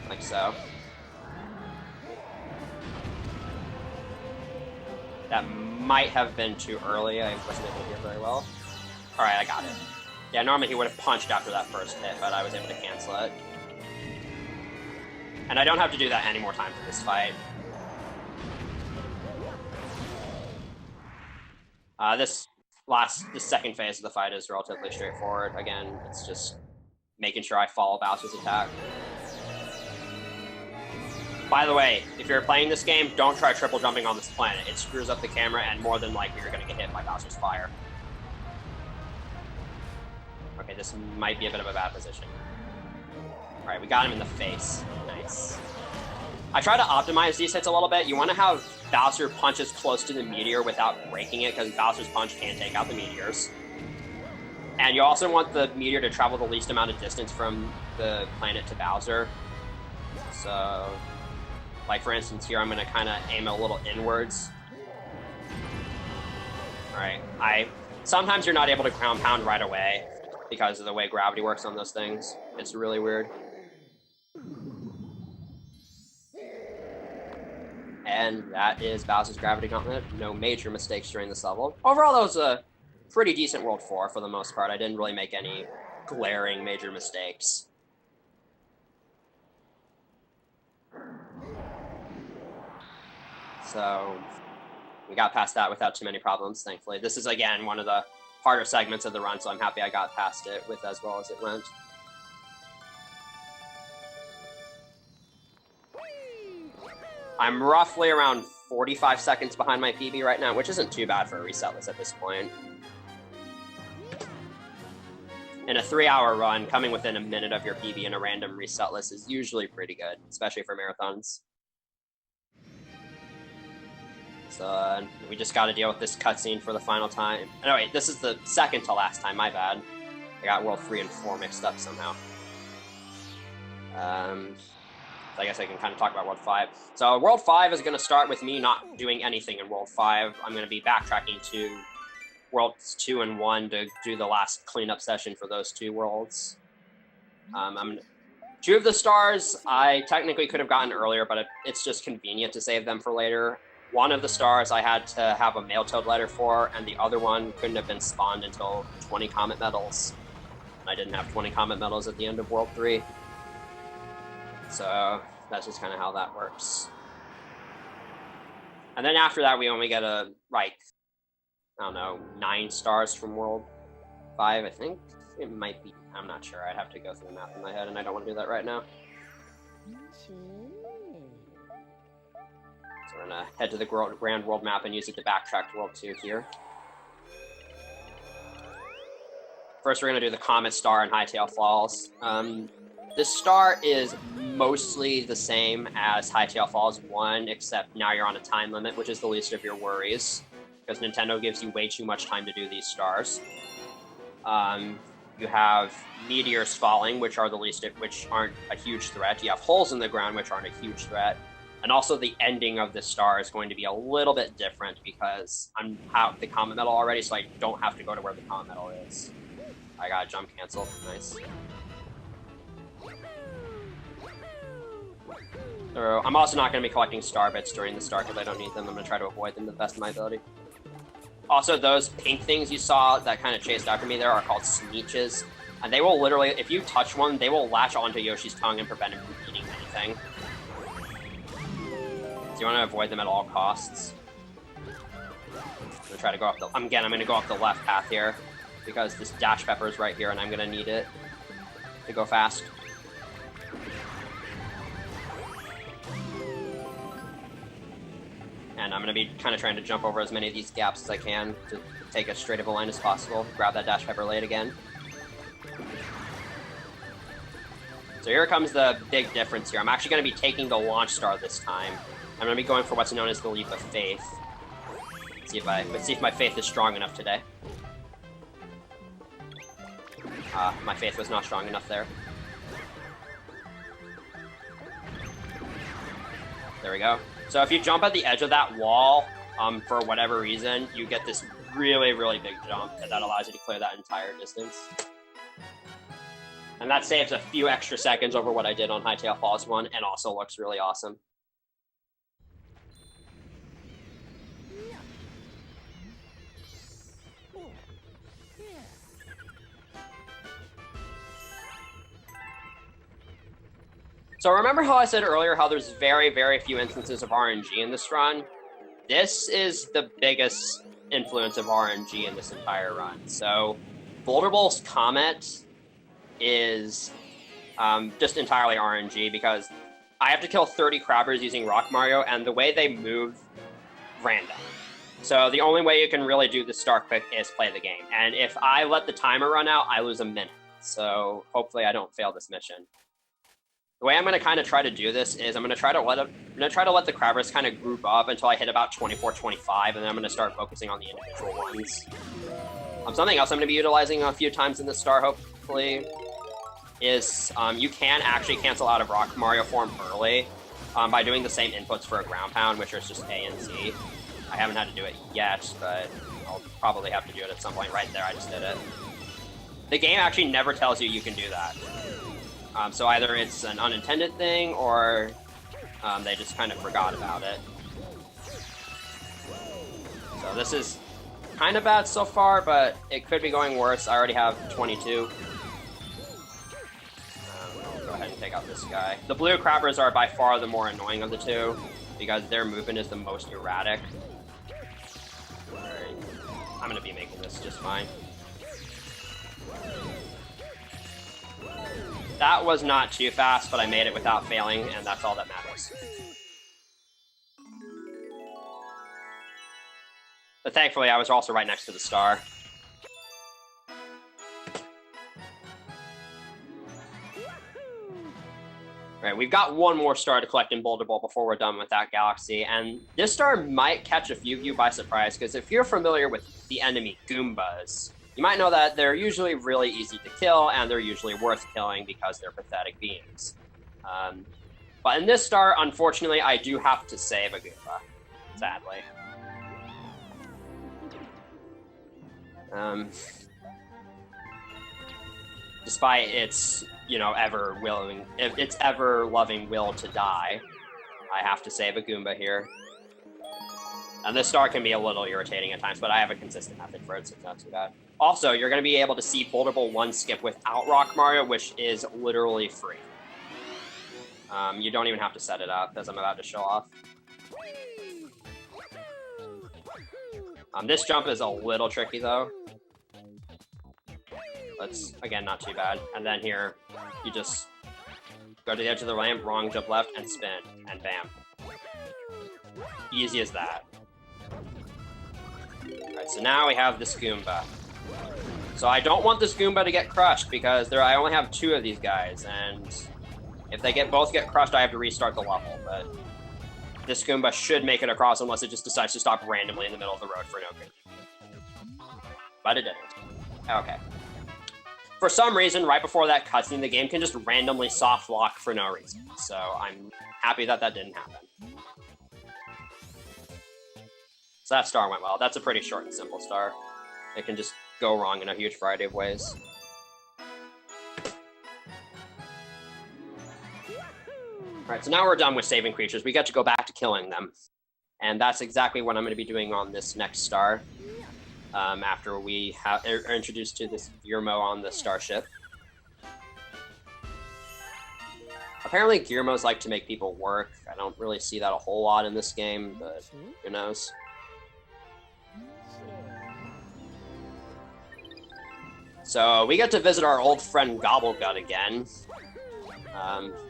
Like so. That might have been too early. I wasn't able to hear very well. Alright, I got it. Yeah, normally he would have punched after that first hit, but I was able to cancel it. And I don't have to do that any more time for this fight. This second phase of the fight is relatively straightforward. Again, it's just making sure I follow Bowser's attack. By the way, if you're playing this game, don't try triple jumping on this planet. It screws up the camera, and more than likely you're going to get hit by Bowser's fire. Okay, this might be a bit of a bad position. Alright, we got him in the face. Nice. I try to optimize these hits a little bit. You want to have Bowser punches close to the meteor without breaking it, because Bowser's punch can take out the meteors. And you also want the meteor to travel the least amount of distance from the planet to Bowser. So, like for instance here, I'm going to kind of aim a little inwards. Alright, sometimes you're not able to ground pound right away because of the way gravity works on those things. It's really weird. And that is Bowser's Gravity Gauntlet. No major mistakes during this level. Overall, that was a pretty decent World 4 for the most part. I didn't really make any glaring major mistakes. So we got past that without too many problems, thankfully. This is, again, one of the harder segments of the run, so I'm happy I got past it with as well as it went. I'm roughly around 45 seconds behind my PB right now, which isn't too bad for a reset list at this point. In a 3-hour run, coming within a minute of your PB in a random reset list is usually pretty good, especially for marathons. So we just got to deal with this cutscene for the final time. Oh wait, this is the second to last time, my bad. I got World 3 and 4 mixed up somehow. I guess I can kind of talk about World 5. So World 5 is going to start with me not doing anything in World 5. I'm going to be backtracking to Worlds 2 and 1 to do the last cleanup session for those 2 worlds. 2 of the stars I technically could have gotten earlier, but it's just convenient to save them for later. 1 of the stars I had to have a mail toad letter for, and the other one couldn't have been spawned until 20 comet medals. And I didn't have 20 comet medals at the end of World 3. So that's just kind of how that works. And then after that, we only get I don't know, 9 stars from World 5, I think. It might be, I'm not sure. I'd have to go through the math in my head, and I don't want to do that right now. So we're going to head to the Grand World map and use it to backtrack to World 2 here. First, we're going to do the Comet Star and Hightail Falls. This star is mostly the same as Hightail Falls 1, except now you're on a time limit, which is the least of your worries, because Nintendo gives you way too much time to do these stars. You have meteors falling, which are which aren't a huge threat. You have holes in the ground, which aren't a huge threat. And also the ending of this star is going to be a little bit different because I'm out the comet medal already, so I don't have to go to where the comet medal is. I got a jump cancel. Nice. So I'm also not going to be collecting star bits during the star because I don't need them. I'm going to try to avoid them to the best of my ability. Also, those pink things you saw that kind of chased after me there are called Sneeches. And they will literally, if you touch one, they will latch onto Yoshi's tongue and prevent him from eating anything. So you want to avoid them at all costs. I'm going to try to go up the... I'm going to go up the left path here because this dash pepper is right here and I'm going to need it to go fast. And I'm going to be kind of trying to jump over as many of these gaps as I can to take as straight of a line as possible. Grab that dash pepper late again. So here comes the big difference here. I'm actually going to be taking the launch star this time. I'm going to be going for what's known as the leap of faith. Let's see if my faith is strong enough today. My faith was not strong enough there. There we go. So if you jump at the edge of that wall, for whatever reason, you get this really, really big jump that allows you to clear that entire distance. And that saves a few extra seconds over what I did on Hightail Falls 1, and also looks really awesome. So remember how I said earlier how there's very, very few instances of RNG in this run? This is the biggest influence of RNG in this entire run. So Boulder Bowl's Comet is just entirely RNG because I have to kill 30 crabbers using Rock Mario, and the way they move, random. So the only way you can really do the star quick is play the game. And if I let the timer run out, I lose a minute. So hopefully I don't fail this mission. The way I'm going to kind of try to do this is I'm going to try to let the crabbers kind of group up until I hit about 24, 25, and then I'm going to start focusing on the individual ones. Something else I'm going to be utilizing a few times in this star, hopefully, is you can actually cancel out of Rock Mario form early by doing the same inputs for a ground pound, which is just A and Z. I haven't had to do it yet, but I'll probably have to do it at some point. Right there, I just did it. The game actually never tells you can do that. So either it's an unintended thing, or they just kind of forgot about it. So this is kind of bad so far, but it could be going worse. I already have 22. I'll go ahead and take out this guy. The blue crabbers are by far the more annoying of the two, because their movement is the most erratic. Alright. I'm gonna be making this just fine. That was not too fast, but I made it without failing, and that's all that matters. But thankfully, I was also right next to the star. Right, we've got one more star to collect in Boulder Bowl before we're done with that galaxy, and this star might catch a few of you by surprise, because if you're familiar with the enemy Goombas, you might know that they're usually really easy to kill, and they're usually worth killing because they're pathetic beings. But in this star, unfortunately, I do have to save a Goomba, sadly. Despite its, its ever-loving will to die, I have to save a Goomba here. And this star can be a little irritating at times, but I have a consistent method for it, so it's not too bad. Also, you're going to be able to see Boulder Bowl 1 skip without Rock Mario, which is literally free. You don't even have to set it up, as I'm about to show off. This jump is a little tricky, though. That's, again, not too bad. And then here, you just go to the edge of the ramp, wrong, jump left, and spin, and bam. Easy as that. Alright, so now we have this Goomba. So I don't want this Goomba to get crushed, because I only have 2 of these guys, and if they both get crushed, I have to restart the level, but this Goomba should make it across unless it just decides to stop randomly in the middle of the road for no good. But it didn't. Okay. For some reason, right before that cutscene, the game can just randomly soft lock for no reason. So I'm happy that that didn't happen. So that star went well. That's a pretty short and simple star. It can just go wrong in a huge variety of ways. Alright, so now we're done with saving creatures. We get to go back to killing them. And that's exactly what I'm going to be doing on this next star. After we are introduced to this Gearmo on the starship. Apparently Gearmos like to make people work. I don't really see that a whole lot in this game, but who knows. So we get to visit our old friend Gobblegut again,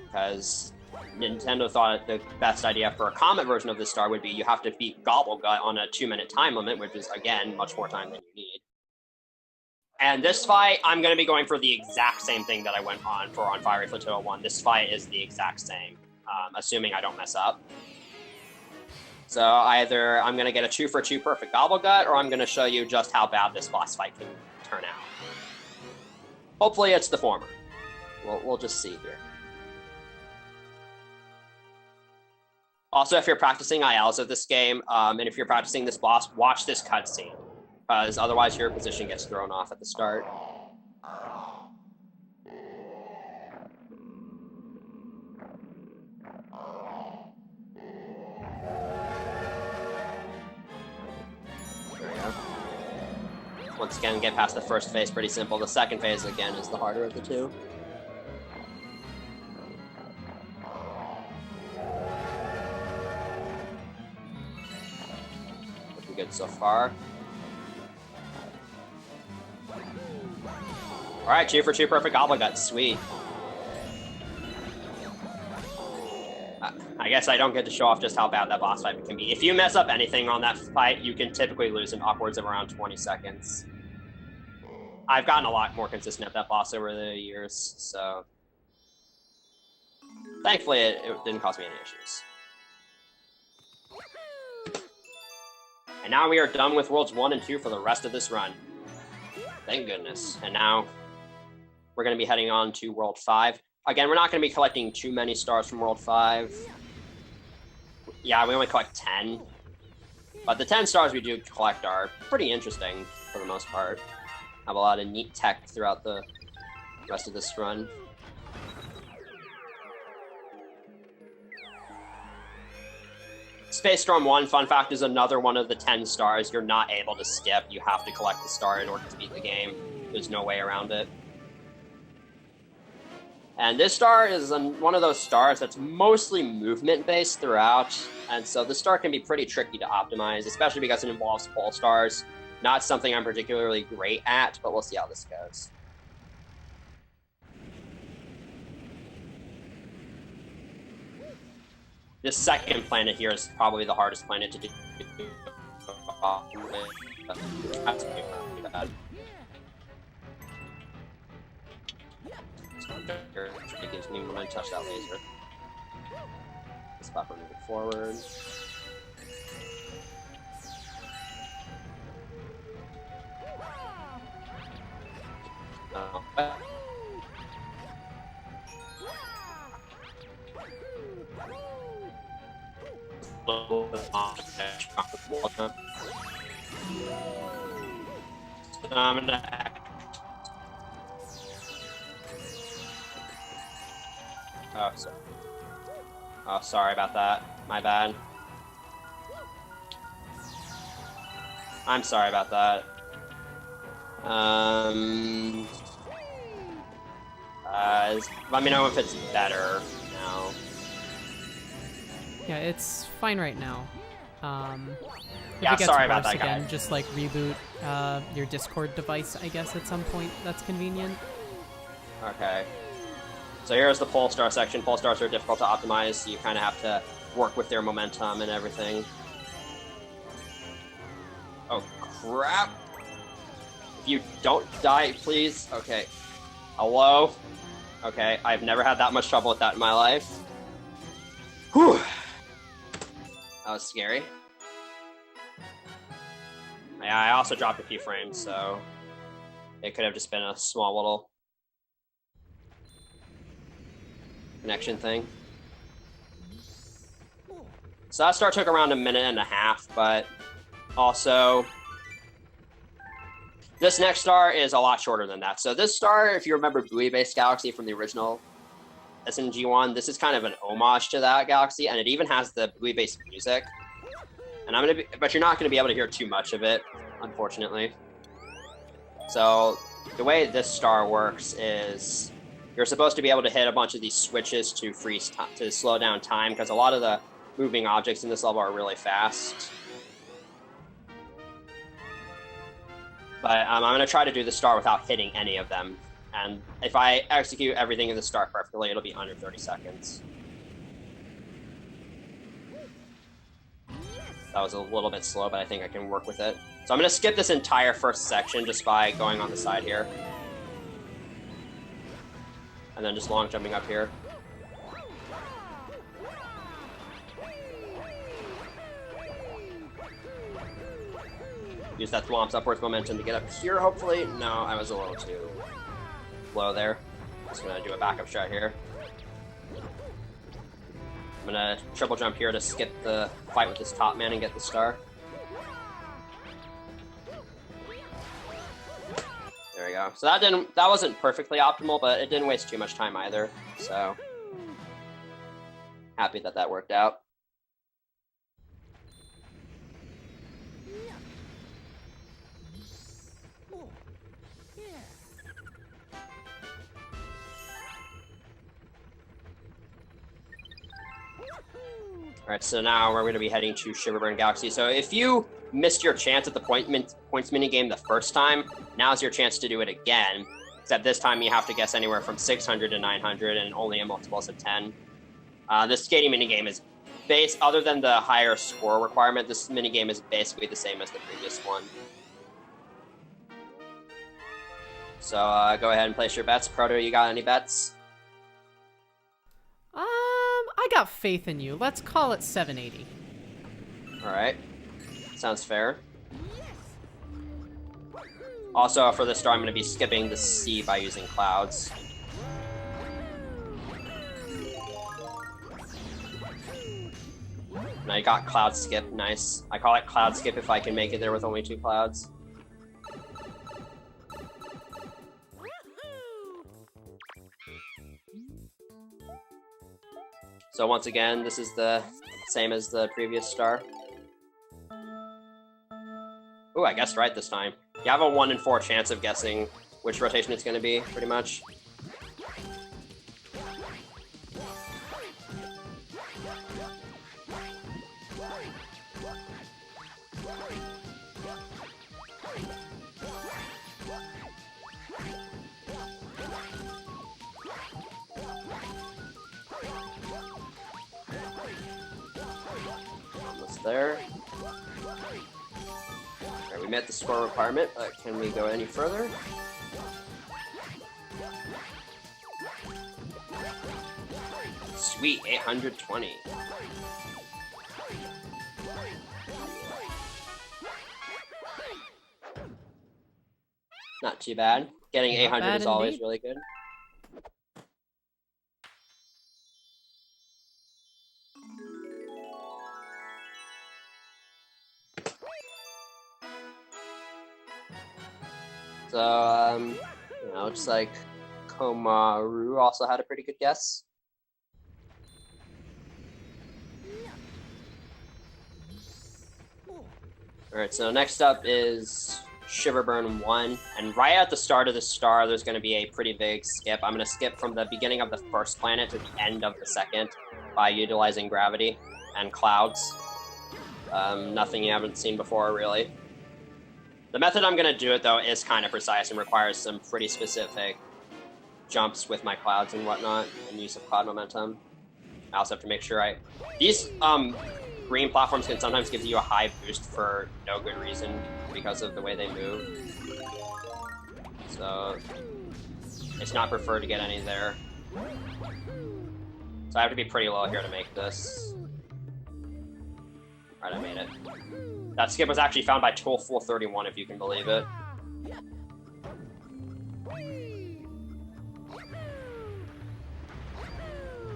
because Nintendo thought the best idea for a Comet version of this star would be you have to beat Gobblegut on a 2-minute time limit, which is, again, much more time than you need. And this fight, I'm going to be going for the exact same thing that I went on for on Fundraiser 201. This fight is the exact same, assuming I don't mess up. So either I'm going to get a 2-for-2 perfect Gobblegut, or I'm going to show you just how bad this boss fight can turn out. Hopefully it's the former. We'll just see here. Also, if you're practicing ILs of this game, and if you're practicing this boss, watch this cutscene, because otherwise your position gets thrown off at the start. There we go. Once again, get past the first phase, pretty simple. The second phase, again, is the harder of the two. Good so far. Alright, 2-for-2 perfect Gobblegut, sweet. I guess I don't get to show off just how bad that boss fight can be. If you mess up anything on that fight, you can typically lose in upwards of around 20 seconds. I've gotten a lot more consistent at that boss over the years, so... Thankfully, it didn't cause me any issues. And now we are done with Worlds 1 and 2 for the rest of this run. Thank goodness. And now we're going to be heading on to World 5. Again, we're not going to be collecting too many stars from World 5. Yeah, we only collect 10. But the 10 stars we do collect are pretty interesting for the most part. Have a lot of neat tech throughout the rest of this run. Space Storm 1, fun fact, is another one of the 10 stars you're not able to skip. You have to collect the star in order to beat the game. There's no way around it. And this star is one of those stars that's mostly movement-based throughout, and so this star can be pretty tricky to optimize, especially because it involves pole stars. Not something I'm particularly great at, but we'll see how this goes. This second planet here is probably the hardest planet to do. That's pretty bad. It gives me when I touch that laser. This platform moving forward. I'm gonna. Oh, sorry. Oh, sorry about that. My bad. I'm sorry about that. Let me know if it's better now. Yeah, it's fine right now. If Yeah, it gets sorry about worse that, guy. again, just like reboot your Discord device, I guess, at some point. That's convenient. Okay. So here's the pole star section. Pole stars are difficult to optimize, so you kind of have to work with their momentum and everything. Oh, crap. If you don't die, please. Okay. Hello? Okay, I've never had that much trouble with that in my life. Whew. That was scary. Yeah, I also dropped a few frames, so it could have just been a small little connection thing. So that star took around 1.5 minutes, but also this next star is a lot shorter than that. So this star, if you remember Buoy-based Galaxy from the original SNG1, this is kind of an homage to that galaxy, and it even has the Buoy-based music. And but you're not gonna be able to hear too much of it, unfortunately. So the way this star works is you're supposed to be able to hit a bunch of these switches to freeze time, to slow down time, because a lot of the moving objects in this level are really fast. But I'm going to try to do the star without hitting any of them. And if I execute everything in the star perfectly, it'll be under 30 seconds. That was a little bit slow, but I think I can work with it. So I'm going to skip this entire first section just by going on the side here. And then just long jumping up here. Use that Thwomp's upwards momentum to get up here, hopefully. No, I was a little too low there. Just gonna do a backup shot here. I'm gonna triple jump here to skip the fight with this top man and get the star. There we go. So that wasn't perfectly optimal, but it didn't waste too much time either. So happy that that worked out. Alright, so now we're going to be heading to Shiverburn Galaxy. So if you missed your chance at the points minigame the first time, now's your chance to do it again. Except this time you have to guess anywhere from 600 to 900 and only in multiples of 10. This skating minigame is other than the higher score requirement, this minigame is basically the same as the previous one. So go ahead and place your bets. Proto, you got any bets? I got faith in you. Let's call it 780. Alright. Sounds fair. Also, for this star, I'm going to be skipping the C by using clouds. Now you got Cloud Skip, nice. I call it Cloud Skip if I can make it there with only 2 clouds. So once again, this is the same as the previous star. Ooh, I guessed right this time. You have a 1 in 4 chance of guessing which rotation it's going to be, pretty much. Almost there. Alright, we met the score requirement, but can we go any further? Sweet, 820. Not too bad. Getting 800 is always indeed. really good. So, you know, looks like Komaru also had a pretty good guess. Alright, so next up is Shiverburn 1, and right at the start of the star, there's going to be a pretty big skip. I'm going to skip from the beginning of the first planet to the end of the second by utilizing gravity and clouds. Nothing you haven't seen before, really. The method I'm going to do it, though, is kind of precise and requires some pretty specific jumps with my clouds and whatnot, and use of cloud momentum. I also have to make sure These green platforms can sometimes give you a high boost for no good reason because of the way they move. So it's not preferred to get any there. So I have to be pretty low here to make this. Alright, I made it. That skip was actually found by Tool431, if you can believe it.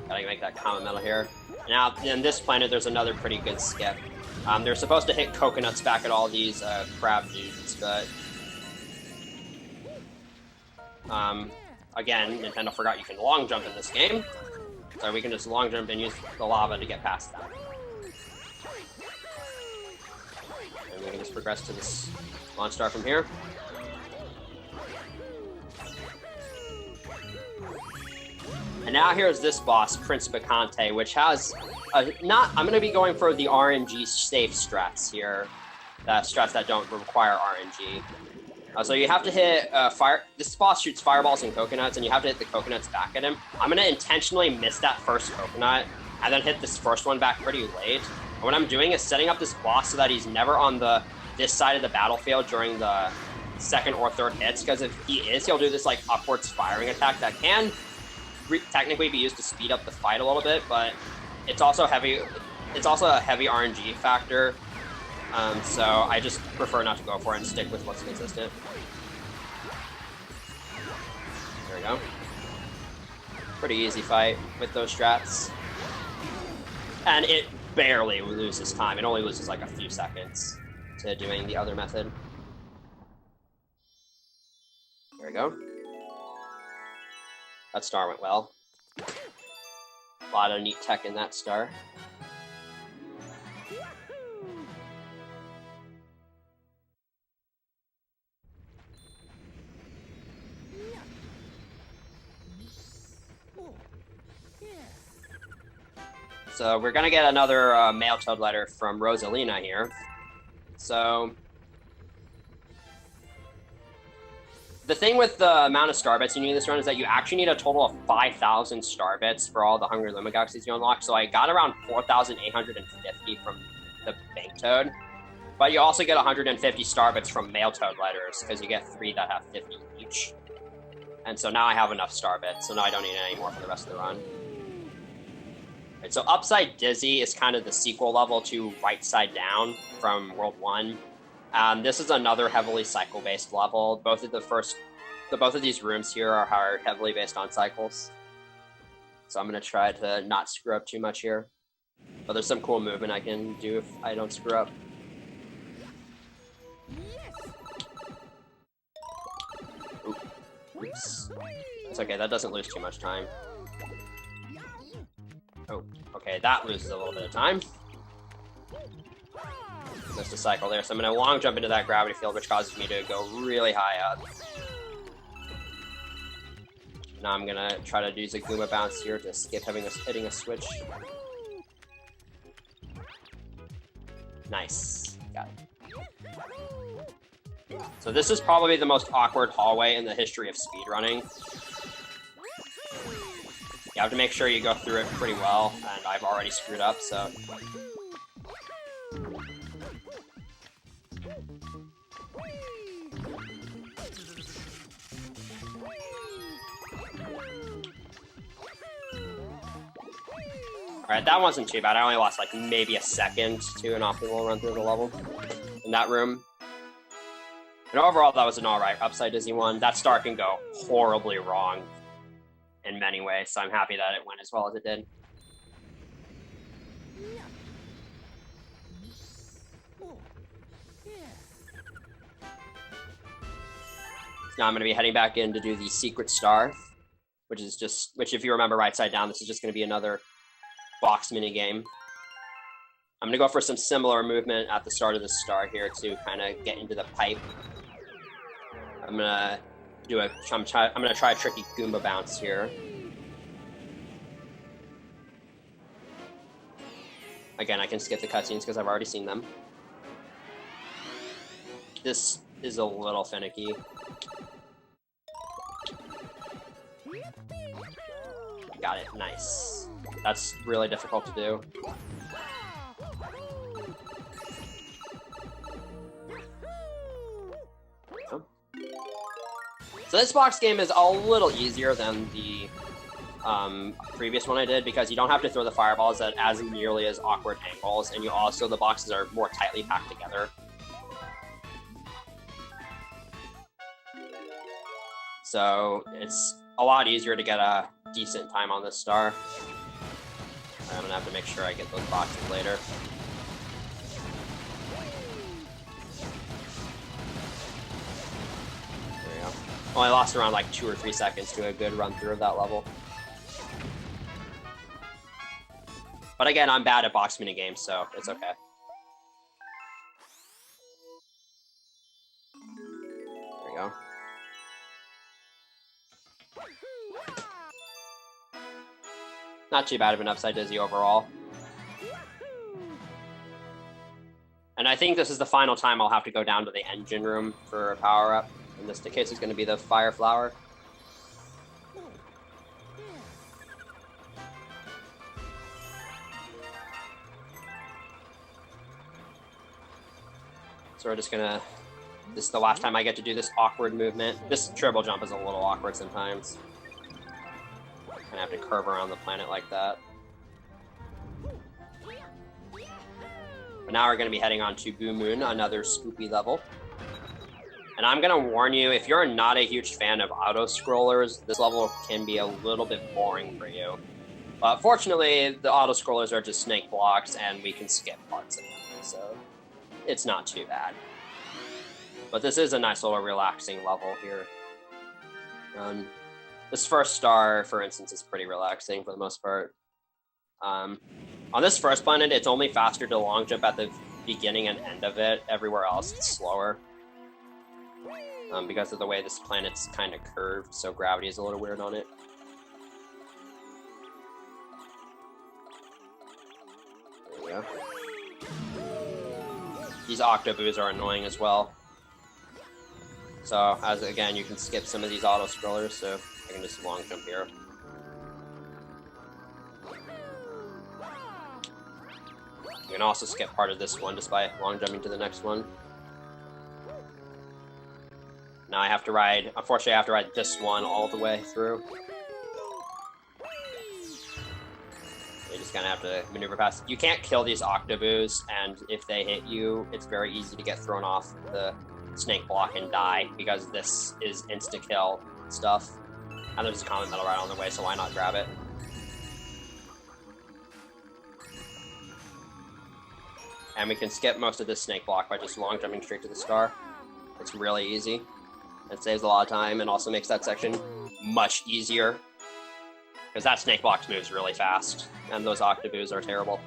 Gotta make that common metal here. Now, in this planet, there's another pretty good skip. They're supposed to hit coconuts back at all these crab dudes, but... again, Nintendo forgot you can long jump in this game. So we can just long jump and use the lava to get past them. And we can just progress to this launch star from here. And now here's this boss, Prince Bacante, which has I'm going to be going for the RNG safe strats here, strats that don't require RNG. So you have to hit fire. This boss shoots fireballs and coconuts, and you have to hit the coconuts back at him. I'm going to intentionally miss that first coconut, and then hit this first one back pretty late. And what I'm doing is setting up this boss so that he's never on this side of the battlefield during the second or third hits, because if he is, he'll do this like upwards firing attack that can technically be used to speed up the fight a little bit, but it's also heavy. It's also a heavy RNG factor, so I just prefer not to go for it and stick with what's consistent. There we go. Pretty easy fight with those strats, and it barely loses time. It only loses like a few seconds to doing the other method. There we go. That star went well. A lot of neat tech in that star. So we're gonna get another mail toad letter from Rosalina here. So the thing with the amount of star bits you need this run is that you actually need a total of 5,000 star bits for all the Hungry Luma Galaxies you unlock. So I got around 4,850 from the Bank Toad. But you also get 150 star bits from Mail Toad letters, because you get 3 that have 50 each. And so now I have enough star bits, so now I don't need any more for the rest of the run. Right, so Upside Dizzy is kind of the sequel level to Right Side Down from World 1. This is another heavily cycle-based level. Both of these rooms here are heavily based on cycles. So I'm going to try to not screw up too much here. But there's some cool movement I can do if I don't screw up. Oops. It's okay, that doesn't lose too much time. Oh, okay, that loses a little bit of time. Missed a cycle there, so I'm gonna long jump into that gravity field, which causes me to go really high up. Now I'm gonna try to use a Goomba bounce here to skip hitting a switch. Nice, got it. So this is probably the most awkward hallway in the history of speedrunning. You have to make sure you go through it pretty well, and I've already screwed up, so... Alright, that wasn't too bad. I only lost like maybe a second to an optimal run through the level in that room. And overall, that was an alright upside dizzy one. That star can go horribly wrong in many ways, so I'm happy that it went as well as it did. Now I'm going to be heading back in to do the secret star, which if you remember right side down, this is just going to be another box mini game. I'm going to go for some similar movement at the start of the star here to kind of get into the pipe. I'm going to try a tricky Goomba bounce here. Again, I can skip the cutscenes because I've already seen them. This is a little finicky. Got it, nice. That's really difficult to do. Oh. So this box game is a little easier than the previous one I did because you don't have to throw the fireballs at as nearly as awkward angles, and the boxes are more tightly packed together. So it's a lot easier to get a decent time on this star. I'm gonna have to make sure I get those boxes later. There we go. Only lost around like 2 or 3 seconds to a good run through of that level. But again, I'm bad at box mini games, so it's okay. There we go. Not too bad of an upside dizzy overall. And I think this is the final time I'll have to go down to the engine room for a power-up. In this case, it's going to be the Fire Flower. So we're just gonna... This is the last time I get to do this awkward movement. This triple jump is a little awkward sometimes. I have to curve around the planet like that. But now we're going to be heading on to Boo Moon, another spoopy level. And I'm going to warn you, if you're not a huge fan of auto-scrollers, this level can be a little bit boring for you. But fortunately, the auto-scrollers are just snake blocks, and we can skip parts of them, so it's not too bad. But this is a nice little relaxing level here. This first star, for instance, is pretty relaxing for the most part. On this first planet, it's only faster to long jump at the beginning and end of it. Everywhere else, it's slower. Because of the way this planet's kind of curved, so gravity is a little weird on it. There we go. These Octoboos are annoying as well. So, again, you can skip some of these auto-scrollers, so I can just long jump here. You can also skip part of this one just by long jumping to the next one. Now I have to ride, unfortunately I have to ride this one all the way through. You just kind of have to maneuver past. You can't kill these Octoboos, and if they hit you, it's very easy to get thrown off the snake block and die, because this is insta-kill stuff. And there's a common metal right on the way, so why not grab it? And we can skip most of this snake block by just long jumping straight to the star. It's really easy. It saves a lot of time and also makes that section much easier. Because that snake block moves really fast, and those octaboos are terrible.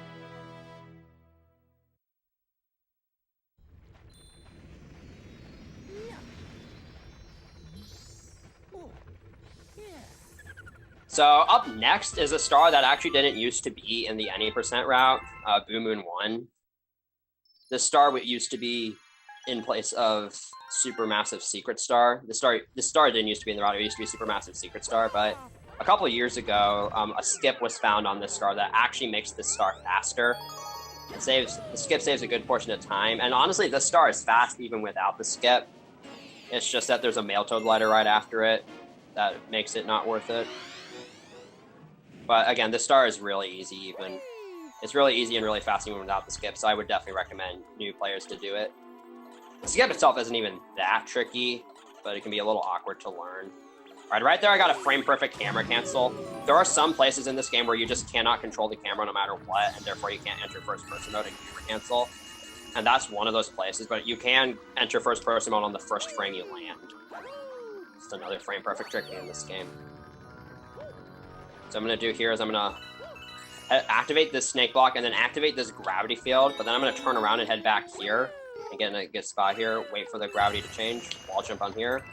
So up next is a star that actually didn't used to be in the any percent route, Boo Moon 1. This star used to be in place of Supermassive Secret Star. This star didn't used to be in the route, it used to be Supermassive Secret Star, but a couple of years ago, a skip was found on this star that actually makes this star faster. The skip saves a good portion of time, and honestly, this star is fast even without the skip. It's just that there's a Mail-Toad letter right after it that makes it not worth it. But again, this star is really easy even. It's really easy and really fast even without the skip, so I would definitely recommend new players to do it. The skip itself isn't even that tricky, but it can be a little awkward to learn. All right, right there I got a frame-perfect camera cancel. There are some places in this game where you just cannot control the camera no matter what, and therefore you can't enter first-person mode and camera cancel. And that's one of those places, but you can enter first-person mode on the first frame you land. Just another frame-perfect trick in this game. So I'm going to do here is I'm going to activate this snake block and then activate this gravity field, but then I'm going to turn around and head back here and get in a good spot here, wait for the gravity to change, wall jump on here,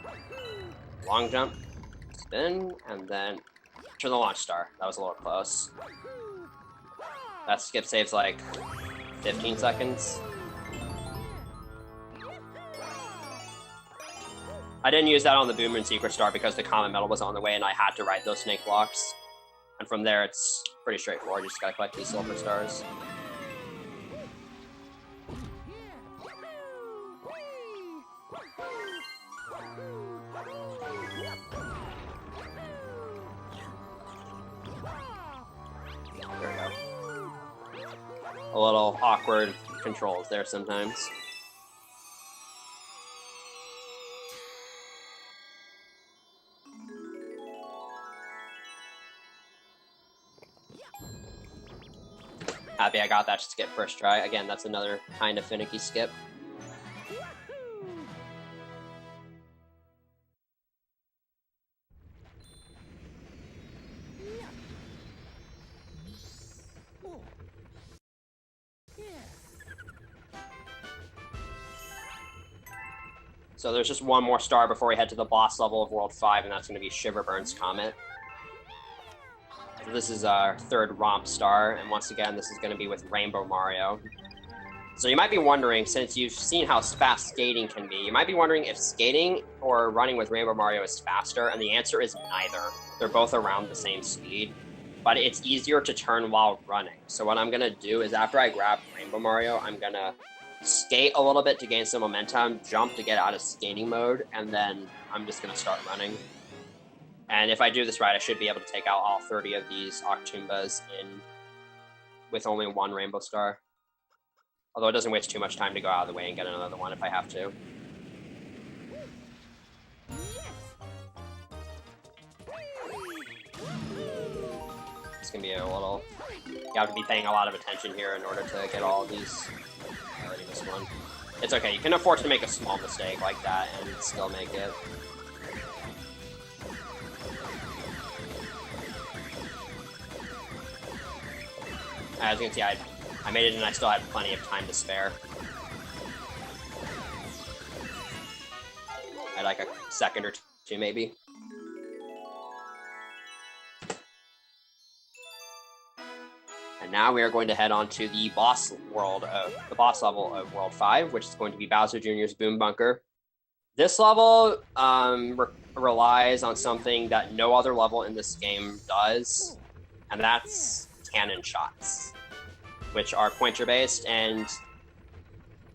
long jump, spin, and then to the launch star. That was a little close. That skip saves like 15 seconds. I didn't use that on the Boo Moon Secret Star because the common medal was on the way and I had to ride those snake blocks. And from there, it's pretty straightforward. You just gotta collect these silver stars. There we go. A little awkward controls there sometimes. Happy I got that skip first try. Again, that's another kind of finicky skip. So there's just one more star before we head to the boss level of World 5, and that's going to be Shiverburn's Comet. So this is our third romp star, and once again, this is going to be with Rainbow Mario. So you might be wondering, since you've seen how fast skating can be, you might be wondering if skating or running with Rainbow Mario is faster, and the answer is neither. They're both around the same speed, but it's easier to turn while running. So what I'm going to do is after I grab Rainbow Mario, I'm going to skate a little bit to gain some momentum, jump to get out of skating mode, and then I'm just going to start running. And if I do this right, I should be able to take out all 30 of these Octoombas with only one Rainbow Star. Although it doesn't waste too much time to go out of the way and get another one if I have to. It's going to be a little... You have to be paying a lot of attention here in order to get all of these. I already missed one. It's okay, you can afford to make a small mistake like that and still make it. As you can see, I made it and I still had plenty of time to spare. I had like a second or two maybe. And now we are going to head on to the boss level of World 5, which is going to be Bowser Jr.'s Boom Bunker. This level relies on something that no other level in this game does, and that's cannon shots, which are pointer-based, and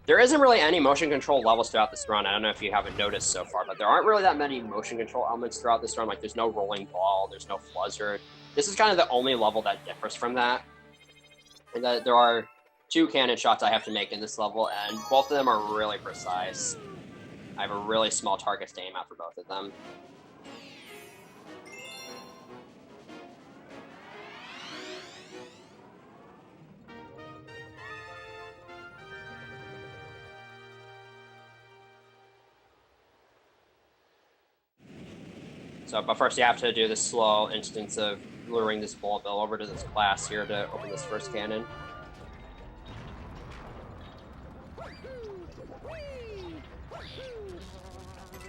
there isn't really any motion control levels throughout this run. I don't know if you haven't noticed so far, but there aren't really that many motion control elements throughout this run. Like, there's no rolling ball, there's no fluzzer. This is kind of the only level that differs from that. And that there are 2 cannon shots I have to make in this level, and both of them are really precise. I have a really small target to aim at for both of them. So, but first you have to do the slow instance of luring this bullet bill over to this glass here to open this first cannon.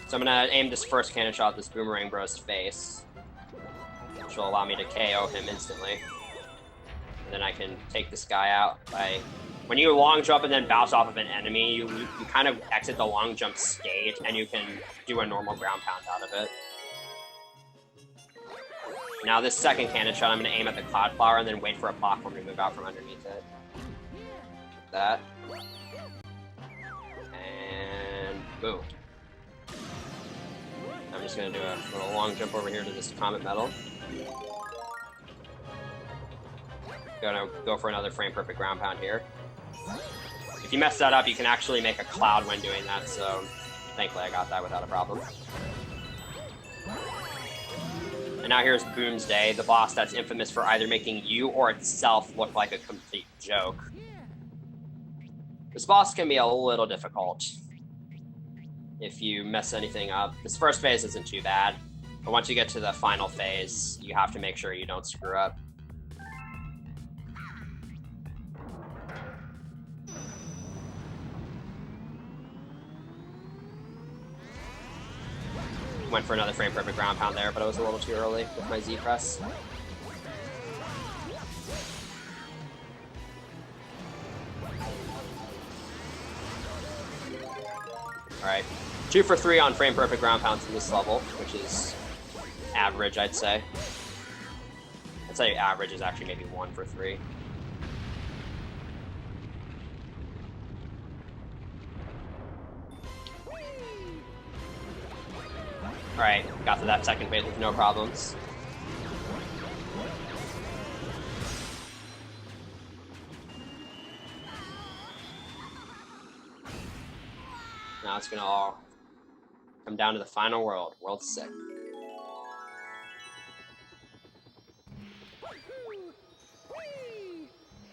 So I'm gonna aim this first cannon shot at this Boomerang Bro's face, which will allow me to KO him instantly. And then I can take this guy out by... When you long jump and then bounce off of an enemy, you kind of exit the long jump state, and you can do a normal ground pound out of it. Now this second cannon shot, I'm going to aim at the Cloud Flower and then wait for a platform to move out from underneath it. That. And boom. I'm just going to do a little long jump over here to this Comet Metal. Gonna go for another frame perfect ground pound here. If you mess that up, you can actually make a cloud when doing that, so thankfully I got that without a problem. And now here's Boomsday, the boss that's infamous for either making you or itself look like a complete joke. This boss can be a little difficult if you mess anything up. This first phase isn't too bad, but once you get to the final phase, you have to make sure you don't screw up. Went for another frame perfect ground pound there, but I was a little too early with my Z press. Alright, 2 for 3 on frame perfect ground pounds in this level, which is average, I'd say. I'd say average is actually maybe 1 for 3. Alright, got to that second phase with no problems. Now it's gonna all come down to the final world, World 6.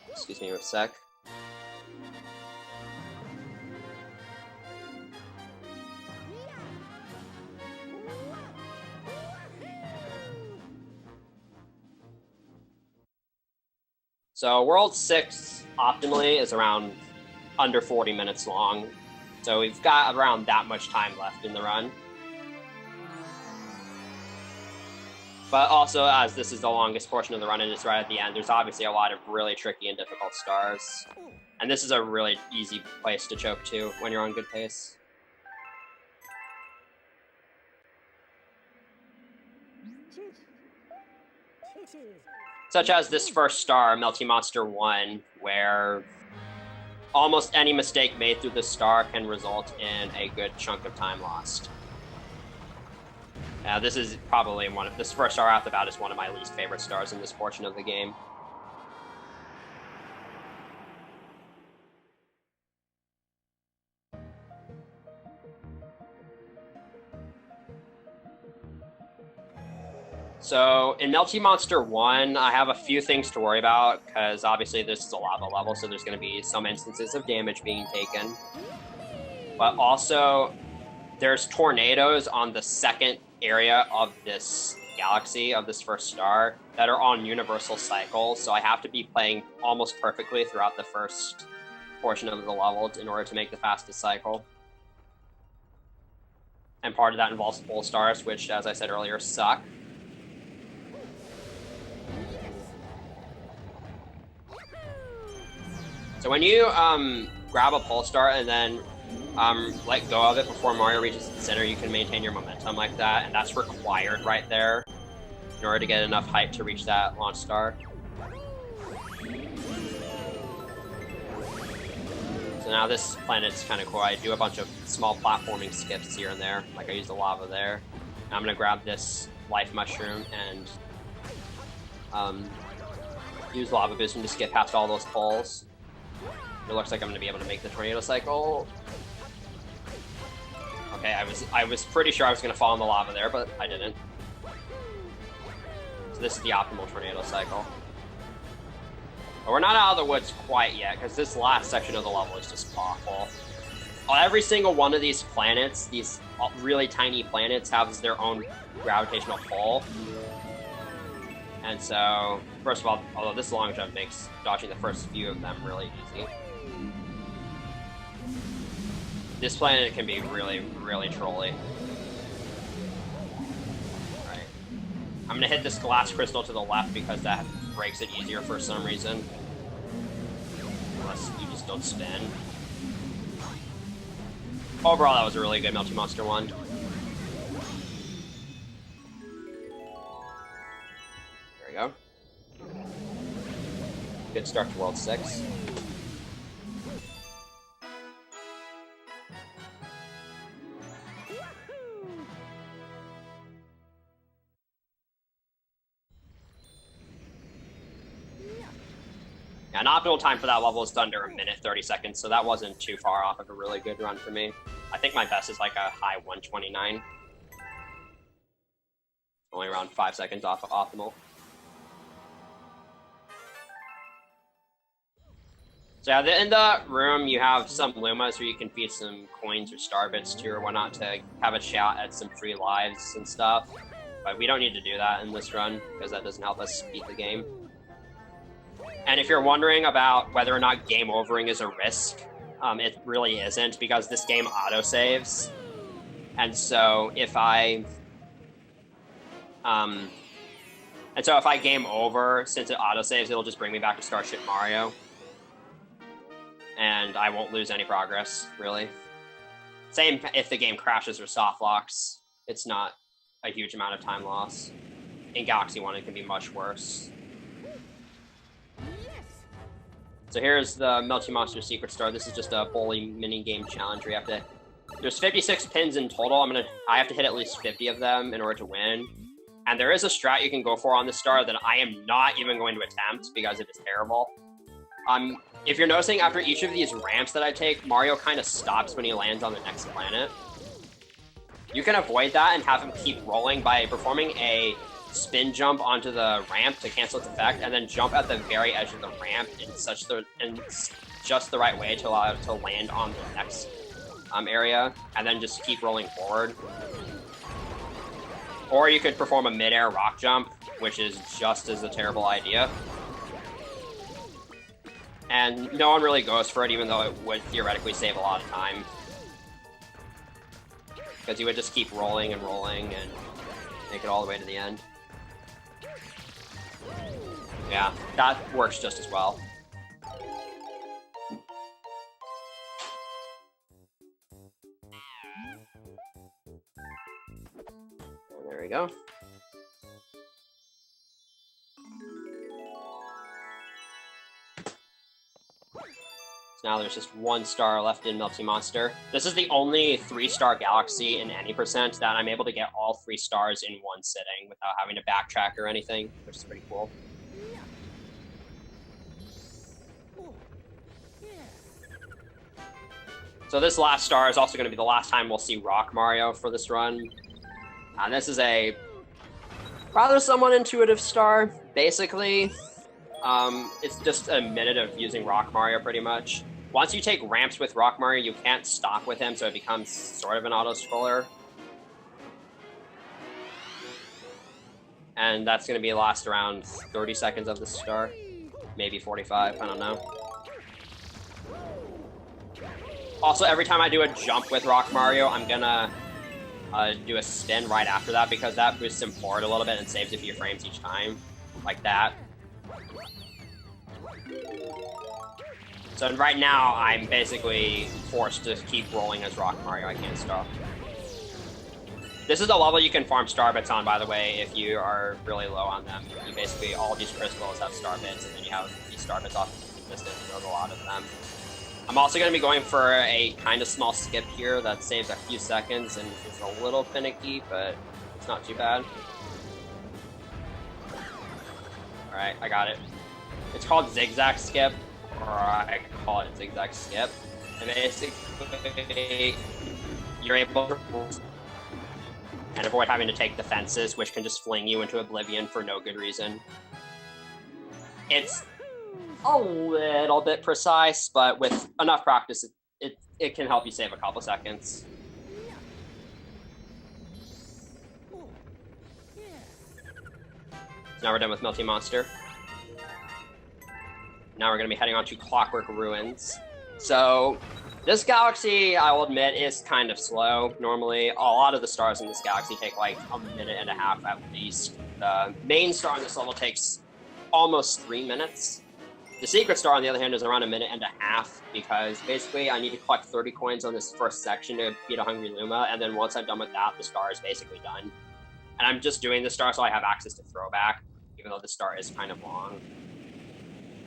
Excuse me for a sec. So World 6 optimally is around under 40 minutes long. So we've got around that much time left in the run. But also, as this is the longest portion of the run and it's right at the end, there's obviously a lot of really tricky and difficult stars. And this is a really easy place to choke to when you're on good pace. Such as this first star, Melty Monster 1, where almost any mistake made through this star can result in a good chunk of time lost. This is probably this first star out the bat is one of my least favorite stars in this portion of the game. So in Melty Monster 1, I have a few things to worry about, because obviously this is a lava level, so there's going to be some instances of damage being taken. But also, there's tornadoes on the second area of this galaxy, of this first star, that are on universal cycles, so I have to be playing almost perfectly throughout the first portion of the level in order to make the fastest cycle. And part of that involves full stars, which, as I said earlier, suck. So when you grab a pole star and then let go of it before Mario reaches the center, you can maintain your momentum like that, and that's required right there in order to get enough height to reach that launch star. So now this planet's kind of cool. I do a bunch of small platforming skips here and there, like I used the lava there. Now I'm going to grab this life mushroom and use lava boosting to skip past all those poles. It looks like I'm going to be able to make the tornado cycle. Okay, I was pretty sure I was going to fall in the lava there, but I didn't. So this is the optimal tornado cycle. But we're not out of the woods quite yet, because this last section of the level is just awful. every single one of these planets, these really tiny planets, has their own gravitational pull. And so, first of all, although this long jump makes dodging the first few of them really easy, this planet can be really, really trolly. Alright. I'm gonna hit this glass crystal to the left because that breaks it easier for some reason. Unless you just don't spin. Overall, that was a really good Melty Monster one. There we go. Good start to World 6. Yeah, an optimal time for that level is under 1:30, so that wasn't too far off of a really good run for me. I think my best is like a high 1:29. Only around 5 seconds off of optimal. So yeah, in the room you have some Lumas where you can feed some coins or star bits to or whatnot to have a shot at some free lives and stuff. But we don't need to do that in this run because that doesn't help us beat the game. And if you're wondering about whether or not game overing is a risk, it really isn't, because this game autosaves. And so if I game over, since it autosaves, it'll just bring me back to Starship Mario. And I won't lose any progress, really. Same if the game crashes or soft locks. It's not a huge amount of time loss. In Galaxy 1, it can be much worse. So here's the Melty Monster Secret Star. This is just a bowling mini-game challenge where you have to... There's 56 pins in total. I have to hit at least 50 of them in order to win. And there is a strat you can go for on this star that I am not even going to attempt because it is terrible. If you're noticing, after each of these ramps that I take, Mario kind of stops when he lands on the next planet. You can avoid that and have him keep rolling by performing a spin jump onto the ramp to cancel its effect, and then jump at the very edge of the ramp in just the right way to allow it to land on the next area, and then just keep rolling forward. Or you could perform a mid-air rock jump, which is just as a terrible idea. And no one really goes for it, even though it would theoretically save a lot of time. Because you would just keep rolling and rolling and make it all the way to the end. Yeah, that works just as well. And there we go. So now there's just one star left in Melty Monster. This is the only 3-star galaxy in any percent that I'm able to get all 3 stars in one sitting without having to backtrack or anything, which is pretty cool. So this last star is also going to be the last time we'll see Rock Mario for this run. And this is a rather somewhat intuitive star. Basically, it's just a minute of using Rock Mario pretty much. Once you take ramps with Rock Mario, you can't stop with him, so it becomes sort of an auto-scroller. And that's going to be last around 30 seconds of the star. Maybe 45, I don't know. Also, every time I do a jump with Rock Mario, I'm gonna do a spin right after that, because that boosts him forward a little bit and saves a few frames each time, like that. So right now, I'm basically forced to keep rolling as Rock Mario. I can't stop. This is a level you can farm star bits on, by the way, if you are really low on them. You basically, all these crystals have star bits, and then you have these star bits off the distance, and there's a lot of them. I'm also going to be going for a kind of small skip here that saves a few seconds and is a little finicky, but it's not too bad. Alright, I got it. It's called Zigzag Skip, or I call it Zigzag Skip. And basically, you're able to and avoid having to take the fences, which can just fling you into oblivion for no good reason. It's a little bit precise, but with enough practice, it it can help you save a couple seconds. So now we're done with Melty Monster. Now we're going to be heading on to Clockwork Ruins. So this galaxy, I will admit, is kind of slow. Normally, a lot of the stars in this galaxy take like a minute and a half at least. The main star in this level takes almost 3 minutes. The secret star, on the other hand, is around a minute and a half, because basically I need to collect 30 coins on this first section to beat a Hungry Luma, and then once I'm done with that, the star is basically done. And I'm just doing the star so I have access to throwback, even though the star is kind of long.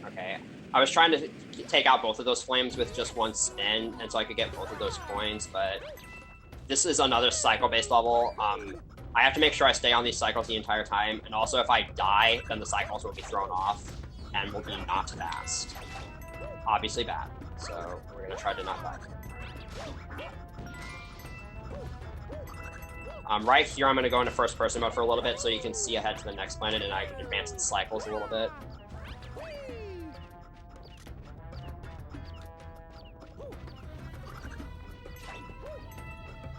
Okay, I was trying to take out both of those flames with just one spin, and so I could get both of those coins, but this is another cycle-based level. I have to make sure I stay on these cycles the entire time, and also if I die, then the cycles will be thrown off and will be not fast. Obviously bad, so we're gonna try to not die. Right here, I'm gonna go into first-person mode for a little bit so you can see ahead to the next planet, and I can advance its cycles a little bit.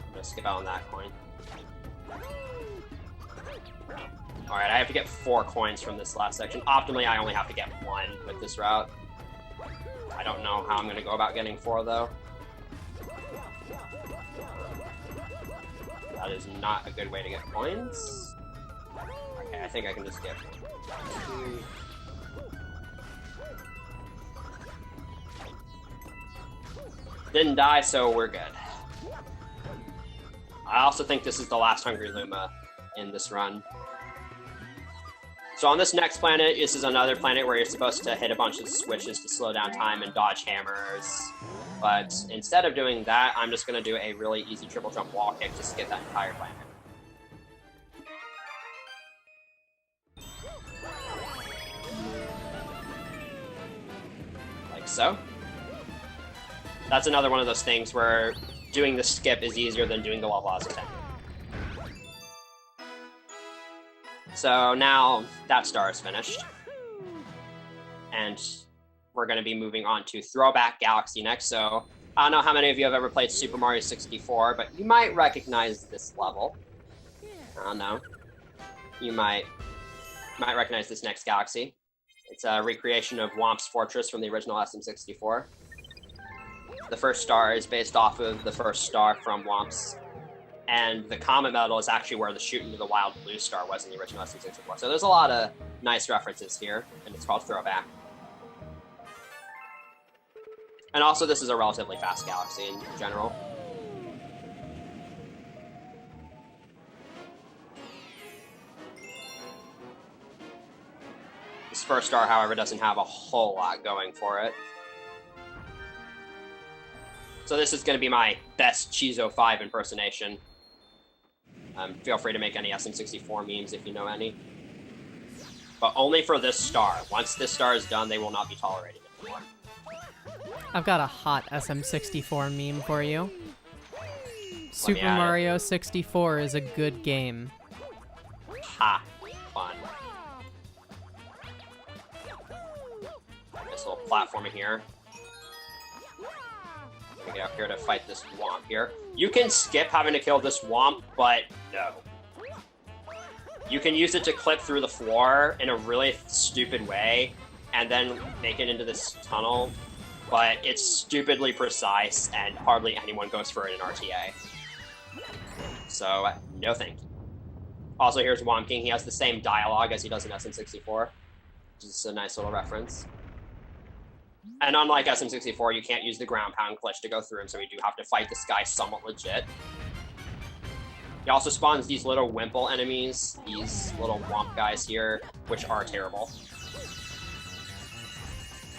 I'm gonna skip out on that coin. Alright, I have to get 4 coins from this last section. Optimally, I only have to get 1 with this route. I don't know how I'm going to go about getting 4, though. That is not a good way to get coins. Okay, I think I can just get 2. Didn't die, so we're good. I also think this is the last Hungry Luma in this run. So on this next planet, this is another planet where you're supposed to hit a bunch of switches to slow down time and dodge hammers. But instead of doing that, I'm just going to do a really easy triple jump wall kick to skip that entire planet. Like so. That's another one of those things where doing the skip is easier than doing the level as intended. So now that star is finished. And we're going to be moving on to Throwback Galaxy next. So I don't know how many of you have ever played Super Mario 64, but you might recognize this level. I don't know. You might recognize this next galaxy. It's a recreation of Whomp's Fortress from the original SM64. The first star is based off of the first star from Whomp's. And the Comet Medal is actually where the Shoot into the Wild Blue Star was in the original SM64. So there's a lot of nice references here, and it's called Throwback. And also, this is a relatively fast galaxy in general. This first star, however, doesn't have a whole lot going for it. So this is going to be my best Chizo 5 impersonation. Feel free to make any SM64 memes if you know any. But only for this star. Once this star is done, they will not be tolerated anymore. I've got a hot SM64 meme for you. Super Mario 64 is a good game. Ha! Fun. This little platformer here. Get up here to fight this Whomp here. You can skip having to kill this Whomp, but no. You can use it to clip through the floor in a really stupid way, and then make it into this tunnel, but it's stupidly precise, and hardly anyone goes for it in RTA. So, no thank you. Also, here's Whomp King. He has the same dialogue as he does in SM64, which is a nice little reference. And unlike SM64, you can't use the ground pound glitch to go through him, so we do have to fight this guy somewhat legit. He also spawns these little Wimple enemies, these little Whomp guys here, which are terrible.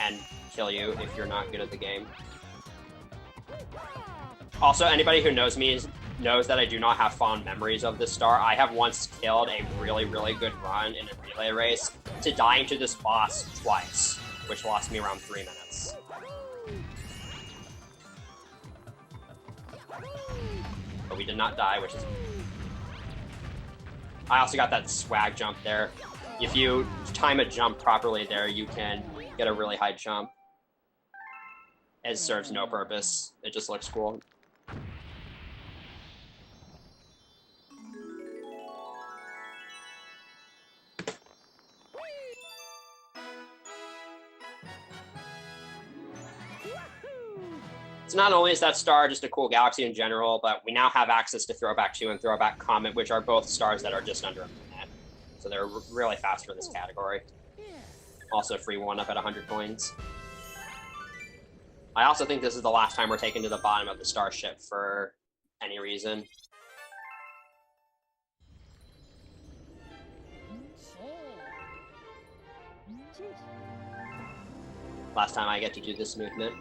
And kill you if you're not good at the game. Also, anybody who knows me knows that I do not have fond memories of this star. I have once killed a really, really good run in a relay race to dying to this boss twice, which lost me around 3 minutes. But we did not die, which is... I also got that swag jump there. If you time a jump properly there, you can get a really high jump. It serves no purpose. It just looks cool. So not only is that star just a cool galaxy in general, but we now have access to Throwback 2 and Throwback Comet, which are both stars that are just under a minute. So they're really fast for this category. Also free 1-up at 100 coins. I also think this is the last time we're taken to the bottom of the starship for any reason. Last time I get to do this movement.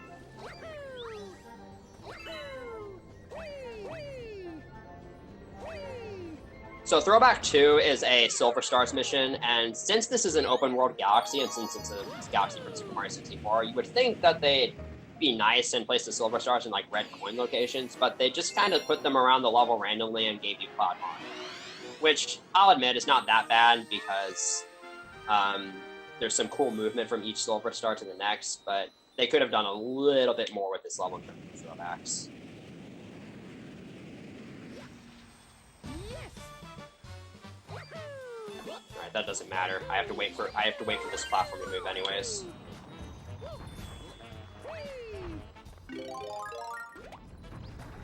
So Throwback 2 is a Silver Stars mission, and since this is an open world galaxy, and since it's a galaxy from Super Mario 64, you would think that they'd be nice and place the Silver Stars in like red coin locations, but they just kind of put them around the level randomly and gave you Cloud Mon. Which, I'll admit, is not that bad, because there's some cool movement from each Silver Star to the next, but they could have done a little bit more with this level in terms of throwbacks. Alright, that doesn't matter. I have to wait for this platform to move anyways.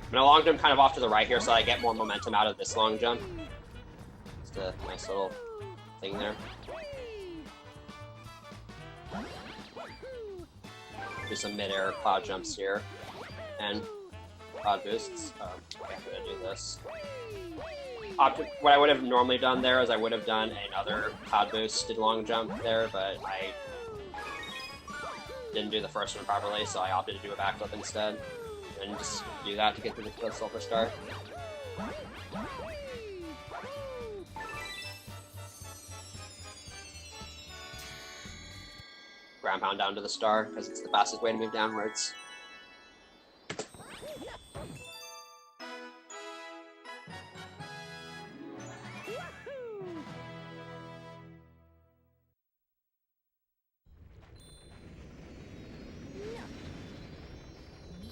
I'm gonna long jump kind of off to the right here so I get more momentum out of this long jump. Just a nice little thing there. Do some mid-air cloud jumps here. And cloud boosts. Okay, I'm gonna do this. What I would have normally done there is I would have done another cloud boosted long jump there, but I didn't do the first one properly, so I opted to do a backflip instead. And just do that to get to the Silver Star. Ground pound down to the star, because it's the fastest way to move downwards.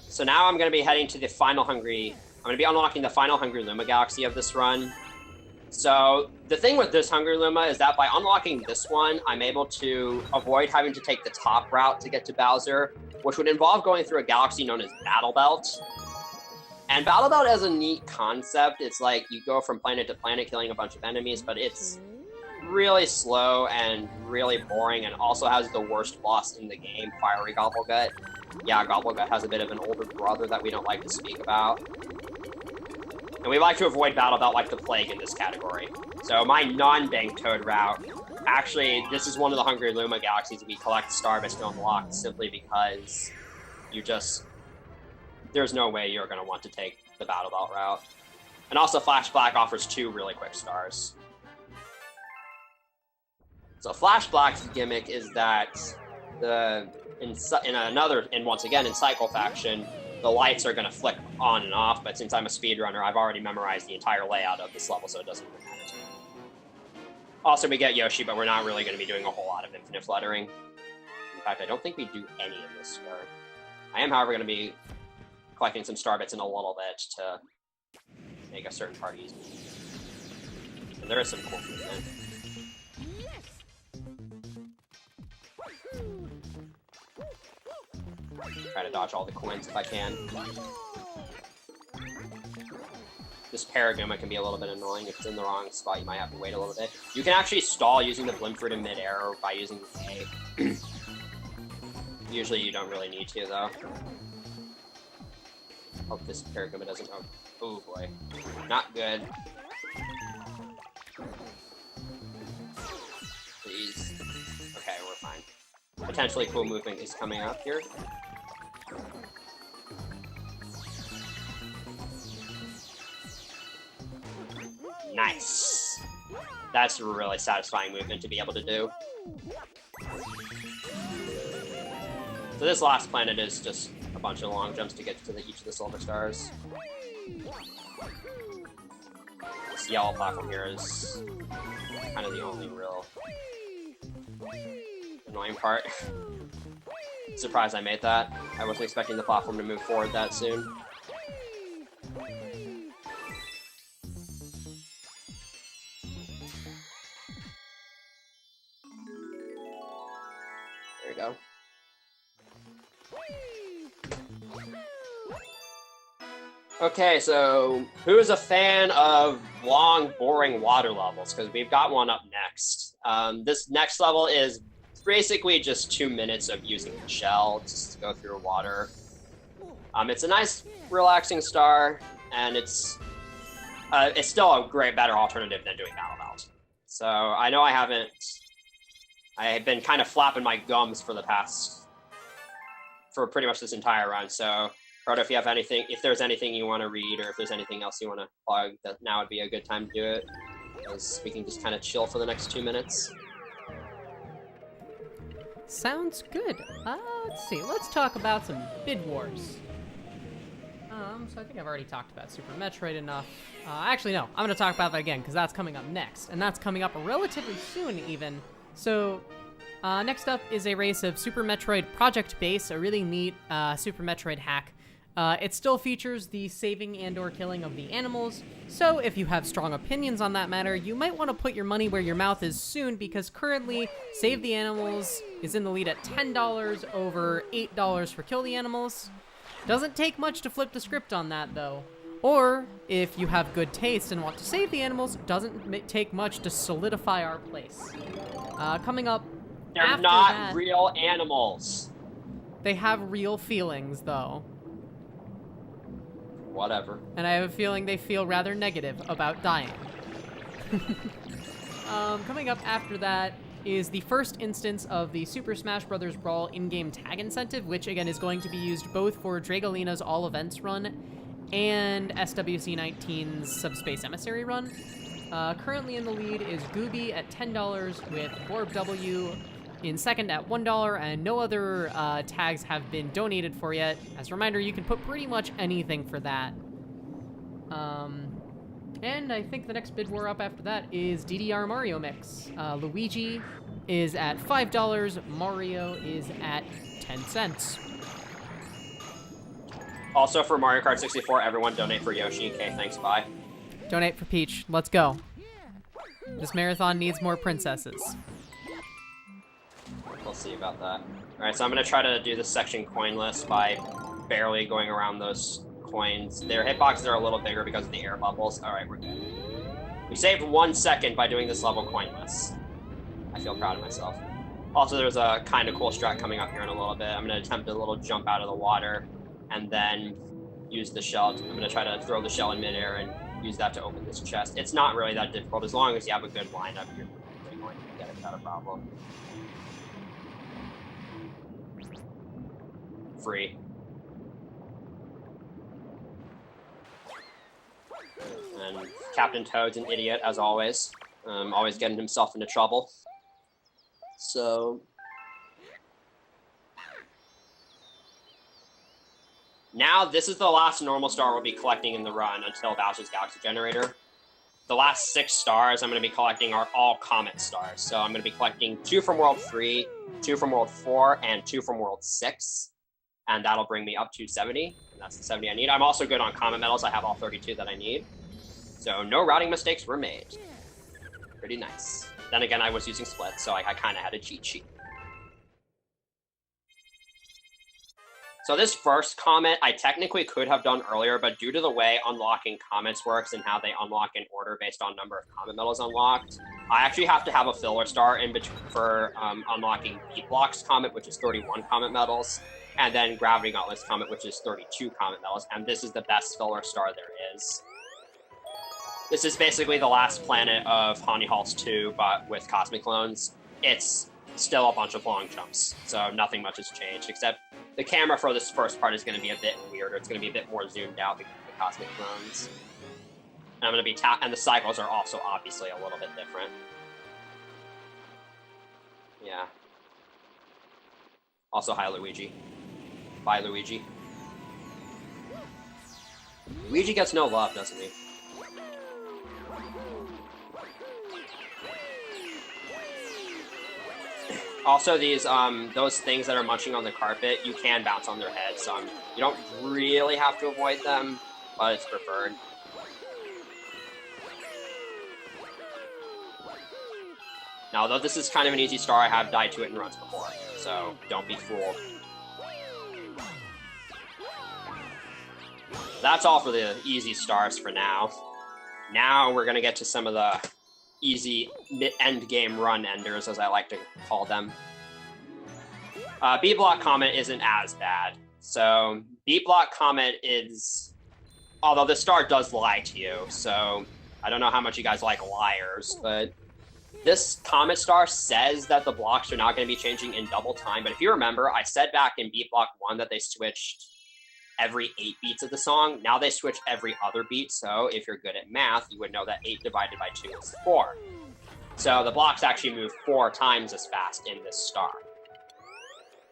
So now I'm going to be heading to the final I'm going to be unlocking the final Hungry Luma Galaxy of this run. So the thing with this Hungry Luma is that by unlocking this one, I'm able to avoid having to take the top route to get to Bowser, which would involve going through a galaxy known as Battle Belt. And Battle Belt is a neat concept. It's like you go from planet to planet killing a bunch of enemies, but it's really slow and really boring, and also has the worst boss in the game, Fiery Gobblegut. Yeah, Gobblegut has a bit of an older brother that we don't like to speak about. And we like to avoid Battle Belt like the plague in this category. So my non-Bank Toad route, actually, this is one of the Hungry Luma Galaxies we collect Starbits to unlock simply because there's no way you're going to want to take the Battle Belt route. And also Flash Black offers 2 really quick stars. So Flash Black's gimmick is that once again in Cycle Faction, the lights are going to flick on and off, but since I'm a speedrunner, I've already memorized the entire layout of this level, so it doesn't really matter to me. Also, we get Yoshi, but we're not really going to be doing a whole lot of infinite fluttering. In fact, I don't think we do any in this star. I am, however, going to be collecting some Starbits in a little bit to make a certain part easy. And there is some cool movement. Try to dodge all the coins if I can. This Paragoma can be a little bit annoying. If it's in the wrong spot, you might have to wait a little bit. You can actually stall using the Blimp Fruit in midair or by using the A. Usually you don't really need to, though. Hope this Paragoma doesn't... Oh boy. Not good. Please. Okay, we're fine. Potentially cool movement is coming up here. Nice. That's a really satisfying movement to be able to do. So this last planet is just a bunch of long jumps to get to each of the Silver Stars. This yellow platform here is kind of the only real annoying part. Surprised I made that. I wasn't expecting the platform to move forward that soon. There we go. Okay, so who is a fan of long, boring water levels? Because we've got one up next. This next level is basically just 2 minutes of using the shell just to go through water. It's a nice, relaxing star, and it's still a better alternative than doing Battle Belt. So I know I've been kind of flapping my gums for pretty much this entire run. So, Proto, if there's anything you want to read, or if there's anything else you want to plug, that now would be a good time to do it, because we can just kind of chill for the next 2 minutes. Sounds good. Let's see. Let's talk about some bid wars. So I think I've already talked about Super Metroid enough. Actually, no. I'm going to talk about that again, because that's coming up next. And that's coming up relatively soon, even. So, next up is a race of Super Metroid Project Base, a really neat Super Metroid hack. It still features the saving and/or killing of the animals, so if you have strong opinions on that matter, you might want to put your money where your mouth is soon, because currently, Save the Animals is in the lead at $10 over $8 for Kill the Animals. Doesn't take much to flip the script on that, though. Or, if you have good taste and want to save the animals, doesn't take much to solidify our place. Coming up They're after not that, real animals. They have real feelings, though. Whatever. And I have a feeling they feel rather negative about dying. Coming up after that is the first instance of the Super Smash Bros. Brawl in-game tag incentive, which again is going to be used both for Dragolina's All Events run and SWC19's Subspace Emissary run. Currently in the lead is Gooby at $10 with Borb W in second at $1, and no other tags have been donated for yet. As a reminder, you can put pretty much anything for that. And I think the next bid war up after that is DDR Mario Mix. Luigi is at $5, Mario is at 10 cents. Also for Mario Kart 64, everyone donate for Yoshi. Okay, thanks, bye. Donate for Peach. Let's go. This marathon needs more princesses. We'll see about that. Alright, so I'm going to try to do this section coinless by barely going around those coins. Their hitboxes are a little bigger because of the air bubbles. Alright, we're good. We saved 1 second by doing this level coinless. I feel proud of myself. Also, there's a kind of cool strat coming up here in a little bit. I'm going to attempt a little jump out of the water and then use the shell. I'm going to try to throw the shell in midair and use that to open this chest. It's not really that difficult. As long as you have a good lineup, you're going to get it without a problem. Free. And Captain Toad's an idiot, as always. Always getting himself into trouble. So... now, this is the last normal star we'll be collecting in the run until Bowser's Galaxy Generator. The last 6 stars I'm going to be collecting are all Comet stars. So I'm going to be collecting 2 from World 3, 2 from World 4, and 2 from World 6. And that'll bring me up to 70. And that's the 70 I need. I'm also good on Comet medals. I have all 32 that I need. So no routing mistakes were made. Pretty nice. Then again, I was using splits, so I kind of had a cheat sheet. So this first Comet, I technically could have done earlier, but due to the way unlocking Comets works and how they unlock in order based on number of Comet medals unlocked, I actually have to have a filler star in between for unlocking Beat Blocks Comet, which is 31 Comet medals, and then Gravity Gauntlets Comet, which is 32 Comet medals, and this is the best filler star there is. This is basically the last planet of Honey Halls 2, but with Cosmic Clones. It's still a bunch of long jumps, so nothing much has changed, except the camera for this first part is going to be a bit weirder. It's going to be a bit more zoomed out because of the Cosmic Clones. And I'm going to be and the cycles are also obviously a little bit different. Yeah. Also, hi, Luigi. Bye, Luigi. Luigi gets no love, doesn't he? Also, these those things that are munching on the carpet, you can bounce on their heads, so you don't really have to avoid them, but it's preferred. Now, although this is kind of an easy star, I have died to it in runs before, so don't be fooled. That's all for the easy stars for now. Now we're going to get to some of the easy end game run enders, as I like to call them. B-Block Comet isn't as bad. So B-Block Comet is, although the star does lie to you, so I don't know how much you guys like liars, but this Comet Star says that the blocks are not going to be changing in double time, but if you remember, I said back in B-Block 1 that they switched every 8 beats of the song. Now they switch every other beat, so if you're good at math, you would know that 8 divided by 2 is 4. So the blocks actually move 4 times as fast in this star.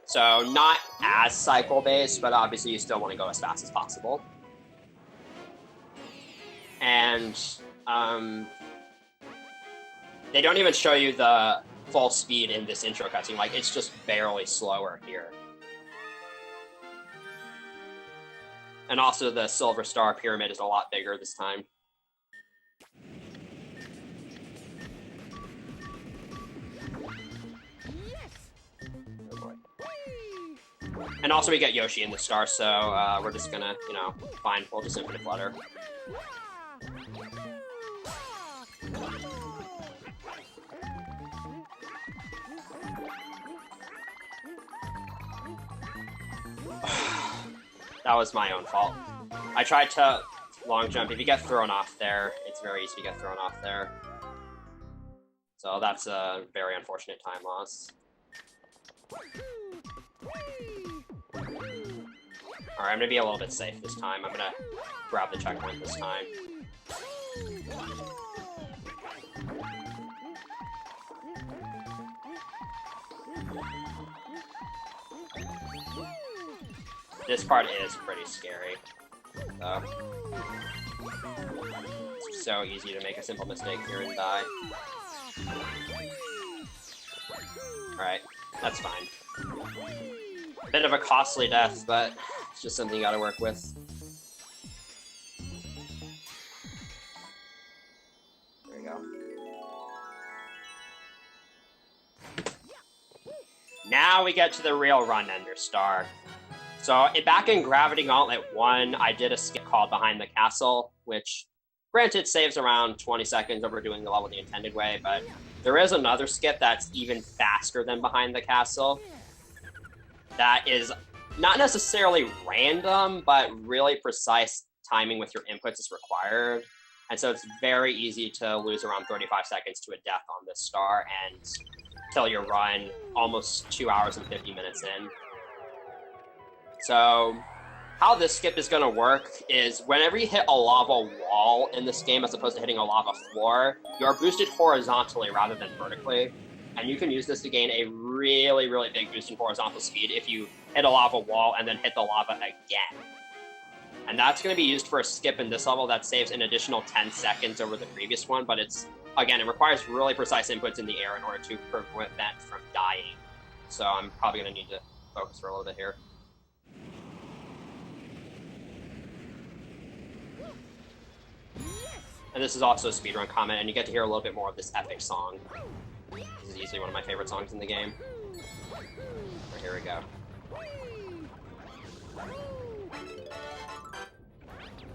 So not as cycle-based, but obviously you still want to go as fast as possible. And they don't even show you the full speed in this intro cutscene. Like, it's just barely slower here. And also the Silver Star Pyramid is a lot bigger this time. Oh boy. And also we get Yoshi in the star, so we're just gonna, you know, fine, we'll just infinite flutter. That was my own fault. I tried to long jump. If you get thrown off there, it's very easy to get thrown off there. So that's a very unfortunate time loss. Alright, I'm gonna be a little bit safe this time. I'm gonna grab the checkpoint this time. This part is pretty scary. It's so easy to make a simple mistake here and die. Alright, that's fine. Bit of a costly death, but it's just something you gotta work with. There we go. Now we get to the real run ender star. So back in Gravity Gauntlet 1, I did a skip called Behind the Castle, which, granted, saves around 20 seconds over doing the level the intended way, but there is another skip that's even faster than Behind the Castle. That is not necessarily random, but really precise timing with your inputs is required. And so it's very easy to lose around 35 seconds to a death on this star and kill your run almost 2 hours and 50 minutes in. So how this skip is going to work is whenever you hit a lava wall in this game, as opposed to hitting a lava floor, you're boosted horizontally rather than vertically. And you can use this to gain a really, really big boost in horizontal speed if you hit a lava wall and then hit the lava again. And that's going to be used for a skip in this level that saves an additional 10 seconds over the previous one, but it's, again, it requires really precise inputs in the air in order to prevent from dying. So I'm probably going to need to focus for a little bit here. And this is also a speedrun comment, and you get to hear a little bit more of this epic song. This is easily one of my favorite songs in the game. Right, here we go.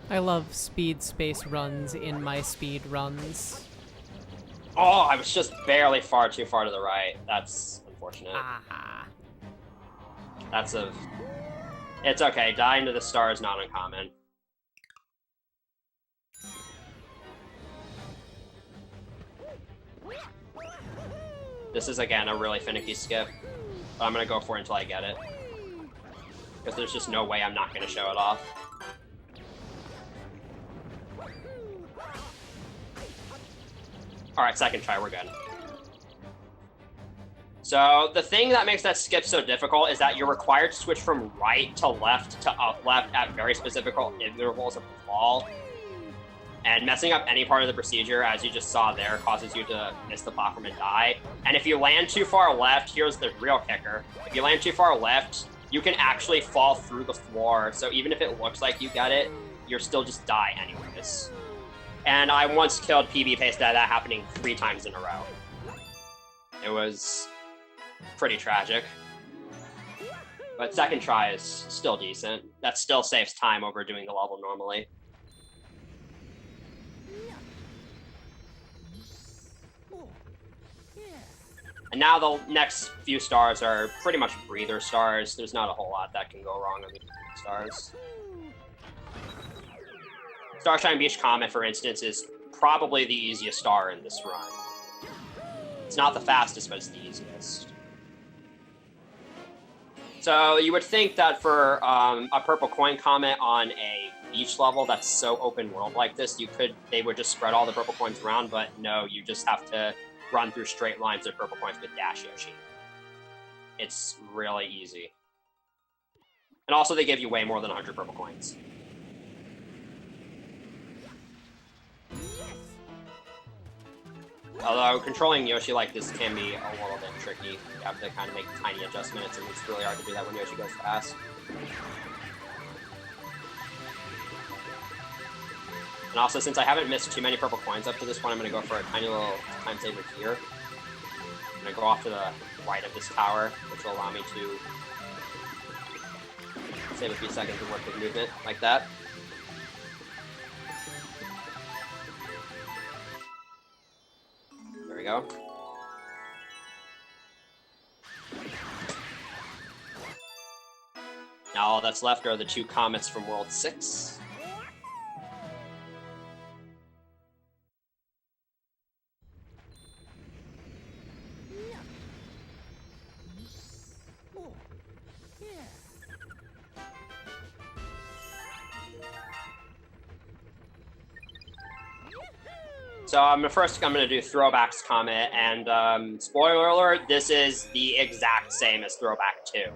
I love speed space runs in my speed runs. Oh, I was just barely far too far to the right. That's unfortunate. Ah. That's a... It's okay. Dying to the star is not uncommon. This is, again, a really finicky skip, but I'm going to go for it until I get it. Because there's just no way I'm not going to show it off. Alright, second try, we're good. So, the thing that makes that skip so difficult is that you're required to switch from right to up left at very specific intervals of the fall. And messing up any part of the procedure, as you just saw there, causes you to miss the platform and die. And if you land too far left, here's the real kicker. If you land too far left, you can actually fall through the floor. So even if it looks like you get it, you're still just die anyways. And I once killed PB Paste out of that happening 3 times in a row. It was pretty tragic. But second try is still decent. That still saves time over doing the level normally. And now the next few stars are pretty much breather stars. There's not a whole lot that can go wrong on these stars. Starshine Beach Comet, for instance, is probably the easiest star in this run. It's not the fastest, but it's the easiest. So you would think that for a purple coin comet on a beach level that's so open world like this, they would just spread all the purple coins around, but no, you just have to run through straight lines of purple coins with Dash Yoshi. It's really easy. And also they give you way more than 100 purple coins. Although controlling Yoshi like this can be a little bit tricky. You have to kind of make tiny adjustments, and it's really hard to do that when Yoshi goes fast. And also, since I haven't missed too many purple coins up to this point, I'm going to go for a tiny little time saver here. I'm going to go off to the right of this tower, which will allow me to save a few seconds of work with movement, like that. There we go. Now all that's left are the 2 comets from World 6. So first I'm going to do Throwback's Comet, and spoiler alert, this is the exact same as Throwback 2,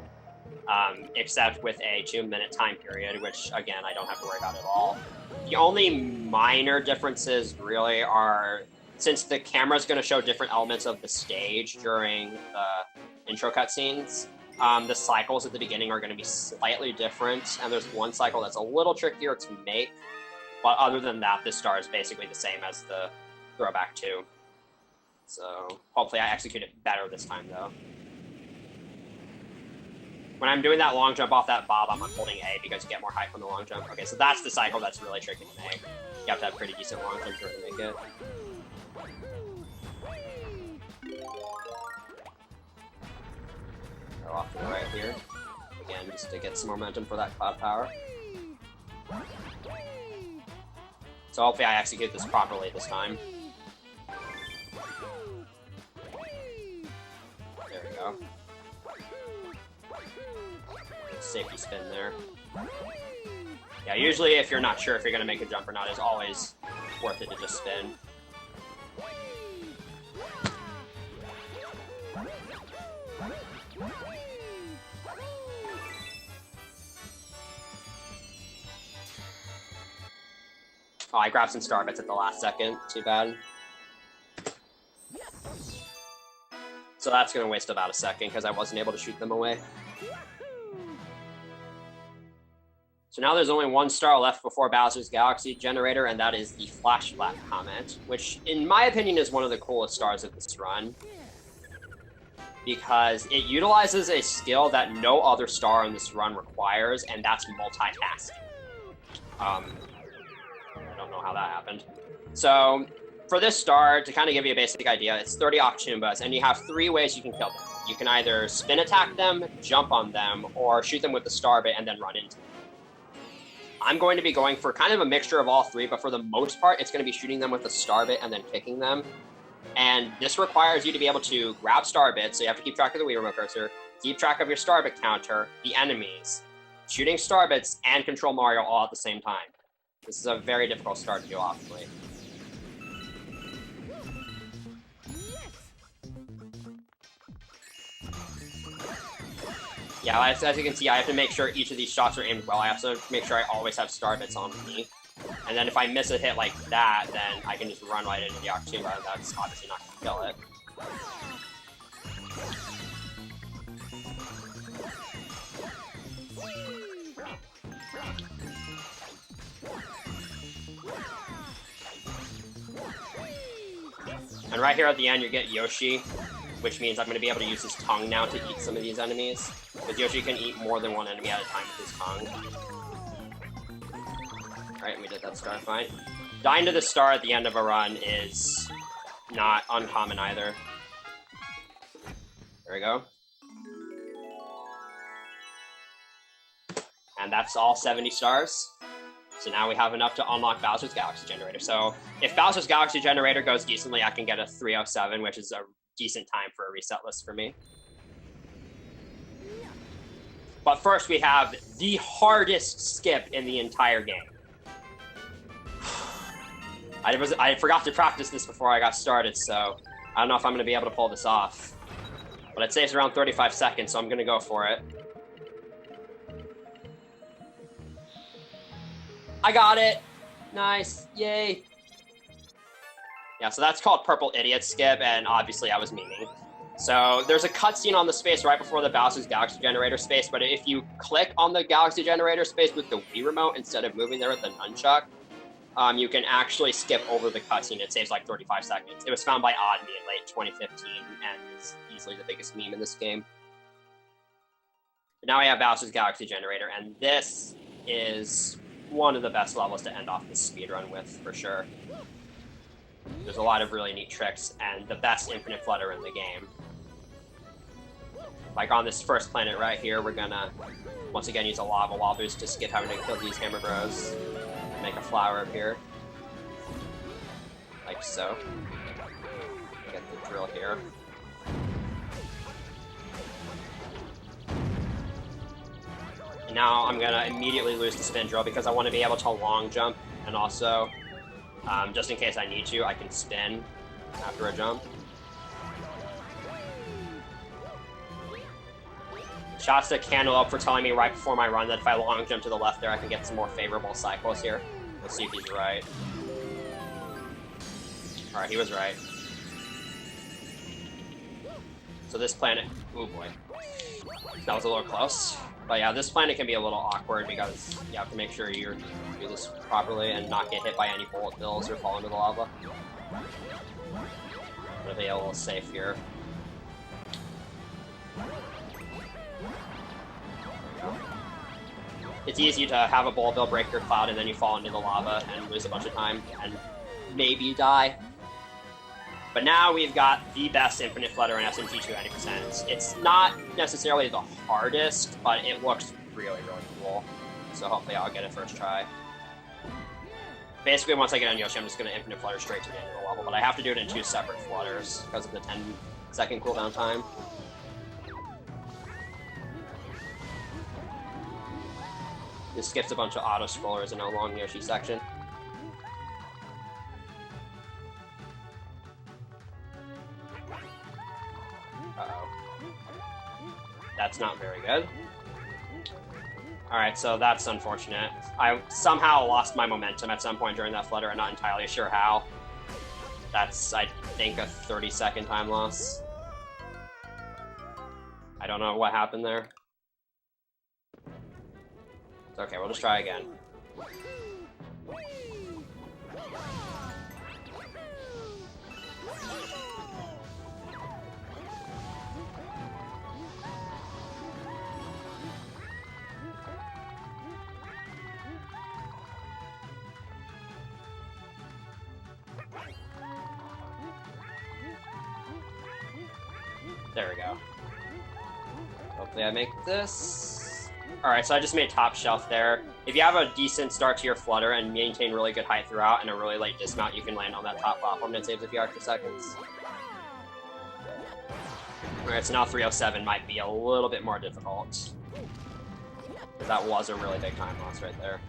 except with a 2-minute time period, which, again, I don't have to worry about at all. The only minor differences really are, since the camera's going to show different elements of the stage during the intro cutscenes, the cycles at the beginning are going to be slightly different, and there's one cycle that's a little trickier to make. But other than that, this star is basically the same as the Throwback 2. So hopefully I execute it better this time, though. When I'm doing that long jump off that bob, I'm holding A because you get more height from the long jump. Okay, so that's the cycle that's really tricky to make. You have to have pretty decent long jump to make it. Go off to the right here. Again, just to get some momentum for that cloud power. So hopefully I execute this properly this time. There we go. Safety spin there. Yeah, usually if you're not sure if you're going to make a jump or not, it's always worth it to just spin. Oh, I grabbed some star bits at the last second. Too bad. So that's going to waste about a second because I wasn't able to shoot them away. So now there's only 1 star left before Bowser's Galaxy Generator, and that is the Flash Flap Comet, which, in my opinion, is one of the coolest stars of this run, because it utilizes a skill that no other star in this run requires, and that's multitasking. I don't know how that happened. So for this star, to kind of give you a basic idea, it's 30 Octumbas, and you have 3 ways you can kill them. You can either spin attack them, jump on them, or shoot them with the star bit and then run into them. I'm going to be going for kind of a mixture of all 3, but for the most part, it's going to be shooting them with the star bit and then kicking them. And this requires you to be able to grab star bits, so you have to keep track of the Wii Remote cursor, keep track of your star bit counter, the enemies, shooting star bits, and control Mario all at the same time. This is a very difficult star to do, obviously. Yeah, as you can see, I have to make sure each of these shots are aimed well. I have to make sure I always have star bits on me. And then if I miss a hit like that, then I can just run right into the opportunity, but that's obviously not going to kill it. And right here at the end, you get Yoshi, which means I'm going to be able to use his tongue now to eat some of these enemies. Because Yoshi can eat more than one enemy at a time with his tongue. Alright, we did that star fine. Dying to the star at the end of a run is not uncommon either. There we go. And that's all 70 stars. So now we have enough to unlock Bowser's Galaxy Generator. So if Bowser's Galaxy Generator goes decently, I can get a 307, which is a decent time for a reset list for me. But first we have the hardest skip in the entire game. I forgot to practice this before I got started, so I don't know if I'm going to be able to pull this off. But it saves around 35 seconds, so I'm going to go for it. I got it! Nice. Yay. Yeah, so that's called Purple Idiot Skip, and obviously I was memeing. So there's a cutscene on the space right before the Bowser's Galaxy Generator space, but if you click on the Galaxy Generator space with the Wii Remote instead of moving there with the nunchuck, you can actually skip over the cutscene. It saves like 35 seconds. It was found by OddMe in late 2015, and is easily the biggest meme in this game. But now I have Bowser's Galaxy Generator, and this is one of the best levels to end off this speedrun with, for sure. There's a lot of really neat tricks, and the best infinite flutter in the game. Like on this first planet right here, we're gonna, once again, use a lava wall boost to skip having to kill these Hammer Bros. Make a flower appear. Like so. Get the drill here. And now I'm gonna immediately lose the spin drill because I want to be able to long jump, and also, just in case I need to, I can spin after a jump. Shouts to Cantaloupe for telling me right before my run that if I long jump to the left there, I can get some more favorable cycles here. Let's see if he's right. Alright, he was right. So this planet... Oh boy. That was a little close. But yeah, this planet can be a little awkward because you have to make sure you do this properly and not get hit by any bullet bills or fall into the lava. But be a little safe here. It's easy to have a bullet bill break your cloud and then you fall into the lava and lose a bunch of time and maybe die. But now we've got the best infinite flutter in SMT 290%. It's not necessarily the hardest, but it looks really, really cool. So hopefully I'll get it first try. Basically, once I get on Yoshi, I'm just going to infinite flutter straight to the end of the level, but I have to do it in 2 separate flutters because of the 10-second cooldown time. This skips a bunch of auto-scrollers in a long Yoshi section. Uh-oh. That's not very good. Alright, so that's unfortunate. I somehow lost my momentum at some point during that flutter. I'm not entirely sure how. That's, I think, a 30-second time loss. I don't know what happened there. It's okay, we'll just try again. There we go. Hopefully I make this. Alright, so I just made top shelf there. If you have a decent start to your flutter and maintain really good height throughout and a really late dismount, you can land on that top platform and it saves a few extra seconds. Alright, so now 307 might be a little bit more difficult. That was a really big time loss right there.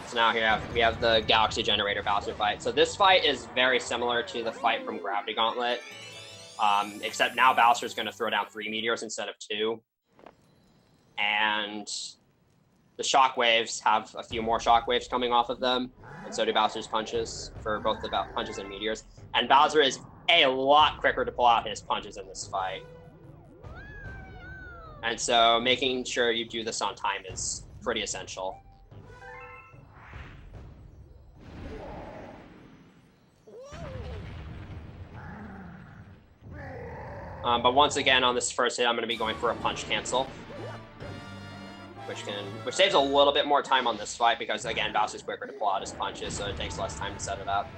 So now here we have the Galaxy Generator Bowser fight. So this fight is very similar to the fight from Gravity Gauntlet, except now Bowser's going to throw down 3 meteors instead of 2. And The shockwaves have a few more shockwaves coming off of them, and so do Bowser's punches for both the punches and meteors. And Bowser is a lot quicker to pull out his punches in this fight. And so making sure you do this on time is pretty essential. But once again, on this first hit, I'm going to be going for a punch cancel, which saves a little bit more time on this fight because, again, Bowser's quicker to pull out his punches, so it takes less time to set it up.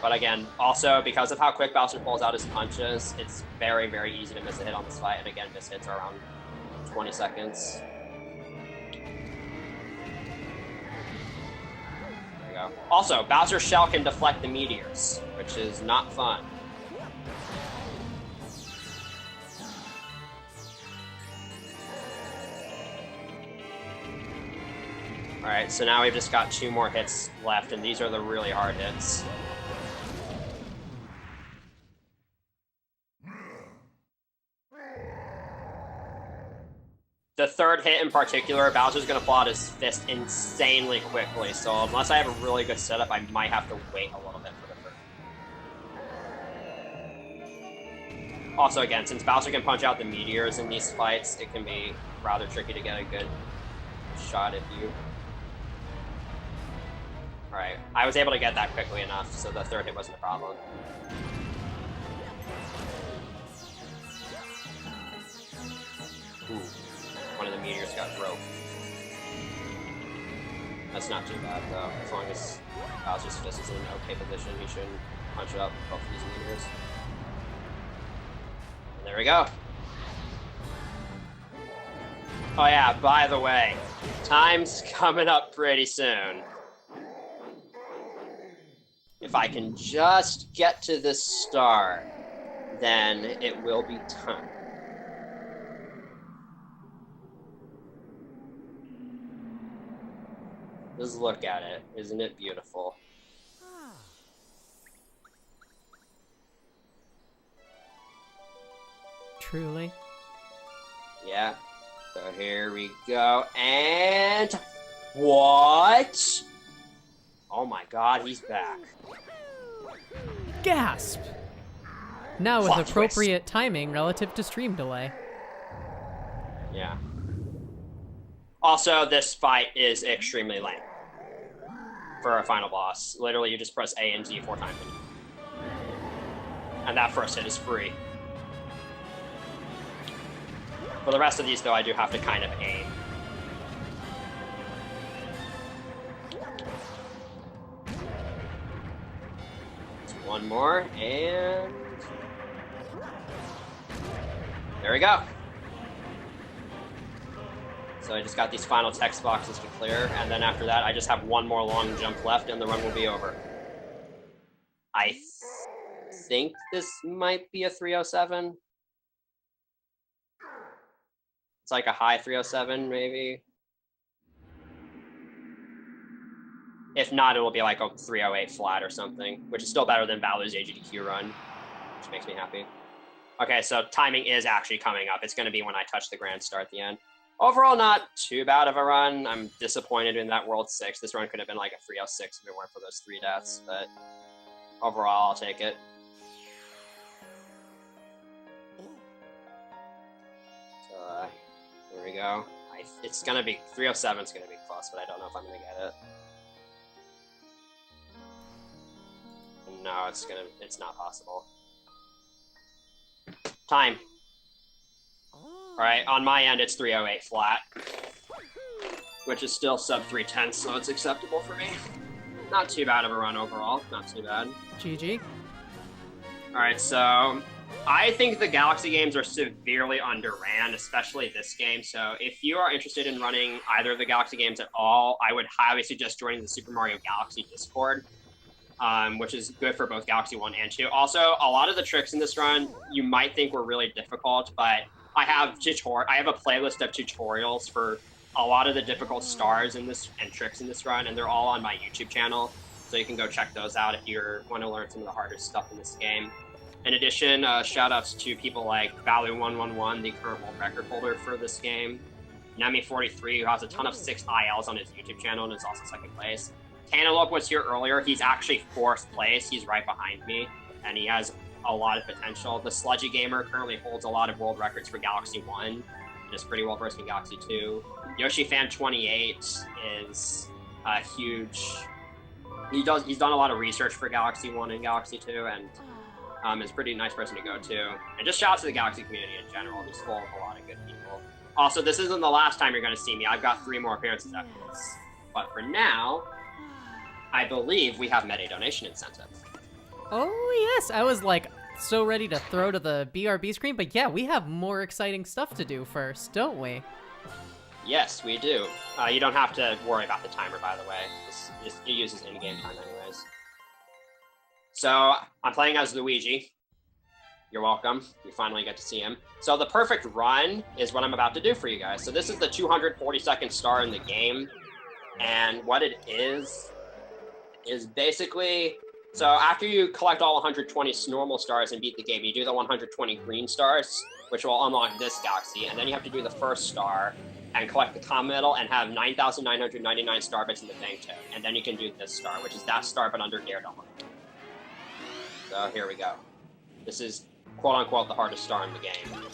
But again, also, because of how quick Bowser pulls out his punches, it's very, very easy to miss a hit on this fight. And again, miss hits are around 20 seconds. There we go. Also, Bowser's shell can deflect the meteors, which is not fun. Alright, so now we've just got 2 more hits left, and these are the really hard hits. The third hit in particular, Bowser's going to pull out his fist insanely quickly, so unless I have a really good setup, I might have to wait a little bit for the third. Also, again, since Bowser can punch out the meteors in these fights, it can be rather tricky to get a good shot if you... Alright, I was able to get that quickly enough, so the third hit wasn't a problem. Ooh. One of the meteors got broke. That's not too bad, though. As long as Bowser's fist is in an okay position, he shouldn't punch up both of these meteors. And there we go. Oh yeah, by the way, time's coming up pretty soon. If I can just get to this star, then it will be time. Just look at it. Isn't it beautiful? Truly. Yeah. So here we go. And... what? Oh my god, he's back. Gasp! Now with Plot appropriate timing relative to stream delay. Yeah. Also, this fight is extremely lame for a final boss. Literally, you just press A and Z 4 times. And that first hit is free. For the rest of these, though, I do have to kind of aim. One more, and... there we go. So I just got these final text boxes to clear, and then after that, I just have one more long jump left, and the run will be over. I think this might be a 307. It's like a high 307, maybe. If not, it will be like a 308 flat or something, which is still better than Bowser's AGDQ run, which makes me happy. Okay, so timing is actually coming up. It's going to be when I touch the Grand Star at the end. Overall, not too bad of a run. I'm disappointed in that World 6. This run could have been like a 306 if it weren't for those 3 deaths, but overall, I'll take it. So, here we go. It's going to be... 307 is going to be close, but I don't know if I'm going to get it. No, it's not possible. Time. Alright, on my end, it's 308 flat, which is still sub 310, so it's acceptable for me. Not too bad of a run overall, not too bad. GG. Alright, so I think the Galaxy games are severely underran, especially this game, so if you are interested in running either of the Galaxy games at all, I would highly suggest joining the Super Mario Galaxy Discord. Which is good for both Galaxy 1 and 2. Also, a lot of the tricks in this run you might think were really difficult, but I have a playlist of tutorials for a lot of the difficult stars in this and tricks in this run, and they're all on my YouTube channel, so you can go check those out if you want to learn some of the harder stuff in this game. In addition, shout-outs to people like Balu111, the current world record holder for this game, Nemi43, who has a ton of 6 ILs on his YouTube channel and is also 2nd place. Cantaloupe was here earlier. He's actually 4th place. He's right behind me, and he has a lot of potential. The Sludgy Gamer currently holds a lot of world records for Galaxy 1 and is pretty well versed in Galaxy 2. YoshiFan28 is a huge... He's done a lot of research for Galaxy 1 and Galaxy 2, and is a pretty nice person to go to. And just shout out to the Galaxy community in general, who's full of a lot of good people. Also, this isn't the last time you're going to see me. I've got 3 more appearances after this. But for now, I believe we have meta donation incentives. Oh, yes. I was like so ready to throw to the BRB screen, but yeah, we have more exciting stuff to do first, don't we? Yes, we do. You don't have to worry about the timer, by the way. It uses in-game time anyways. So, I'm playing as Luigi. You're welcome. You finally get to see him. So the perfect run is what I'm about to do for you guys. So this is the 242nd star in the game. And what it is basically... So after you collect all 120 normal stars and beat the game, you do the 120 green stars, which will unlock this galaxy. And then you have to do the first star and collect the comm medal and have 9,999 star bits in the bank too. And then you can do this star, which is that star but under Daredevil. So here we go. This is quote-unquote the hardest star in the game.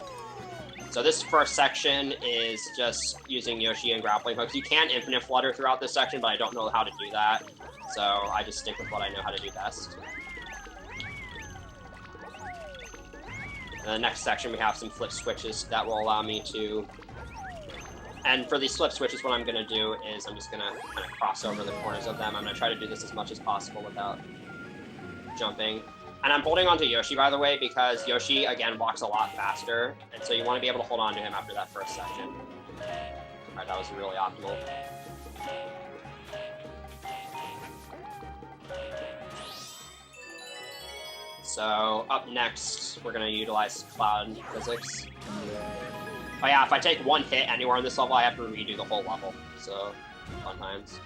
So this first section is just using Yoshi and grappling hooks. You can infinite flutter throughout this section, but I don't know how to do that. So I just stick with what I know how to do best. In the next section, we have some flip switches that will allow me to... And for these flip switches, what I'm going to do is I'm just going to kind of cross over the corners of them. I'm going to try to do this as much as possible without jumping. And I'm holding on to Yoshi, by the way, because Yoshi, again, walks a lot faster. And so you want to be able to hold on to him after that first section. Alright, that was really optimal. So, up next, we're going to utilize cloud physics. Oh yeah, if I take one hit anywhere on this level, I have to redo the whole level. So, fun times.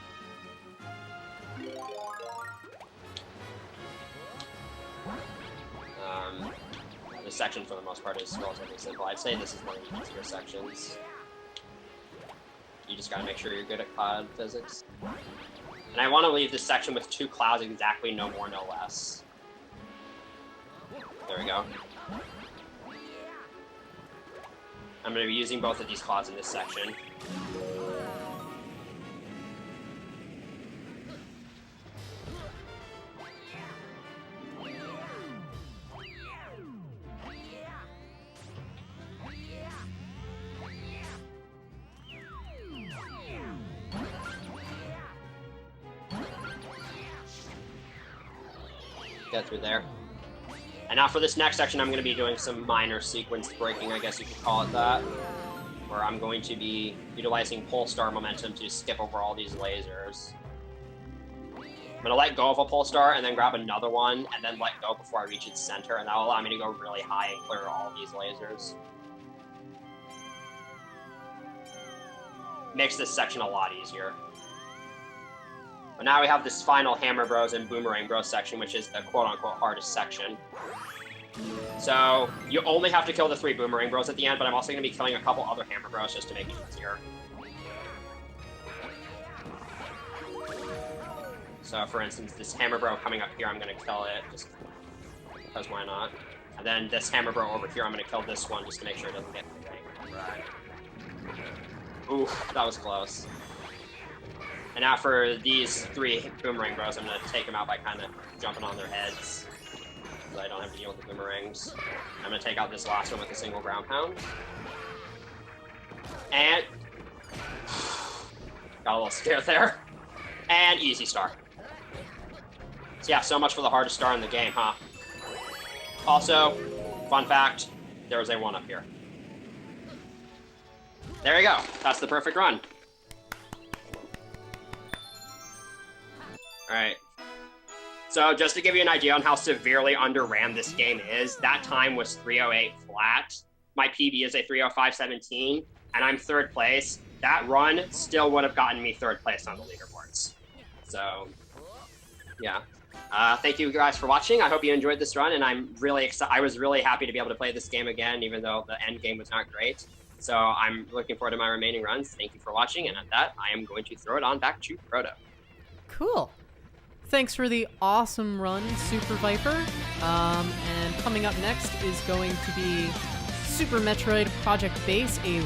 This section, for the most part, is relatively simple. I'd say this is one of the easier sections. You just gotta make sure you're good at cloud physics. And I want to leave this section with 2 clouds exactly, no more, no less. There we go. I'm going to be using both of these clouds in this section. Get through there. And now for this next section, I'm going to be doing some minor sequence breaking, I guess you could call it that, where I'm going to be utilizing pole star momentum to skip over all these lasers. I'm going to let go of a pole star and then grab another one and then let go before I reach its center, and that will allow me to go really high and clear all of these lasers. Makes this section a lot easier. But now we have this final Hammer Bros and Boomerang Bros section, which is the quote-unquote hardest section. So, you only have to kill the 3 Boomerang Bros at the end, but I'm also going to be killing a couple other Hammer Bros just to make it easier. So, for instance, this Hammer Bro coming up here, I'm going to kill it, just because why not? And then this Hammer Bro over here, I'm going to kill this one just to make sure it doesn't get me. Right. Oof, that was close. And now for these 3 Boomerang Bros, I'm going to take them out by kind of jumping on their heads, so I don't have to deal with the boomerangs. I'm going to take out this last one with a single ground pound. And... got a little scared there. And easy star. So yeah, so much for the hardest star in the game, huh? Also, fun fact, there was a 1 up here. There you go. That's the perfect run. Alright. So, just to give you an idea on how severely underran this game is, that time was 3:08 flat. My PB is a 3:05.17, and I'm 3rd place. That run still would have gotten me 3rd place on the leaderboards. So, yeah. Thank you guys for watching. I hope you enjoyed this run, and I'm really excited. I was really happy to be able to play this game again, even though the end game was not great. So I'm looking forward to my remaining runs. Thank you for watching, and at that, I am going to throw it on back to Proto. Cool. Thanks for the awesome run, Super Viper. And coming up next is going to be Super Metroid Project Base, a